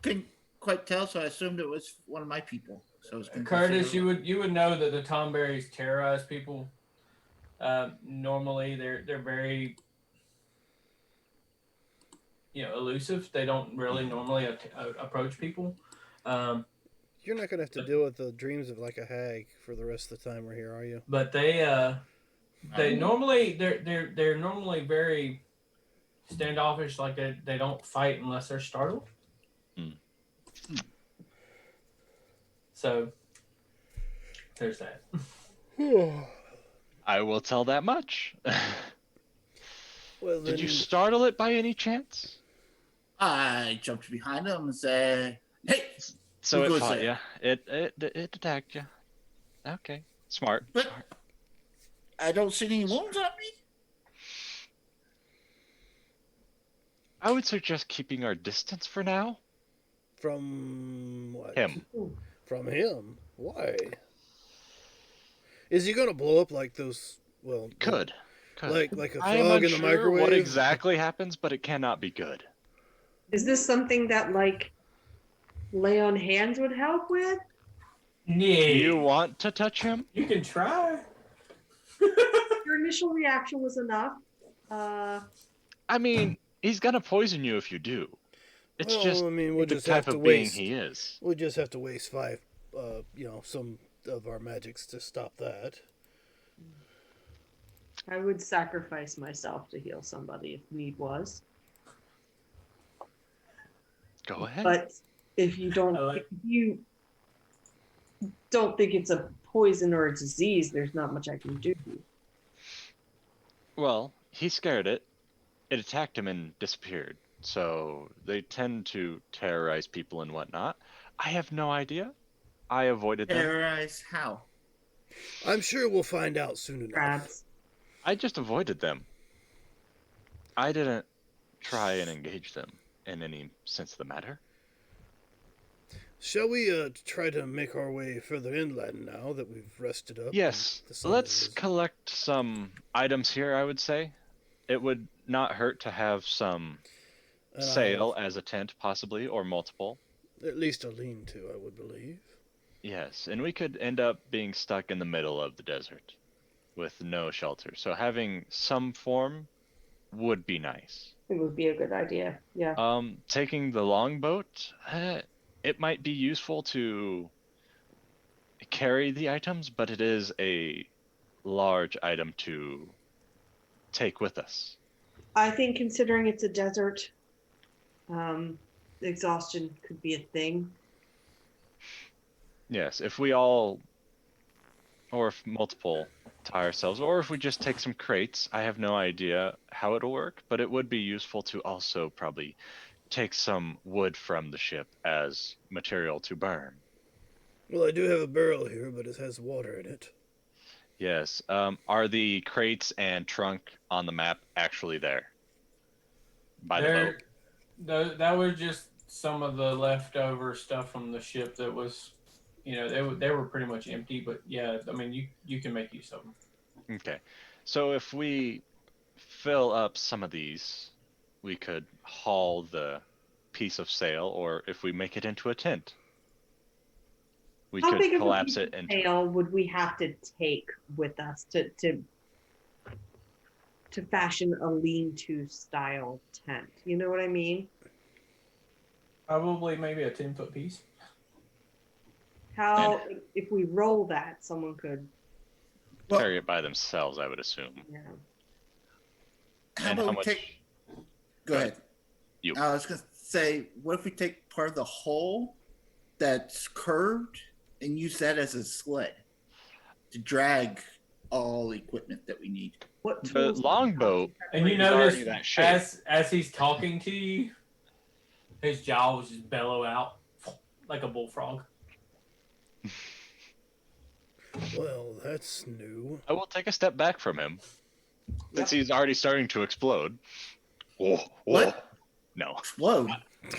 couldn't quite tell, so I assumed it was one of my people. So it was Curtis, you would know that the Tomberries terrorize people. Normally, they're very elusive. They don't really normally approach people. You're not gonna have to deal with the dreams of like a hag for the rest of the time we're here, are you? But they normally they're normally very standoffish. Like they don't fight unless they're startled. Hmm. So there's that. I will tell that much. Well, then, Did you startle it by any chance? I jumped behind him and said, "Hey!" So Who it goes fought there? you. It attacked you. Okay. Smart. But Smart. I don't see any wounds on me. I would suggest keeping our distance for now. from what? Him. From him? Why? Is he gonna blow up like those? Well, Could. like a I am frog in the unsure microwave. what exactly happens, but it cannot be good. Is this something that like lay on hands would help with? Do Yeah, you want to touch him? you can try. Your initial reaction was enough. I mean, he's gonna poison you if you do. It's Well, just I mean, we'll the just type have to of being waste. he is. We'll just have to waste some of our magics to stop that. I would sacrifice myself to heal somebody if need was. Go ahead. But if you don't, I like- if you don't think it's a poison or a disease, there's not much I can do. Well, he scared it. It attacked him and disappeared. So they tend to terrorize people and whatnot. I have no idea. I avoided them. Terrorize how? I'm sure we'll find out soon enough. Crabs. I just avoided them. I didn't try and engage them in any sense of the matter. Shall we try to make our way further inland now that we've rested up? and Yes, the sun let's is- collect some items here, I would say. It would not hurt to have some and sail as a tent, possibly, or multiple. at least a lean-to, I would believe. Yes, and we could end up being stuck in the middle of the desert with no shelter. So having some form would be nice. It would be a good idea. Yeah. Taking the longboat, it might be useful to carry the items, but it is a large item to take with us. I think considering it's a desert, exhaustion could be a thing. Yes, if we all, or if multiple tie ourselves, or if we just take some crates, I have no idea how it'll work, but it would be useful to also probably take some wood from the ship as material to burn. Well, I do have a barrel here, but it has water in it. Yes. Are the crates and trunk on the map actually there? By the boat? That was just some of the leftover stuff from the ship that was, they were pretty much empty. But yeah, I mean, you can make use of them. Okay. So if we fill up some of these, we could haul the piece of sail, or if we make it into a tent, we How could big of a collapse piece it of into. sail would we have to take with us to fashion a lean-to style tent? You know what I mean? Probably maybe a 10-foot piece. How, if we roll that, someone could. Carry it by themselves, I would assume. Yeah. How And about how we much? take? Go ahead. You. I was gonna say, what if we take part of the hull that's curved and use that as a sled to drag all equipment that we need? What The tools? longboat And you is already notice that shape. as he's talking to you, his jaws just bellow out like a bullfrog. Well, that's new. I will take a step back from him, since he's already starting to explode. What? No. Explode.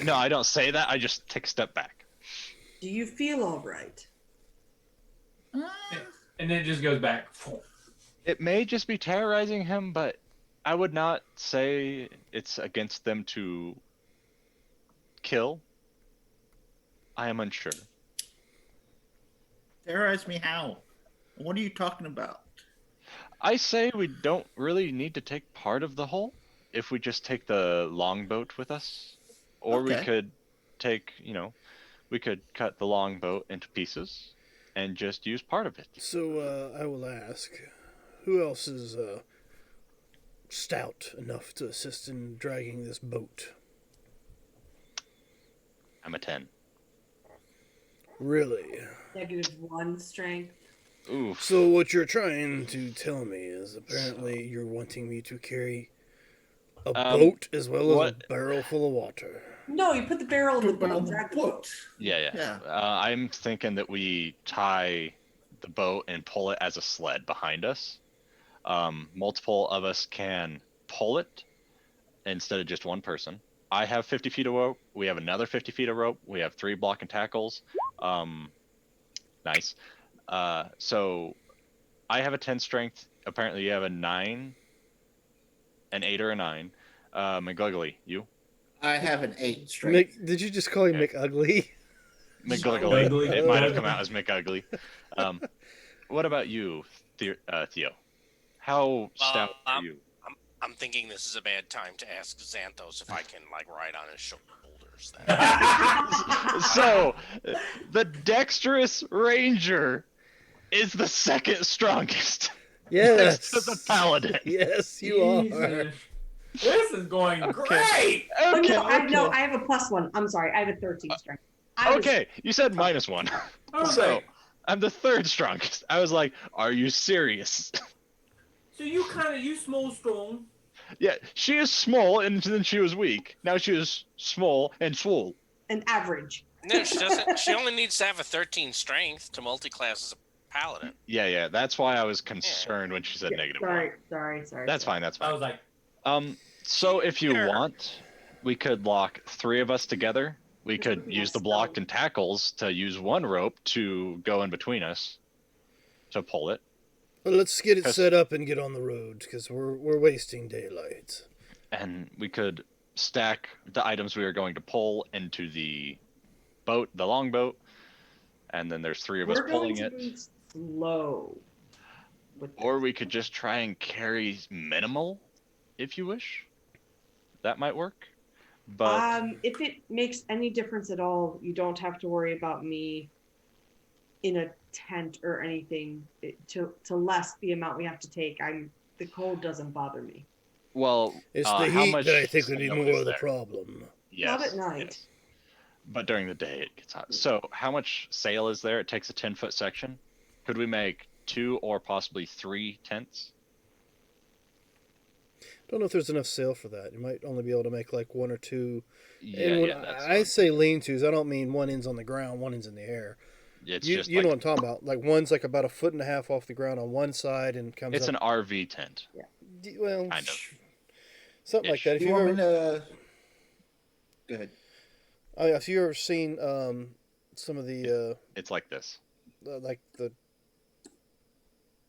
No, I don't say that. I just take a step back. Do you feel all right? And then it just goes back. It may just be terrorizing him, but I would not say it's against them to kill. I am unsure. Terrorize me how? What are you talking about? I say we don't really need to take part of the hull if we just take the longboat with us. Or we Okay. could take, we could cut the longboat into pieces and just use part of it. So, I will ask, who else is stout enough to assist in dragging this boat? I'm a 10. Really? -1 strength. Oof. So what you're trying to tell me is apparently you're wanting me to carry a boat as well as a barrel full of water. No, you put the barrel in the Put boat. the Drag the boat. Yeah. Yeah. I'm thinking that we tie the boat and pull it as a sled behind us. Multiple of us can pull it instead of just one person. I have 50 feet of rope. We have another 50 feet of rope. We have 3 block and tackles. Nice. So I have a 10 strength. Apparently you have a 9, an 8 or a 9. McGuggly, you? I have an 8 strength. Did you just call him McUgly? McGuggly. McGuggly. It might have come out as McUgly. What about you, Theo? How stout are you? I'm thinking this is a bad time to ask Xanthos if I can ride on his shoulders. So, the dexterous ranger is the second strongest. Yes. Next to the paladin. Yes, you are. Jesus. This is going great. Oh, Okay. no, I have a +1. I'm sorry, I have a 13 strength. Okay, you said -1. Okay. So, I'm the third strongest. I was like, are you serious? So you small strong. Yeah, she is small and then she was weak. Now she is small and swole. An average. No, she doesn't. She only needs to have a 13 strength to multi-class as a paladin. Yeah, that's why I was concerned when she said -1. Sorry. That's fine. I was like, So if you Sure. want, we could lock 3 of us together. We This could would be use a the blocked spell. and tackles to use one rope to go in between us to pull it. Well, let's get it 'Cause- set up and get on the road because we're wasting daylight. And we could stack the items we are going to pull into the boat, the longboat, and then there's 3 of us We're going pulling to it. move slow. With Or this. we could just try and carry minimal if you wish. That might work. But If it makes any difference at all, you don't have to worry about me in a tent or anything to less the amount we have to take. The cold doesn't bother me. well, It's the how heat much that I think would be sail more is of the there? problem. Yes, Not at night. yes. But during the day it gets hot. So how much sail is there? It takes a 10-foot section. Could we make 2 or possibly 3 tents? Don't know if there's enough sail for that. You might only be able to make like 1 or 2. Yeah, And when yeah, that's I fine. say lean-tos, I don't mean one end's on the ground, one end's in the air. It's You just know what I'm talking about? Like one's like about 1.5 feet off the ground on one side and comes it's up. an RV tent, Well, kind of. something like Ish. that. If You you've want me ever, to? Go ahead. oh yeah, if you've ever seen some of the It's like this. like the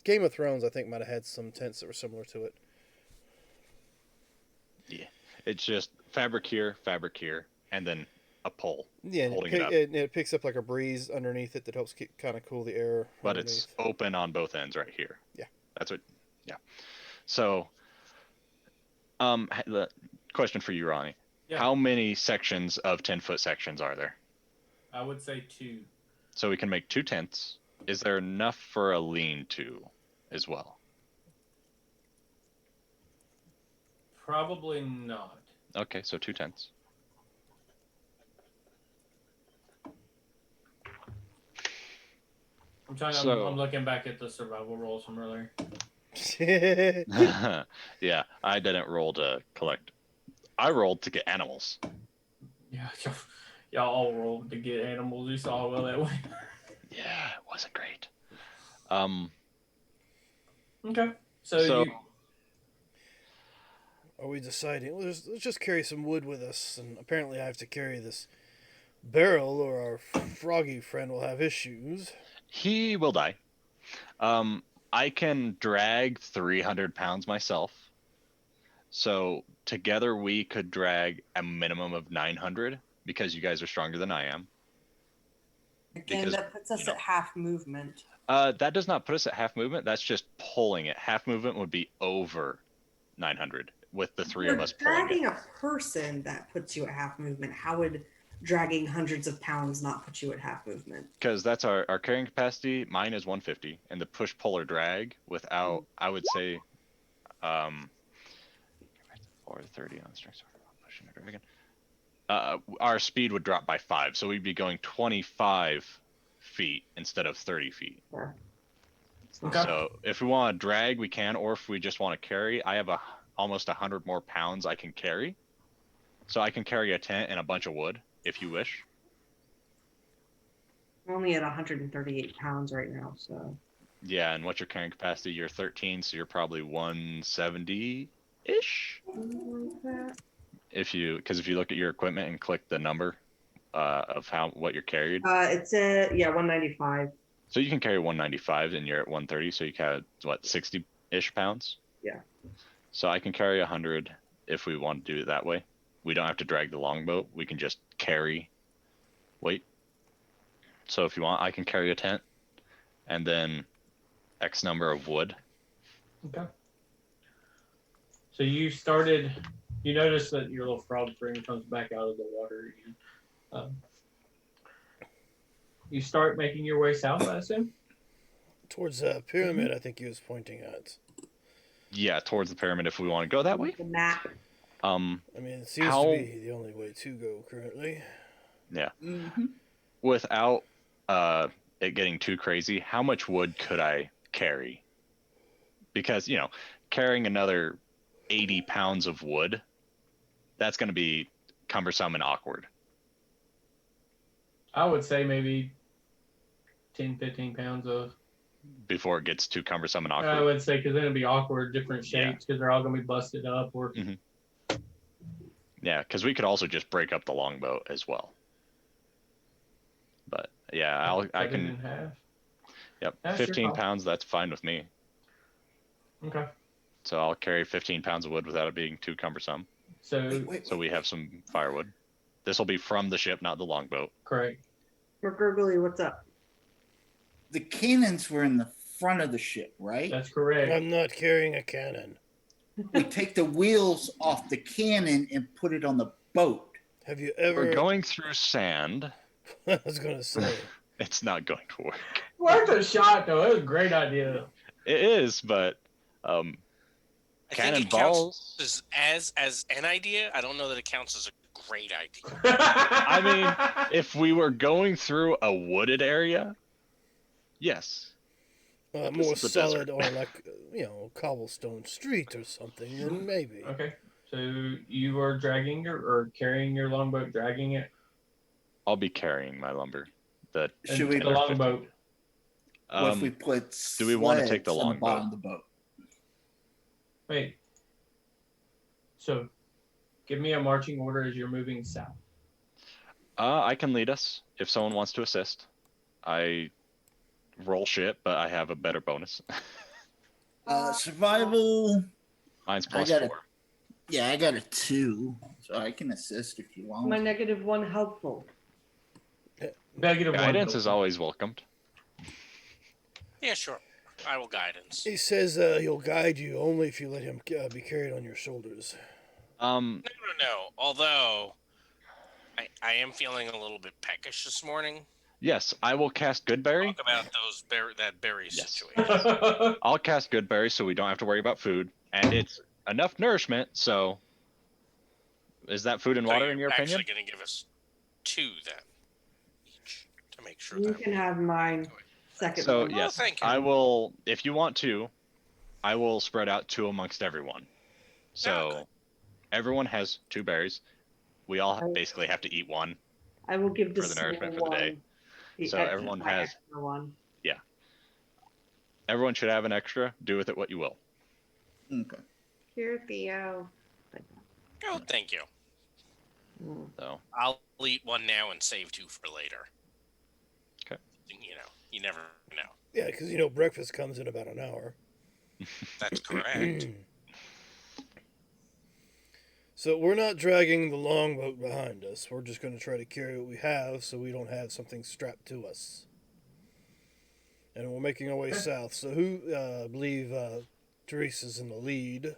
Game of Thrones, I think might have had some tents that were similar to it. Yeah. It's just fabric here, and then a pole Yeah, and holding it up. it picks up like a breeze underneath it that helps keep kind of cool the air. But it's underneath. open on both ends right here. Yeah. That's what. Yeah. So, the question for you, Ronnie. Yeah. How many sections of 10-foot sections are there? I would say 2. So we can make 2 tents. Is there enough for a lean-to as well? Probably not. Okay, so 2 tents. I'm trying. So- I'm looking back at the survival rolls from earlier. Yeah, I didn't roll to collect. I rolled to get animals. Yeah, y'all all rolled to get animals. You saw how well that went. Yeah, it wasn't great. Okay. So- So you. Are we deciding? Well, let's just carry some wood with us, and apparently I have to carry this barrel, or our froggy friend will have issues. He will die. I can drag 300 pounds myself. So together we could drag a minimum of 900 because you guys are stronger than I am. Again, Because, that puts us you know- at half movement. That does not put us at half movement. That's just pulling it. Half movement would be over 900 with the 3 of us pulling Dragging it. a person that puts you at half movement. How would dragging hundreds of pounds not put you at half movement? Because that's our carrying capacity. Mine is 150, and the push, pull, or drag without, I would say, 430 on the strength. Pushing or dragging. Our speed would drop by 5, so we'd be going 25 feet instead of 30 feet. Okay. So if we want to drag, we can, or if we just want to carry, I have almost 100 more pounds I can carry. So I can carry a tent and a bunch of wood if you wish. I'm only at 138 pounds right now, so Yeah, and what's your carrying capacity? You're 13, so you're probably 170-ish. If you look at your equipment and click the number of what you're carried, it's 195. so you can carry 195 and you're at 130, so you have what, 60-ish pounds? Yeah. So I can carry 100 if we want to do it that way. We don't have to drag the longboat. We can just carry weight. So if you want, I can carry a tent and then X number of wood. Okay. So you started. You notice that your little frog friend comes back out of the water again. You start making your way south, I assume? Towards the pyramid, I think he was pointing at. Yeah, towards the pyramid if we want to go that way. The map. I mean, it seems How- to be the only way to go currently. Yeah. Mm-hmm. Without it getting too crazy, how much wood could I carry? Because, carrying another 80 pounds of wood, that's going to be cumbersome and awkward. I would say maybe 10, 15 pounds of. Before it gets too cumbersome and I awkward. would say because then it'd be awkward, different Yeah. shapes because they're all gonna be busted up. Or Yeah, because we could also just break up the longboat as well. But yeah, I cut it in can. half. Yep, That's your 15 call. pounds. That's fine with me. Okay. So I'll carry 15 pounds of wood without it being too cumbersome. So So we have some firewood. This will be from the ship, not the longboat. correct. McGurgly, what's up? The cannons were in the front of the ship, right? That's correct. I'm not carrying a cannon. we take the wheels off the cannon and put it on the boat. Have you We're ever? going through sand. I was gonna say. It's not going to work. Worth a shot, though. It was a great idea. It is, but I think it cannonballs. counts as an idea. I don't know that it counts as a great idea. I mean, if we were going through a wooded area, yes. More is the solid desert. or like cobblestone street or something, then maybe. Okay, so you are dragging or carrying your longboat, dragging it. I'll be carrying my lumber. The Should we- The longboat. What if we put do we wanna take the sleds on longboat? bottom of the boat? Wait. So, give me a marching order as you're moving south. I can lead us if someone wants to assist. I roll shit, but I have a better bonus. Survival. Mine's I plus got 4. Yeah, I got a 2, so I can assist if you want. My -1 helpful. Negative Guidance one. is always welcomed. Yeah, sure. I will guidance. He says he'll guide you only if you let him be carried on your shoulders. No. Although, I am feeling a little bit peckish this morning. Yes, I will cast Goodberry. Talk about that berry Yes. situation. I'll cast Goodberry so we don't have to worry about food, and it's enough nourishment. So, is that food and water in your opinion? Actually, going to give us 2 then, each to make sure You that. can have mine. Second So one. yes, thank you. I will. If you want to, I will spread out 2 amongst everyone. So, good. everyone has 2 berries. We all basically have to eat one. I will give for the nourishment for the day. So everyone my has- extra one. Everyone should have an extra. Do with it what you will. Okay. Here, Theo. Oh, thank you. So I'll eat one now and save 2 for later. Okay. You never know. Yeah, because breakfast comes in about an hour. That's correct. So we're not dragging the longboat behind us. We're just going to try to carry what we have so we don't have something strapped to us. And we're making our way south. So who, I believe Teresa's in the lead.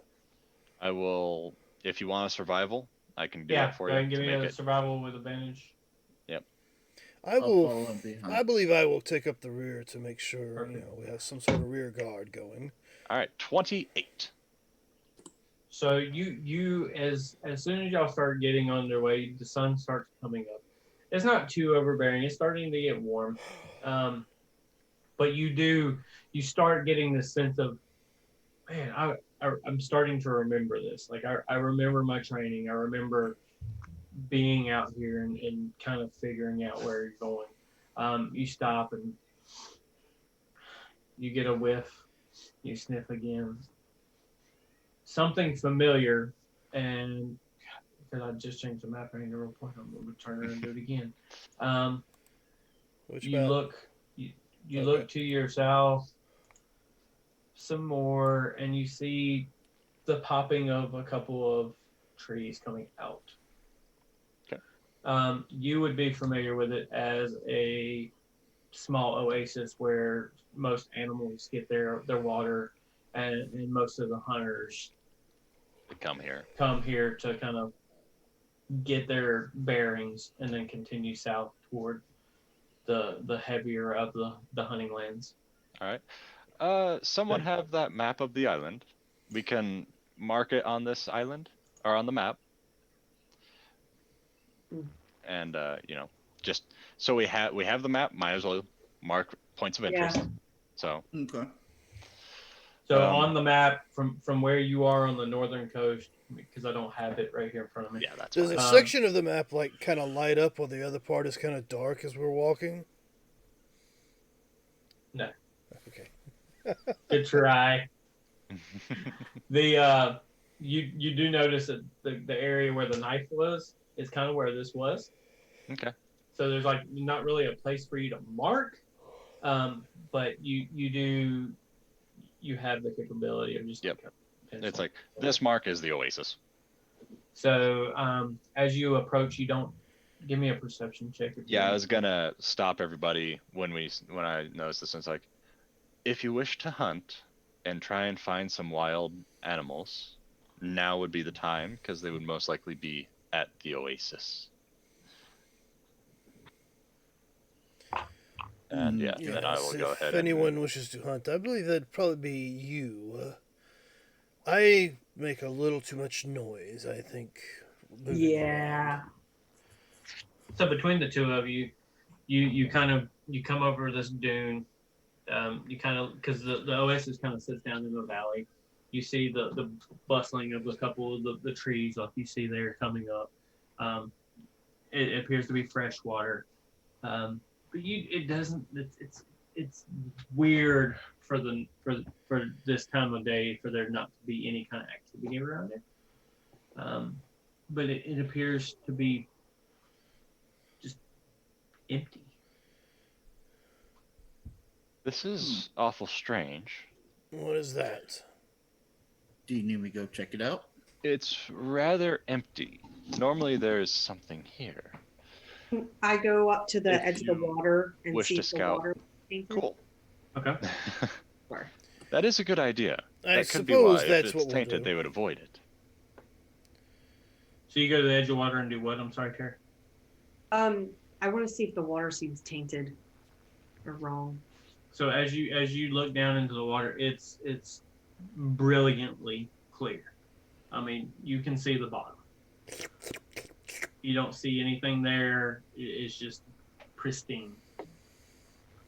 I will. If you want a survival, I can do Yeah, it for go you ahead and give to me make a it. survival with advantage. I I'll will. follow in behind. I believe I will take up the rear to make sure Perfect. we have some sort of rear guard going. All right, 28. So you as soon as y'all start getting underway, the sun starts coming up. It's not too overbearing. It's starting to get warm, but you start getting this sense of, man, I'm starting to remember this. Like I remember my training. I remember being out here and kind of figuring out where you're going. You stop and you get a whiff. You sniff again. Something familiar, and because I just changed the map right here real quick, I'm gonna turn around and do it again. Which You map? look, you Okay. look to your south, some more, and you see the popping of a couple of trees coming out. Okay. You would be familiar with it as a small oasis where most animals get their water, and most of the hunters To come here. come here to kind of get their bearings and then continue south toward the heavier of the hunting lands. All right. Someone have that map of the island. We can mark it on this island or on the map. And just so we have the map. Might as well mark points of interest. So Okay. So Um, on the map from where you are on the northern coast, because I don't have it right here in front of me. yeah, that's Does fine. a Um, section of the map kind of light up while the other part is kind of dark as we're walking? No. Okay. Good try. The you do notice that the area where the knife was is kind of where this was. Okay. So there's like not really a place for you to mark, but you have the capability of just Yep. pencil. It's like this mark is the oasis. So as you approach, you don't give me a perception check. If Yeah, I you- was gonna stop everybody when I noticed this. And it's like, if you wish to hunt and try and find some wild animals, now would be the time because they would most likely be at the oasis. And yeah, then I will go ahead If and anyone wishes to hunt, I believe that'd probably be you. I make a little too much noise, I think. moving Yeah. around. So between the two of you, you kind of you come over this dune. You kind of because the oasis kind of sits down in the valley. You see the bustling of a couple of the trees, like you see there coming up. It appears to be fresh water, but it doesn't. It's weird for this time of day for there not to be any kind of activity around it. But it appears to be just empty. this is awful strange. What is that? Do you need me to go check it out? It's rather empty. Normally there's something here. I go up to the If edge of the you water and wish see to if the scout. water is tainted. Cool. Okay. Sorry. That is a good idea. I That could be why. suppose If that's it's what we'll tainted, do. they would avoid it. So you go to the edge of the water and do what? I'm sorry, Terry. I want to see if the water seems tainted or wrong. So as you look down into the water, it's brilliantly clear. I mean, you can see the bottom. You don't see anything there. It's just pristine.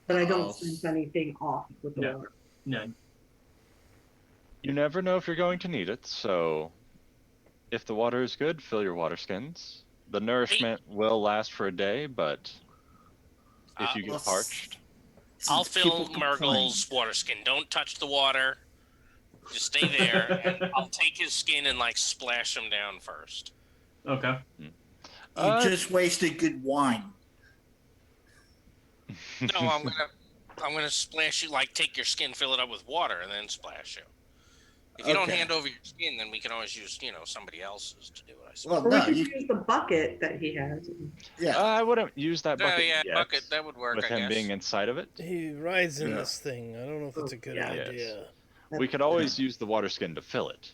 But I don't Oh. sense anything off with the No. water. None. You never know if you're going to need it, so if the water is good, fill your water skins. The nourishment will last for a day, but if you Well, get parched, I'll Since fill people complain- Murgle's water skin. Don't touch the water. Just stay there, and I'll take his skin and like splash him down first. Okay. You Uh, just wasted good wine. No, I'm gonna splash you. Like take your skin, fill it up with water, and then splash you. If you don't Okay. hand over your skin, then we can always use somebody else's to do it. I suppose. Well, Or we no, could you, use the bucket that he has. yeah. I wouldn't use that Oh bucket yeah, yet, bucket that would work. with I him guess. being inside of it. He rides in Yeah. this thing. I don't know if that's a good Yeah. Yes. idea. We could always use the water skin to fill it.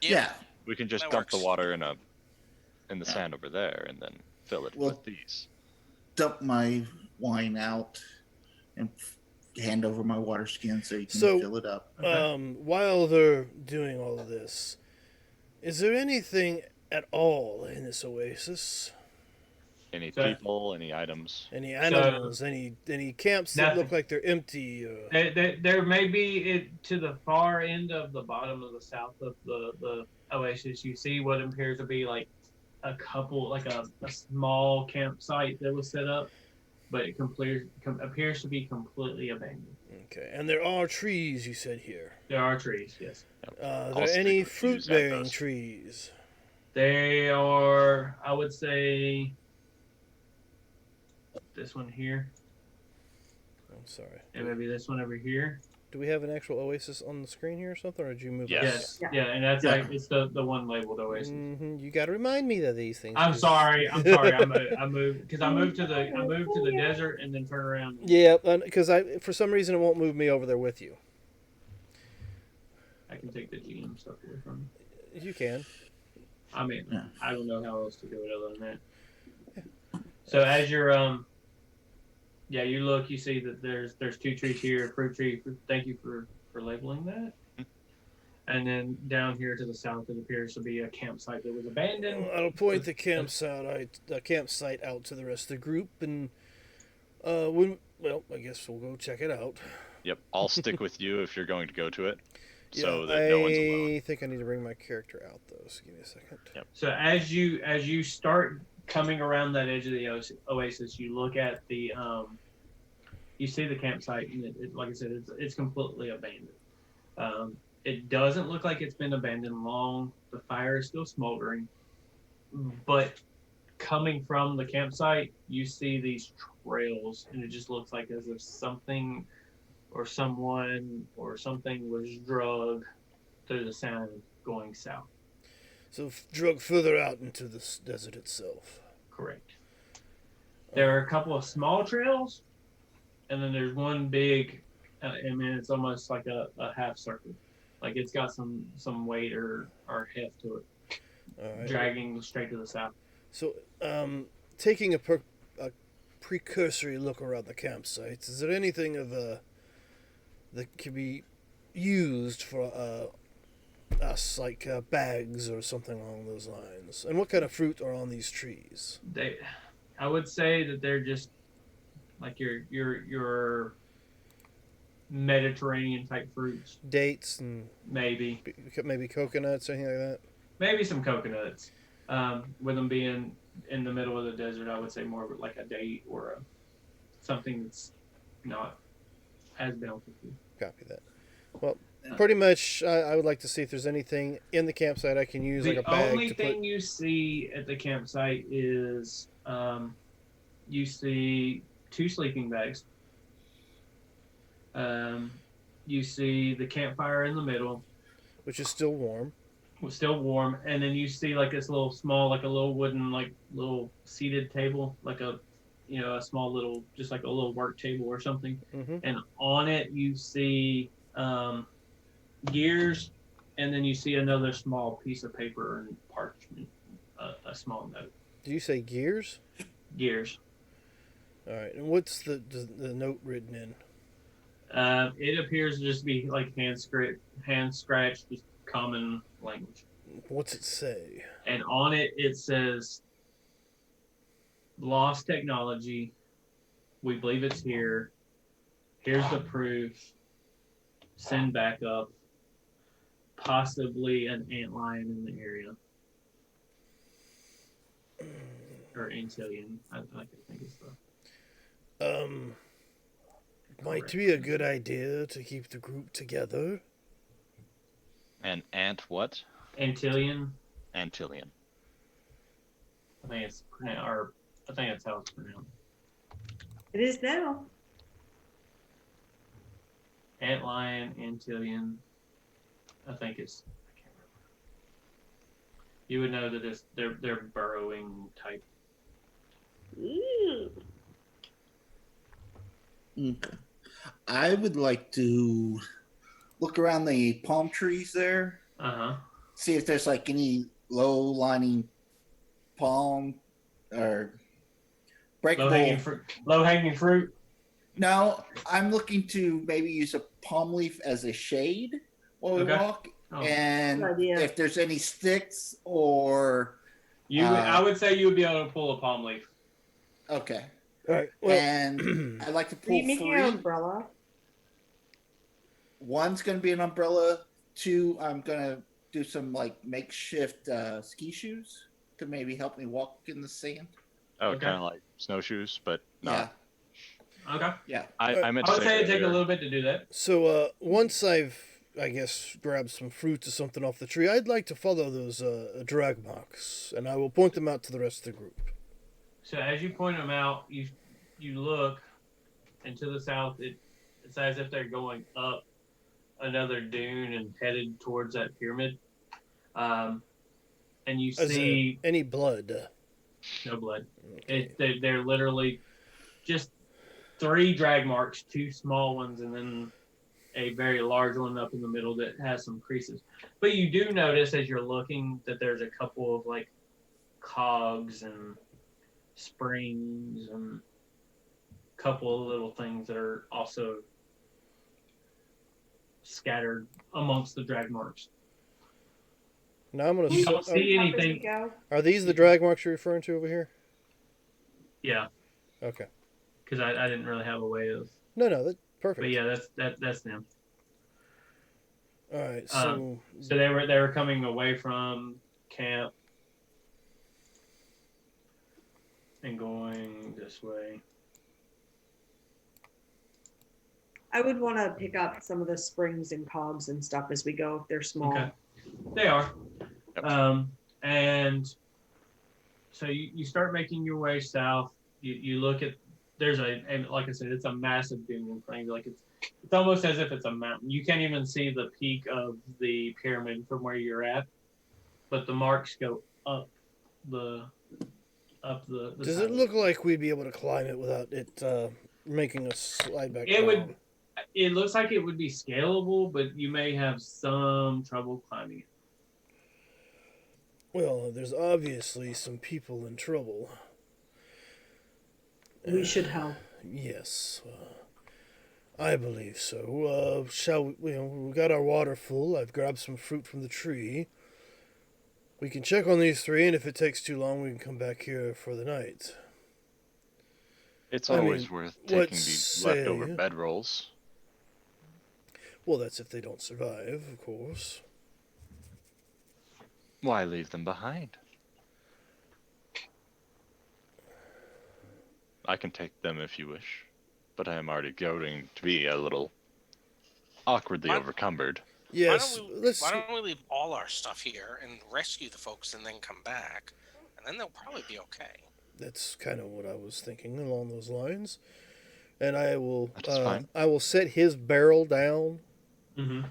Yeah. We can just That dump the works. water in the Yeah. sand over there and then fill it Well- with these. Dump my wine out and hand over my water skin so you can So, fill it up. While they're doing all of this, is there anything at all in this oasis? Any So- people, any items. Any animals? Any camps that look Nothing. like they're empty? There may be it to the far end of the bottom of the south of the oasis. You see what appears to be like a couple, like a small campsite that was set up, but it appears to be completely abandoned. Okay, and there are trees. You said here. There are trees, yes. Are I'll there stick any with you, fruit-bearing Xanthos. trees? They are, I would say, this one here, I'm sorry. and maybe this one over here. Do we have an actual oasis on the screen here or something, or did you move? Yes. Yeah, and that's Yeah. like it's the one labeled oasis. You got to remind me of these things. I'm 'cause- sorry. I moved because I moved to the desert and then turn around. Yeah, because for some reason it won't move me over there with you. I can take the GM stuff away from you. You can. I mean, Yeah. I don't know how else to do it other than that. So as you're yeah, you look, you see that there's two trees here, a fruit tree. Thank you for labeling that. And then down here to the south, it appears to be a campsite that was abandoned. I'll point the campsite out to the rest of the group, and I guess we'll go check it out. Yep, I'll stick with you if you're going to go to it, so Yeah, that no one's alone. I think I need to bring my character out though. So give me a second. Yep. So as you start coming around that edge of the oasis, you look at the you see the campsite, and it like I said, it's completely abandoned. It doesn't look like it's been abandoned long. The fire is still smoldering, but coming from the campsite, you see these trails, and it just looks like as if something or someone or something was drugged through the sand going south. So drug further out into the desert itself. Correct. There are a couple of small trails, and then there's one big, I mean, it's almost like a half circle. Like it's got some weight or heft to it, All right. dragging straight to the south. So, taking a precursory look around the campsites, is there anything of that can be used for us, like bags or something along those lines? And what kind of fruit are on these trees? I would say that they're just like your Mediterranean type fruits, Dates and maybe maybe coconuts or anything like that? maybe some coconuts. With them being in the middle of the desert, I would say more like a date or something that's not as bountiful. Copy that. Well, pretty much, I would like to see if there's anything in the campsite I can use, The like a bag only to thing put. you see at the campsite is you see 2 sleeping bags. You see the campfire in the middle, Which is still warm. still warm, and then you see like this little small, like a little wooden, like little seated table, like a a small little, just like a little work table or something. Mm-hmm. And on it you see gears, and then you see another small piece of paper and parchment, a small note. Do you say gears? Gears. All right. And what's the note written in? It appears to just be like hand scratched, just common language. What's it say? And on it, it says, "Lost technology. We believe it's here. Here's the proof. Send backup. Possibly an antlion in the area." Or Antillion. I think it's the. Might be a good idea to keep the group together. And ant what? Antillion. Antillion. I think it's pronounced, or I think that's how it's pronounced. It is now. Antlion, Antillion. I think it's. I can't remember. You would know that it's they're burrowing type. Ooh. Okay. I would like to look around the palm trees there, see if there's like any low-lining palm or breakable. Low hanging fruit. No, I'm looking to maybe use a palm leaf as a shade while we walk, and Good idea. if there's any sticks or I would say you would be able to pull a palm leaf. Okay. All right. Well, And I'd like to Are pull you making an 3. umbrella? One's going to be an umbrella. 2, I'm going to do some like makeshift ski shoes to maybe help me walk in the sand. Oh, kind of like snowshoes, but not. Yeah. Okay. Yeah. I meant I to would say it'd take a earlier- little bit to do that. so once I've, I guess, grabbed some fruits or something off the tree, I'd like to follow those drag marks, and I will point them out to the rest of the group. So as you point them out, you look, and to the south, it's as if they're going up another dune and headed towards that pyramid. And you see Any blood? no blood. Okay. They're literally just 3 drag marks, 2 small ones, and then a very large one up in the middle that has some creases. But you do notice as you're looking that there's a couple of like cogs and springs and a couple of little things that are also scattered amongst the drag marks. Now I'm gonna. You don't see Up as we anything. go? Are these the drag marks you're referring to over here? Yeah, Okay. because I didn't really have a way of. No, that's perfect. But yeah, that's them. All right. So So they were coming away from camp and going this way. I would want to pick up some of the springs and cogs and stuff as we go if they're small. Okay. They are. Yep. And so you start making your way south. You look at there's and like I said, it's a massive dune in front of you. Like it's almost as if it's a mountain. You can't even see the peak of the pyramid from where you're at, but the marks go up the does side. it look like we'd be able to climb it without it making us slide back It down? would. it looks like it would be scalable, but you may have some trouble climbing it. Well, there's obviously some people in trouble. We should help. Yes, I believe so. Shall we? We got our water full. I've grabbed some fruit from the tree. We can check on these three, and if it takes too long, we can come back here for the night. It's I always mean, worth what taking the say- leftover bedrolls. Well, that's if they don't survive, of course. Why leave them behind? I can take them if you wish, but I am already going to be a little awkwardly Why- overcumbered. Yes, Why don't we leave all our stuff here and rescue the folks and then come back, and then they'll probably be okay. That's kind of what I was thinking along those lines. And I will, That's fine. I will set his barrel down. Mm-hmm.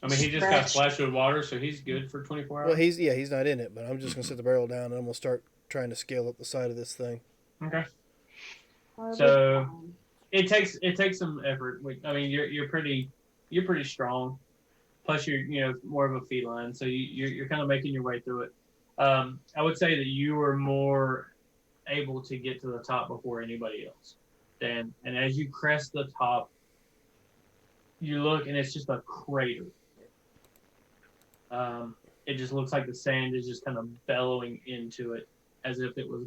I mean, he just got splashed with water, so he's good for 24 hours. Well, he's not in it, but I'm just gonna set the barrel down, and I'm gonna start trying to scale up the side of this thing. Okay. So it takes some effort. I mean, you're pretty strong. Plus, you're more of a feline, so you're kind of making your way through it. I would say that you were more able to get to the top before anybody else, Dan. And as you crest the top, you look, and it's just a crater. It just looks like the sand is just kind of bellowing into it, as if it was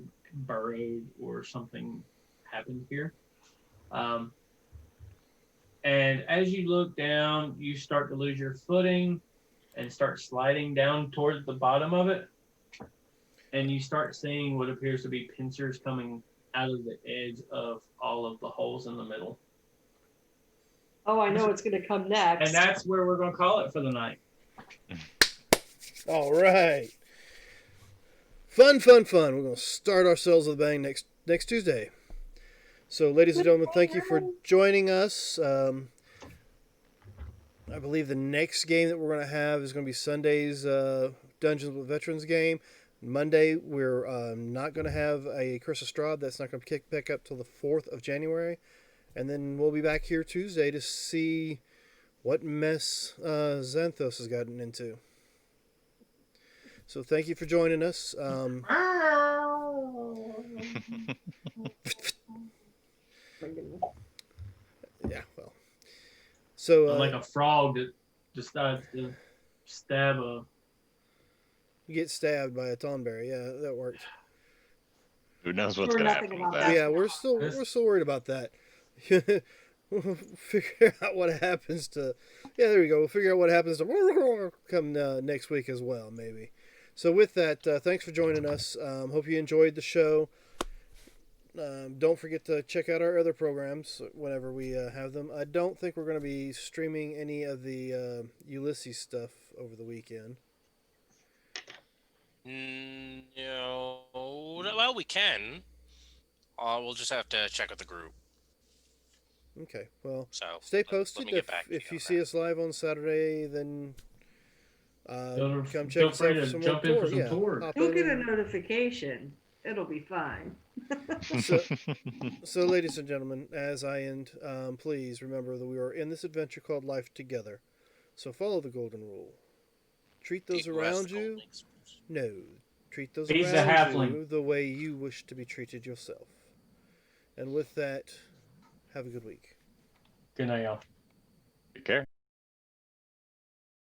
burrowed or something happened here. And as you look down, you start to lose your footing and start sliding down towards the bottom of it. And you start seeing what appears to be pincers coming out of the edge of all of the holes in the middle. Oh, I know what's going to come next. And that's where we're going to call it for the night. All right. Fun. We're going to start ourselves with a bang next Tuesday. So, ladies and gentlemen, thank you for joining us. I believe the next game that we're going to have is going to be Sunday's Dungeons with Veterans game. Monday, we're not going to have a Curse of Strahd. That's not going to kick back up till the 4th of January. And then we'll be back here Tuesday to see what mess Xanthos has gotten into. So thank you for joining us. Yeah, well. So I'm like a frog that decides to stab a... You get stabbed by a Tonberry. Yeah, that worked. Who knows what's We're going to nothing happen about with that. that? Yeah, we're still worried about that. We'll figure out what happens to. Yeah, there we go. We'll figure out what happens to come next week as well, maybe. So with that, thanks for joining us. Hope you enjoyed the show. Don't forget to check out our other programs whenever we have them. I don't think we're going to be streaming any of the Ulysses stuff over the weekend. No. Well, we can. We'll just have to check with the group. Okay, well, So stay let posted. me get back to If you you on see that. us live on Saturday, then come check Feel us free out to for some jump more in for tours. some Yeah, tours. hop You'll in get a and- notification. It'll be fine. So, ladies and gentlemen, as I end, please remember that we are in this adventure called life together. So follow the golden rule. Treat those People ask around the you. golden experts. No. Treat those He's a around halfling. you the way you wish to be treated yourself. And with that, have a good week. Good night, y'all. Take care.